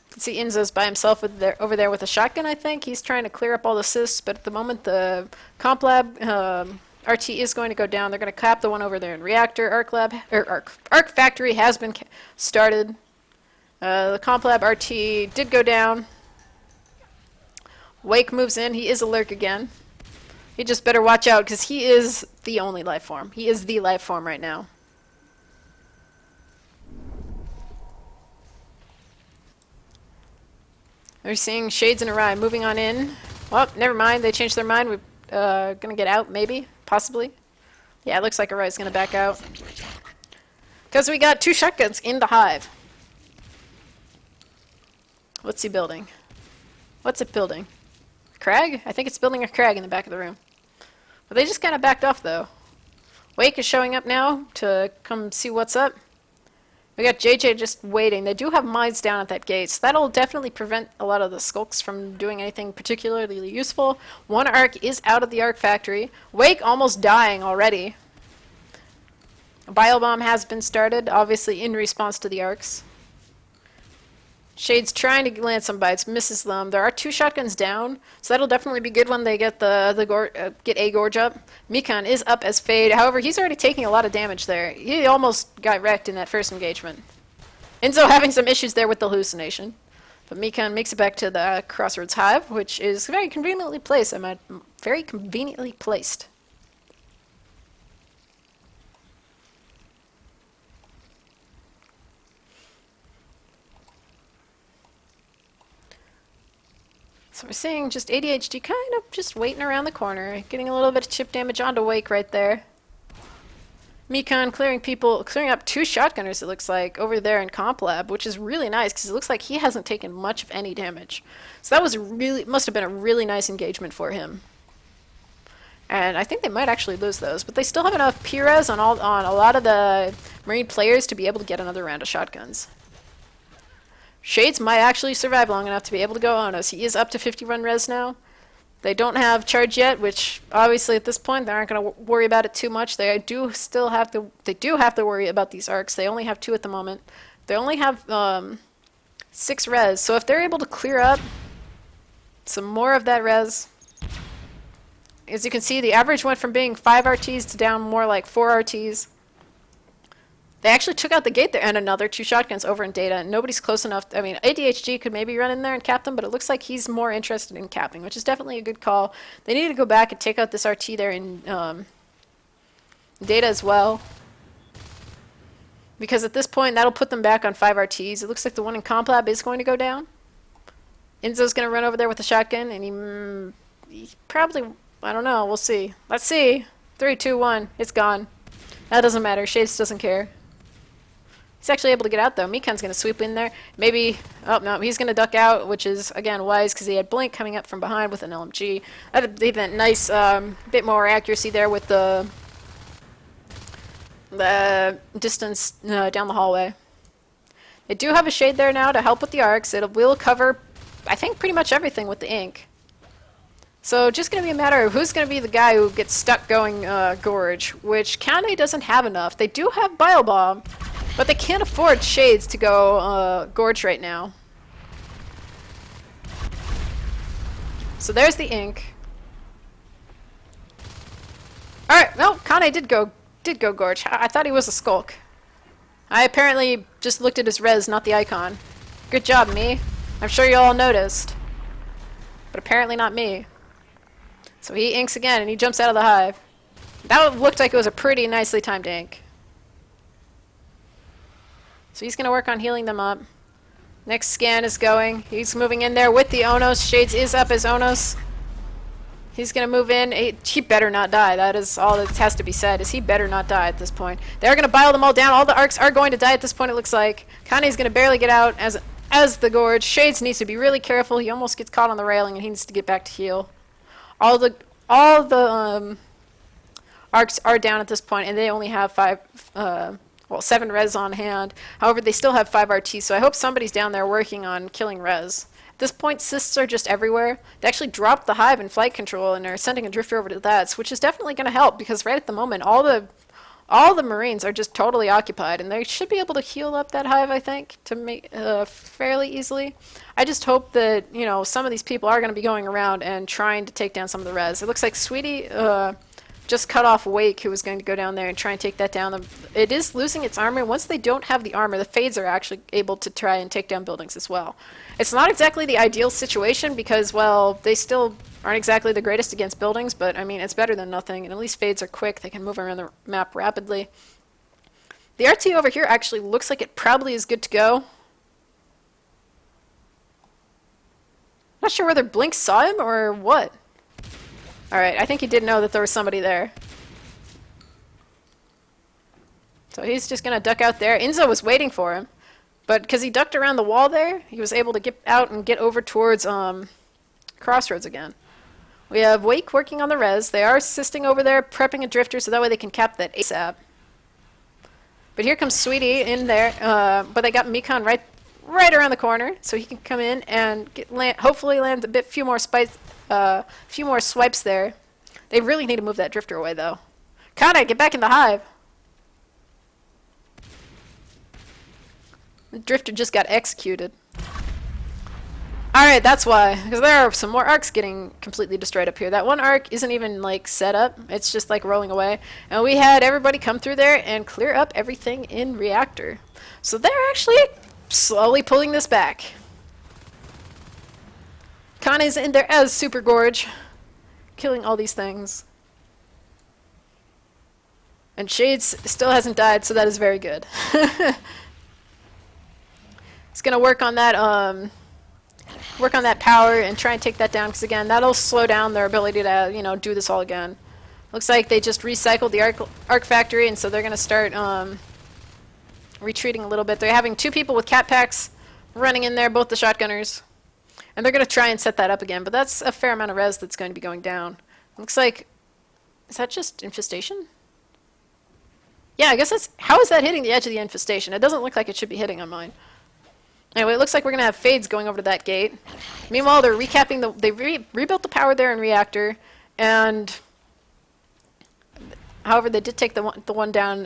You can see Inzo's by himself over there with a shotgun. I think he's trying to clear up all the assists, but at the moment the comp lab. RT is going to go down. They're going to cap the one over there in Reactor. Arc Factory has been started. The Comp Lab RT did go down. Wake moves in. He is a lurk again. He just better watch out because he is the only life form. He is the life form right now. We're seeing Shades and Arai moving on in. Well, never mind. They changed their mind. We're going to get out, maybe. Possibly. Yeah, it looks like Arai's going to back out. Because we got 2 shotguns in the hive. What's he building? What's it building? Crag? I think it's building a Crag in the back of the room. But they just kind of backed off, though. Wake is showing up now to come see what's up. We got JJ just waiting. They do have mines down at that gate, so that'll definitely prevent a lot of the Skulks from doing anything particularly useful. One arc is out of the Arc Factory. Wake almost dying already. A Biobomb has been started, obviously in response to the arcs. Shade's trying to land some bites, misses them. There are 2 shotguns down, so that'll definitely be good when they get get a gorge up. Mikan is up as Fade. However, he's already taking a lot of damage there. He almost got wrecked in that first engagement. Enzo having some issues there with the hallucination. But Mikan makes it back to the Crossroads Hive, which is very conveniently placed. Very conveniently placed. So we're seeing just ADHD kind of just waiting around the corner, getting a little bit of chip damage onto Wake right there. Mikan clearing up 2 shotgunners, it looks like, over there in Comp Lab, which is really nice because it looks like he hasn't taken much of any damage. So that was must have been a really nice engagement for him. And I think they might actually lose those, but they still have enough P-res on a lot of the Marine players to be able to get another round of shotguns. Shades might actually survive long enough to be able to go on us. He is up to 51 res now. They don't have charge yet, which obviously at this point they aren't going to worry about it too much. They do have to worry about these arcs. They only have 2 at the moment. They only have 6 res, so if they're able to clear up some more of that res, as you can see, the average went from being 5 RTs to down more like 4 RTs. They actually took out the gate there and another 2 shotguns over in Data. Nobody's close enough. I mean, ADHD could maybe run in there and cap them, but it looks like he's more interested in capping, which is definitely a good call. They need to go back and take out this RT there in Data as well. Because at this point, that'll put them back on 5 RTs. It looks like the one in Comp Lab is going to go down. Enzo's going to run over there with a shotgun, and he probably, I don't know, we'll see. Let's see. 3, 2, 1, it's gone. That doesn't matter. Shades doesn't care. He's actually able to get out, though. Mikan's going to sweep in there. Maybe... Oh, no. He's going to duck out, which is, again, wise because he had Blink coming up from behind with an LMG. That'd be that nice bit more accuracy there with the distance down the hallway. They do have a Shade there now to help with the arcs. It will cover, I think, pretty much everything with the ink. So just going to be a matter of who's going to be the guy who gets stuck going Gorge, which Kane doesn't have enough. They do have Bile Bomb, but they can't afford Shades to go Gorge right now. So there's the ink. Alright, well, Kane did go Gorge. I thought he was a skulk. I apparently just looked at his res, not the icon. Good job, me. I'm sure you all noticed. But apparently not me. So he inks again, and he jumps out of the hive. That looked like it was a pretty nicely timed ink. So he's going to work on healing them up. Next scan is going. He's moving in there with the Onos. Shades is up as Onos. He's going to move in. He better not die. That is all that has to be said, is he better not die at this point. They're going to bile them all down. All the arcs are going to die at this point, it looks like. Kane's going to barely get out as the Gorge. Shades needs to be really careful. He almost gets caught on the railing, and he needs to get back to heal. All the arcs are down at this point, and they only have 7 res on hand. However, they still have 5 RT, so I hope somebody's down there working on killing res. At this point, cysts are just everywhere. They actually dropped the hive in flight control and are sending a drifter over to that, which is definitely going to help, because right at the moment, all the Marines are just totally occupied, and they should be able to heal up that hive, I think, to make fairly easily. I just hope that, you know, some of these people are going to be going around and trying to take down some of the res. It looks like Sweetie just cut off Wake, who was going to go down there and try and take that down. It is losing its armor. Once they don't have the armor, the Fades are actually able to try and take down buildings as well. It's not exactly the ideal situation because, well, they still aren't exactly the greatest against buildings, but, I mean, it's better than nothing, and at least Fades are quick. They can move around the map rapidly. The RT over here actually looks like it probably is good to go. Not sure whether Blink saw him or what. Alright, I think he did know that there was somebody there. So he's just going to duck out there. Enzo was waiting for him, but because he ducked around the wall there, he was able to get out and get over towards Crossroads again. We have Wake working on the res. They are assisting over there, prepping a drifter so that way they can cap that ASAP. But here comes Sweetie in there, but they got Mikan right around the corner, so he can come in and hopefully land a few more swipes there. They really need to move that drifter away, though. Kane, get back in the hive. The drifter just got executed. Alright, that's why. Because there are some more arcs getting completely destroyed up here. That one arc isn't even, like, set up. It's just, like, rolling away. And we had everybody come through there and clear up everything in reactor. So they're actually slowly pulling this back. Connie's in there as Super Gorge, killing all these things. And Shades still hasn't died, so that is very good. He's gonna work on that power and try and take that down, because again, that'll slow down their ability to, you know, do this all again. Looks like they just recycled the arc factory, and so they're gonna start retreating a little bit. They're having two people with cat packs running in there, both the shotgunners. And they're gonna try and set that up again, but that's a fair amount of res that's going to be going down. Looks like, is that just infestation? Yeah, I guess that's, how is that hitting the edge of the infestation? It doesn't look like it should be hitting on mine. Anyway, it looks like we're going to have fades going over to that gate. Meanwhile, they're recapping they rebuilt the power there in reactor, and however, they did take the one down,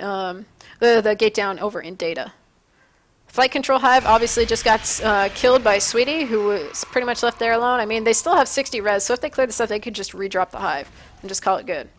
the gate down over in data. Flight control hive obviously just got killed by Sweetie, who was pretty much left there alone. I mean, they still have 60 res, so if they clear this up, they could just redrop the hive and just call it good.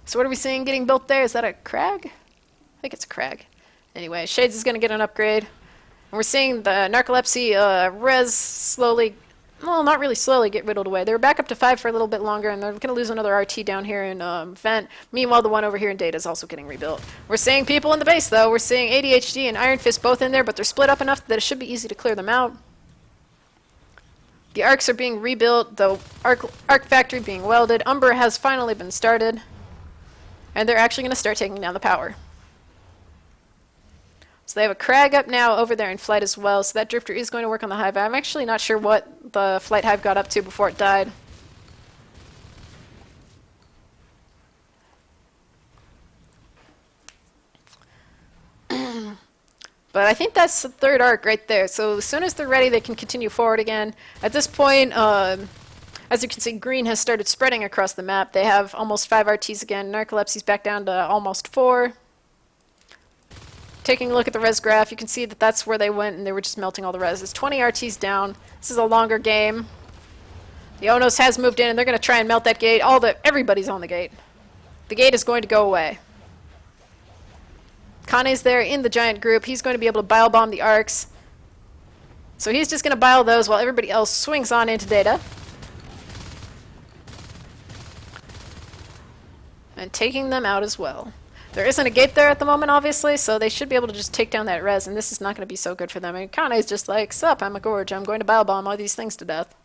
So what are we seeing getting built there? Is that a crag? I think it's a crag. Anyway, Shades is going to get an upgrade. And we're seeing the Gnarcolepsy res slowly, well, not really slowly, get whittled away. They were back up to 5 for a little bit longer, and they're going to lose another RT down here in Vent. Meanwhile, the one over here in Data is also getting rebuilt. We're seeing people in the base, though. We're seeing ADHD and Iron Fist both in there, but they're split up enough that it should be easy to clear them out. The arcs are being rebuilt, the arc factory being welded. Umber has finally been started. And they're actually going to start taking down the power. So they have a crag up now over there in flight as well, so that drifter is going to work on the hive. I'm actually not sure what the flight hive got up to before it died. But I think that's the third arc right there. So as soon as they're ready, they can continue forward again. At this point, as you can see, green has started spreading across the map. They have almost 5 RTs again. Gnarcolepsy's back down to almost 4. Taking a look at the res graph, you can see that that's where they went, and they were just melting all the res. It's 20 RTs down. This is a longer game. The Onos has moved in, and they're going to try and melt that gate. Everybody's on the gate. The gate is going to go away. Kane's there in the giant group. He's going to be able to bile bomb the arcs. So he's just going to bile those while everybody else swings on into data. And taking them out as well. There isn't a gate there at the moment, obviously, so they should be able to just take down that res, and this is not going to be so good for them. I mean, Kane's just like, sup, I'm a gorge, I'm going to bile bomb all these things to death.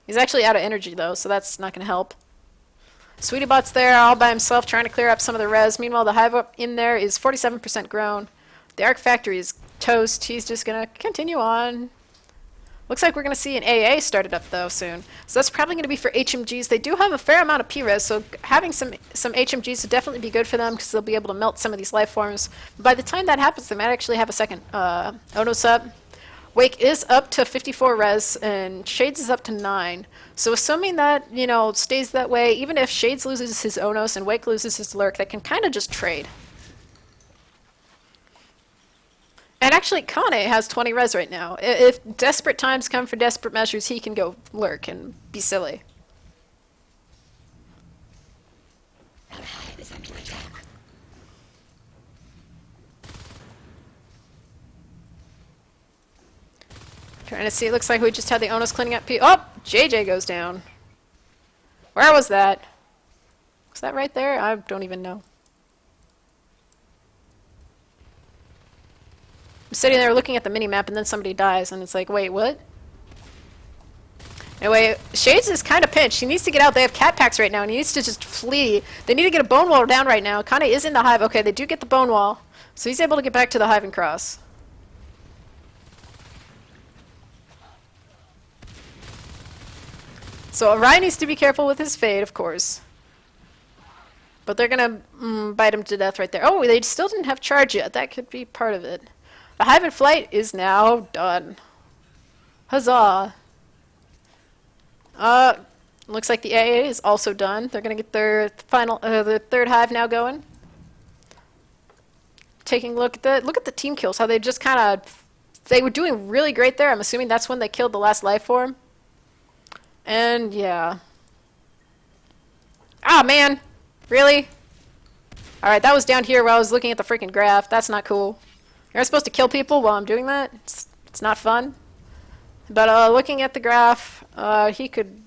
He's actually out of energy, though, so that's not going to help. Sweetie Bot's there all by himself trying to clear up some of the res. Meanwhile, the hive up in there is 47% grown. The arc factory is toast. He's just going to continue on. Looks like we're going to see an AA started up, though, soon. So that's probably going to be for HMGs. They do have a fair amount of P-res, so having some HMGs would definitely be good for them because they'll be able to melt some of these life forms. By the time that happens, they might actually have a second Onos up. Wake is up to 54 res, and Shades is up to 9. So assuming that, you know, stays that way, even if Shades loses his Onos and Wake loses his Lurk, they can kind of just trade. And actually, Kane has 20 res right now. If desperate times come for desperate measures, he can go Lurk and be silly. Trying to see, it looks like we just had the Onos cleaning up. Oh! JJ goes down. Where was that? Was that right there? I don't even know. I'm sitting there looking at the mini-map, and then somebody dies, and it's like, wait, what? Anyway, Shades is kind of pinched. He needs to get out. They have cat packs right now, and he needs to just flee. They need to get a bone wall down right now. Kane is in the hive. Okay, they do get the bone wall, so he's able to get back to the hive and cross. So Orion needs to be careful with his fade, of course. But they're going to bite him to death right there. Oh, they still didn't have charge yet. That could be part of it. The hive in flight is now done. Huzzah. Looks like the AA is also done. They're going to get their final, the third hive now going. Taking a look at the team kills, how they just kind of they were doing really great there. I'm assuming that's when they killed the last life form. And yeah. Ah, man. Really? Alright, that was down here while I was looking at the freaking graph. That's not cool. You're supposed to kill people while I'm doing that? It's not fun. But looking at the graph, he could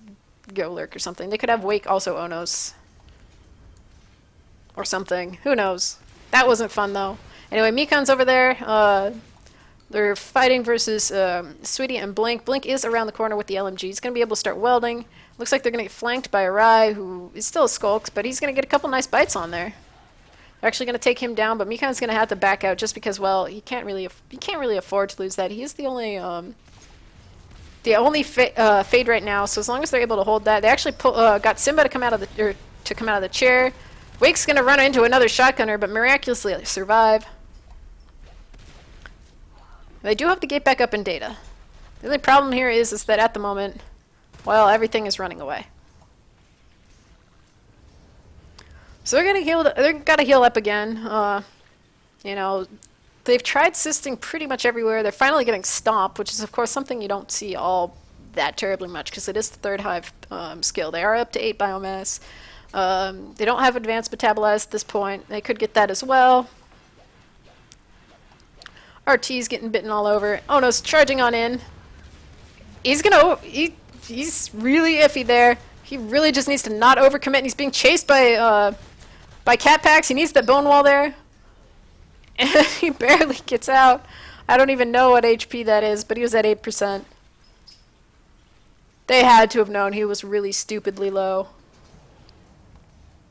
go lurk or something. They could have Wake also Onos. Or something. Who knows? That wasn't fun, though. Anyway, Mikan's over there. They're fighting versus Sweetie and Blink. Blink is around the corner with the LMG. He's going to be able to start welding. Looks like they're going to get flanked by Arai, who is still a skulks, but he's going to get a couple nice bites on there. They're actually going to take him down, but Mikan's going to have to back out just because, well, he can't really afford to lose that. He is the only fade right now. So as long as they're able to hold that, they actually got Simba to come out of the chair. Wake's going to run into another shotgunner, but miraculously survive. They do have to get back up in data. The only problem here is that at the moment, well, everything is running away. So they're gonna heal. They're gotta heal up again. You know, they've tried sisting pretty much everywhere. They're finally getting stomped, which is of course something you don't see all that terribly much because it is the third hive skill. They are up to 8 biomass. They don't have advanced metabolize at this point. They could get that as well. RT's getting bitten all over. Oh no, it's charging on in. He's really iffy there. He really just needs to not overcommit, and he's being chased by cat packs. He needs that bone wall there. And he barely gets out. I don't even know what HP that is, but he was at 8%. They had to have known he was really stupidly low.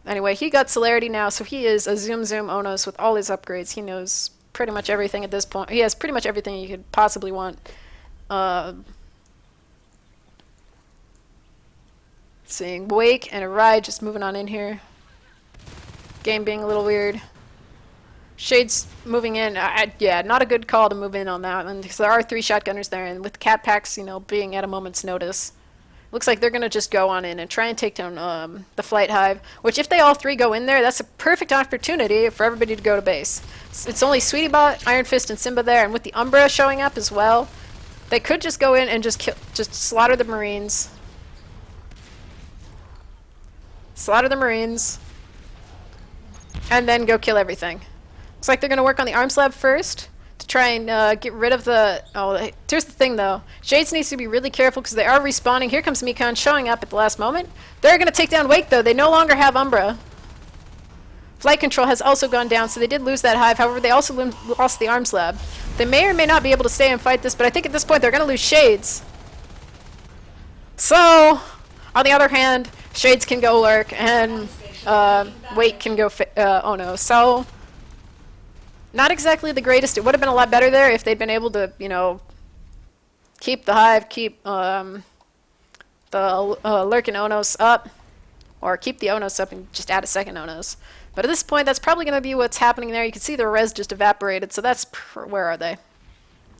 Anyway, he got Singularity now, so he is a Zoom Onos with all his upgrades. He knows pretty much everything at this point. He has pretty much everything you could possibly want. Seeing Wake and Arai just moving on in here. Game being a little weird. Shade's moving in. Yeah, not a good call to move in on that one because there are 3 shotgunners there, and with cat packs, you know, being at a moment's notice, looks like they're gonna just go on in and try and take down the flight hive. Which, if they all 3 go in there, that's a perfect opportunity for everybody to go to base. It's only Sweetiebot, Iron Fist, and Simba there, and with the Umbra showing up as well, they could just go in and just slaughter the Marines. Slaughter the Marines. And then go kill everything. Looks like they're going to work on the arms lab first to try and get rid of the... Oh, here's the thing, though. Shades needs to be really careful because they are respawning. Here comes Mikan showing up at the last moment. They're going to take down Wake, though. They no longer have Umbra. Flight control has also gone down, so they did lose that hive. However, they also lost the arms lab. They may or may not be able to stay and fight this, but I think at this point they're going to lose Shades. So, on the other hand, Shades can go lurk, and Wake can go oh no. So, not exactly the greatest. It would have been a lot better there if they'd been able to, you know, keep the hive, keep the lurk and Onos up, or keep the Onos up and just add a second Onos. But at this point, that's probably going to be what's happening there. You can see the res just evaporated, so that's... Where are they?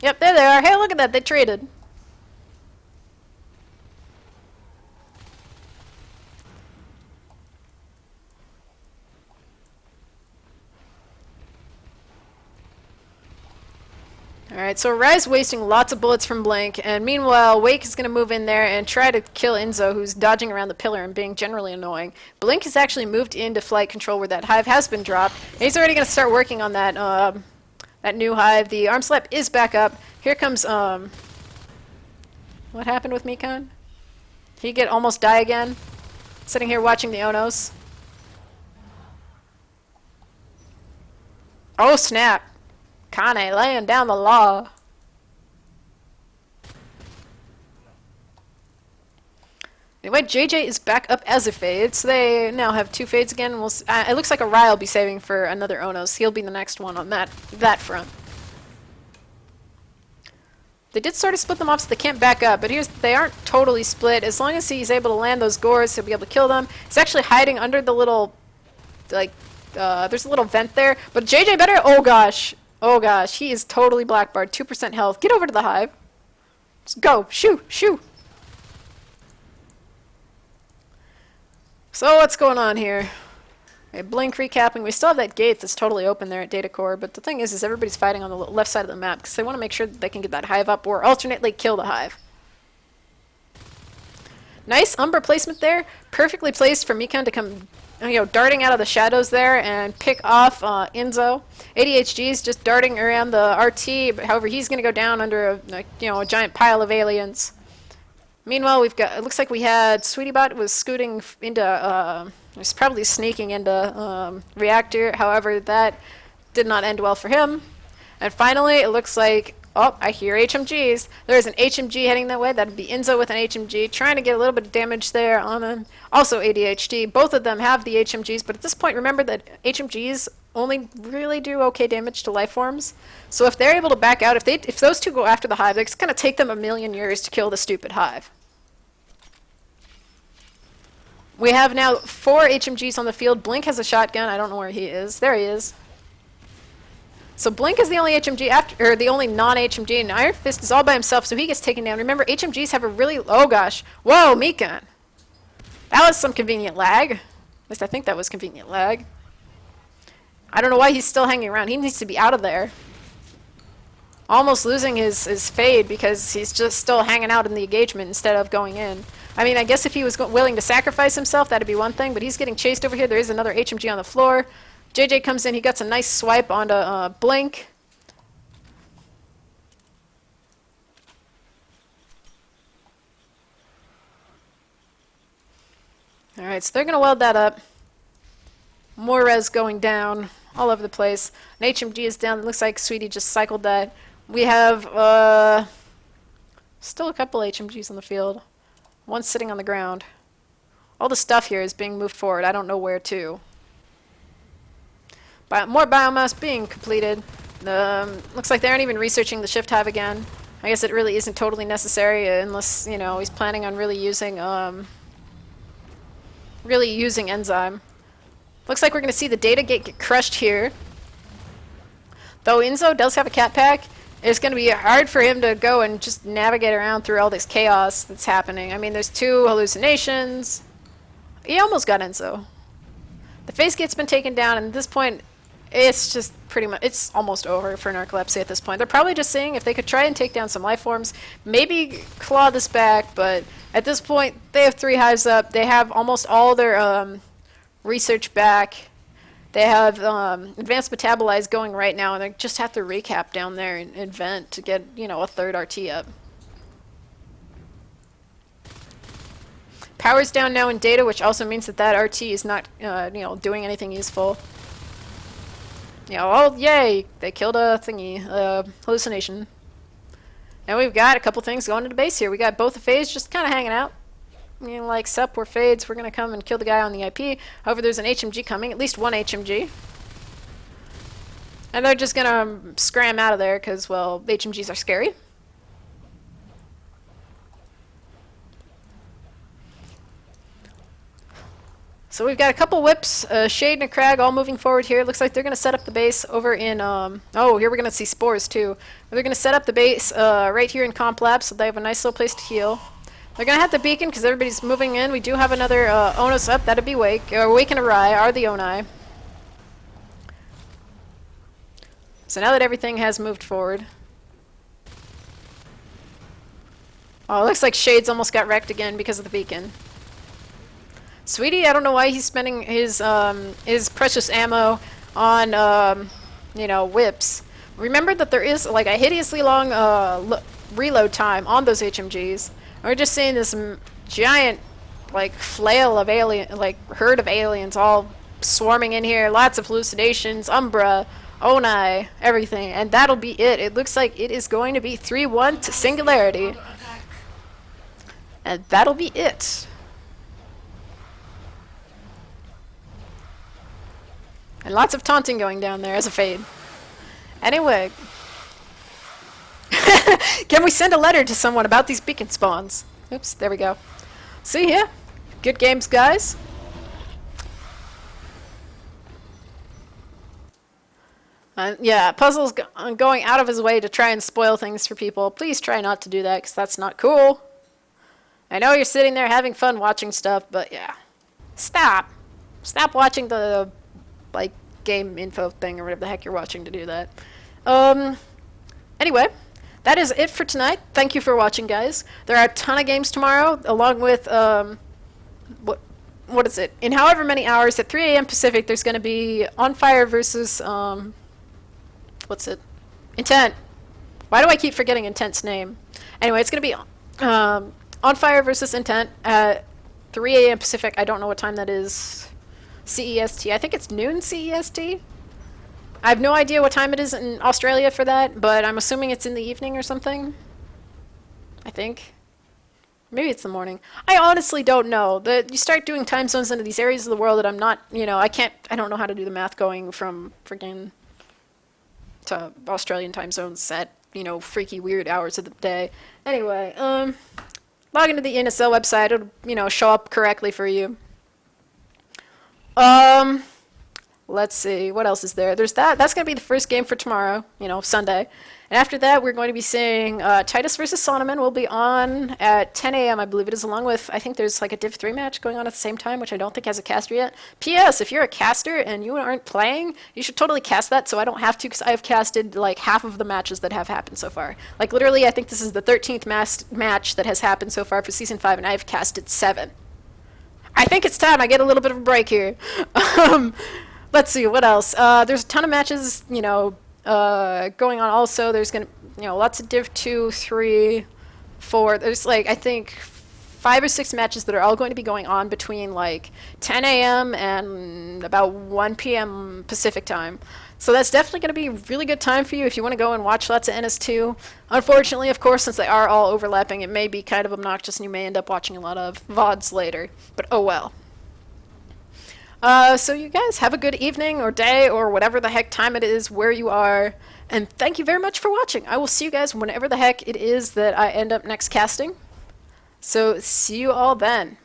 Yep, there they are. Hey, look at that. They traded. Alright, so Rai's wasting lots of bullets from Blink, and meanwhile, Wake is going to move in there and try to kill Enzo, who's dodging around the pillar and being generally annoying. Blink has actually moved into flight control where that hive has been dropped, and he's already going to start working on that that new hive. The arm slap is back up. Here comes, what happened with Mikan? He almost die again? Sitting here watching the Onos. Oh, snap. Kane laying down the law. Anyway, JJ is back up as a fade, so they now have 2 fades again. It looks like Arai will be saving for another Onos. He'll be the next one on that front. They did sort of split them off so they can't back up, but they aren't totally split. As long as he's able to land those gores, he'll be able to kill them. He's actually hiding under the little, like, there's a little vent there. But JJ better, oh gosh. Oh gosh, he is totally black barred. 2% health. Get over to the hive. Just go. Shoo. Shoo. So what's going on here? Okay, blink recapping. We still have that gate that's totally open there at data core, but the thing is everybody's fighting on the left side of the map because they want to make sure that they can get that hive up or alternately kill the hive. Nice Umbra placement there. Perfectly placed for Mikan to come, darting out of the shadows there and pick off Inzo. ADHG is just darting around the RT, but however, he's going to go down under a giant pile of aliens. Meanwhile, it looks like we had SweetieBot was scooting into, was probably sneaking into Reactor. However, that did not end well for him. And finally, it looks like, oh, I hear HMGs. There's an HMG heading that way. That'd be Inzo with an HMG, trying to get a little bit of damage there on him. Also ADHD. Both of them have the HMGs, but at this point, remember that HMGs only really do okay damage to life forms. So if they're able to back out, if those two go after the hive, it's going to take them 1,000,000 years to kill the stupid hive. We have now 4 HMGs on the field. Blink has a shotgun. I don't know where he is. There he is. So Blink is the only HMG or the only non-HMG, and Iron Fist is all by himself, so he gets taken down. Remember, HMGs have a really, oh gosh, whoa, Mikan. That was some convenient lag. At least I think that was convenient lag. I don't know why he's still hanging around. He needs to be out of there. Almost losing his fade because he's just still hanging out in the engagement instead of going in. I mean, I guess if he was willing to sacrifice himself, that'd be one thing, but he's getting chased over here. There is another HMG on the floor. JJ comes in. He gets a nice swipe onto Blink. All right, so they're going to weld that up. More res going down all over the place. An HMG is down. It looks like Sweetie just cycled that. We have still a couple HMGs on the field. One sitting on the ground. All the stuff here is being moved forward. I don't know where to. More biomass being completed. Looks like they aren't even researching the shift hive again. I guess it really isn't totally necessary unless, he's planning on really using enzyme. Looks like we're going to see the data gate get crushed here. Though Inzo does have a cat pack, it's going to be hard for him to go and just navigate around through all this chaos that's happening. I mean, there's 2 hallucinations. He almost got Enzo. The face gate's been taken down, and at this point, it's just pretty much, it's almost over for Gnarcolepsy at this point. They're probably just seeing if they could try and take down some life forms, maybe claw this back, but at this point, they have 3 hives up. They have almost all their research back. They have advanced metabolize going right now, and they just have to recap down there and vent to get, a third RT up. Power's down now in data, which also means that RT is not, doing anything useful. Oh, yay! They killed a thingy, hallucination. And we've got a couple things going into base here. We got both the Fades just kind of hanging out. Like Sup or Fades, we're going to come and kill the guy on the IP. However, there's an HMG coming, at least one HMG. And they're just going to scram out of there because, well, HMGs are scary. So we've got a couple whips, Shade and a Crag all moving forward here. Looks like they're going to set up the base over in, oh, here we're going to see Spores too. They're going to set up the base right here in Comp Lab, so they have a nice little place to heal. They're going to have the beacon because everybody's moving in. We do have another Onos up. That'd be Wake. Wake and Arai are the Onai. So now that everything has moved forward. Oh, it looks like Shade's almost got wrecked again because of the beacon. Sweetie, I don't know why he's spending his precious ammo on, whips. Remember that there is, like, a hideously long reload time on those HMGs. We're just seeing this giant, like, flail of herd of aliens all swarming in here. Lots of hallucinations, Umbra, Onai, everything. And that'll be it. It looks like it is going to be 3-1 to Singularity. And that'll be it. And lots of taunting going down there as a fade. Anyway. Can we send a letter to someone about these beacon spawns? Oops, there we go. See ya. Good games, guys. Yeah, Puzzle's going out of his way to try and spoil things for people. Please try not to do that, because that's not cool. I know you're sitting there having fun watching stuff, but yeah. Stop. Stop watching the like game info thing or whatever the heck you're watching to do that. Um, anyway, that is it for tonight. Thank you for watching, guys. There are a ton of games tomorrow, along with what what is it? In however many hours at 3 a.m. Pacific, there's going to be On Fire versus what's it? Intent. Why do I keep forgetting Intent's name? Anyway, it's going to be On Fire versus Intent at 3 a.m. Pacific. I don't know what time that is. CEST. I think it's noon CEST. I have no idea what time it is in Australia for that, but I'm assuming it's in the evening or something. I think. Maybe it's the morning. I honestly don't know. You start doing time zones into these areas of the world that I'm not, I don't know how to do the math going from freaking to Australian time zones at, freaky weird hours of the day. Anyway, log into the NSL website. It'll, show up correctly for you. Let's see, what else is there? There's that. That's going to be the first game for tomorrow, Sunday. And after that, we're going to be seeing Titus versus Sonneman will be on at 10 a.m., I believe it is, along with, I think there's like a Div 3 match going on at the same time, which I don't think has a caster yet. P.S. If you're a caster and you aren't playing, you should totally cast that so I don't have to, because I have casted like half of the matches that have happened so far. Like literally, I think this is the 13th match that has happened so far for Season 5, and I've casted 7. I think it's time I get a little bit of a break here. Let's see, what else? There's a ton of matches, going on also. There's going to, lots of Div 2, 3, 4. There's, like, I think 5 or 6 matches that are all going to be going on between, like, 10 a.m. and about 1 p.m. Pacific time. So that's definitely going to be a really good time for you if you want to go and watch lots of NS2. Unfortunately, of course, since they are all overlapping, it may be kind of obnoxious and you may end up watching a lot of VODs later. But oh well. So you guys have a good evening or day or whatever the heck time it is where you are. And thank you very much for watching. I will see you guys whenever the heck it is that I end up next casting. So see you all then.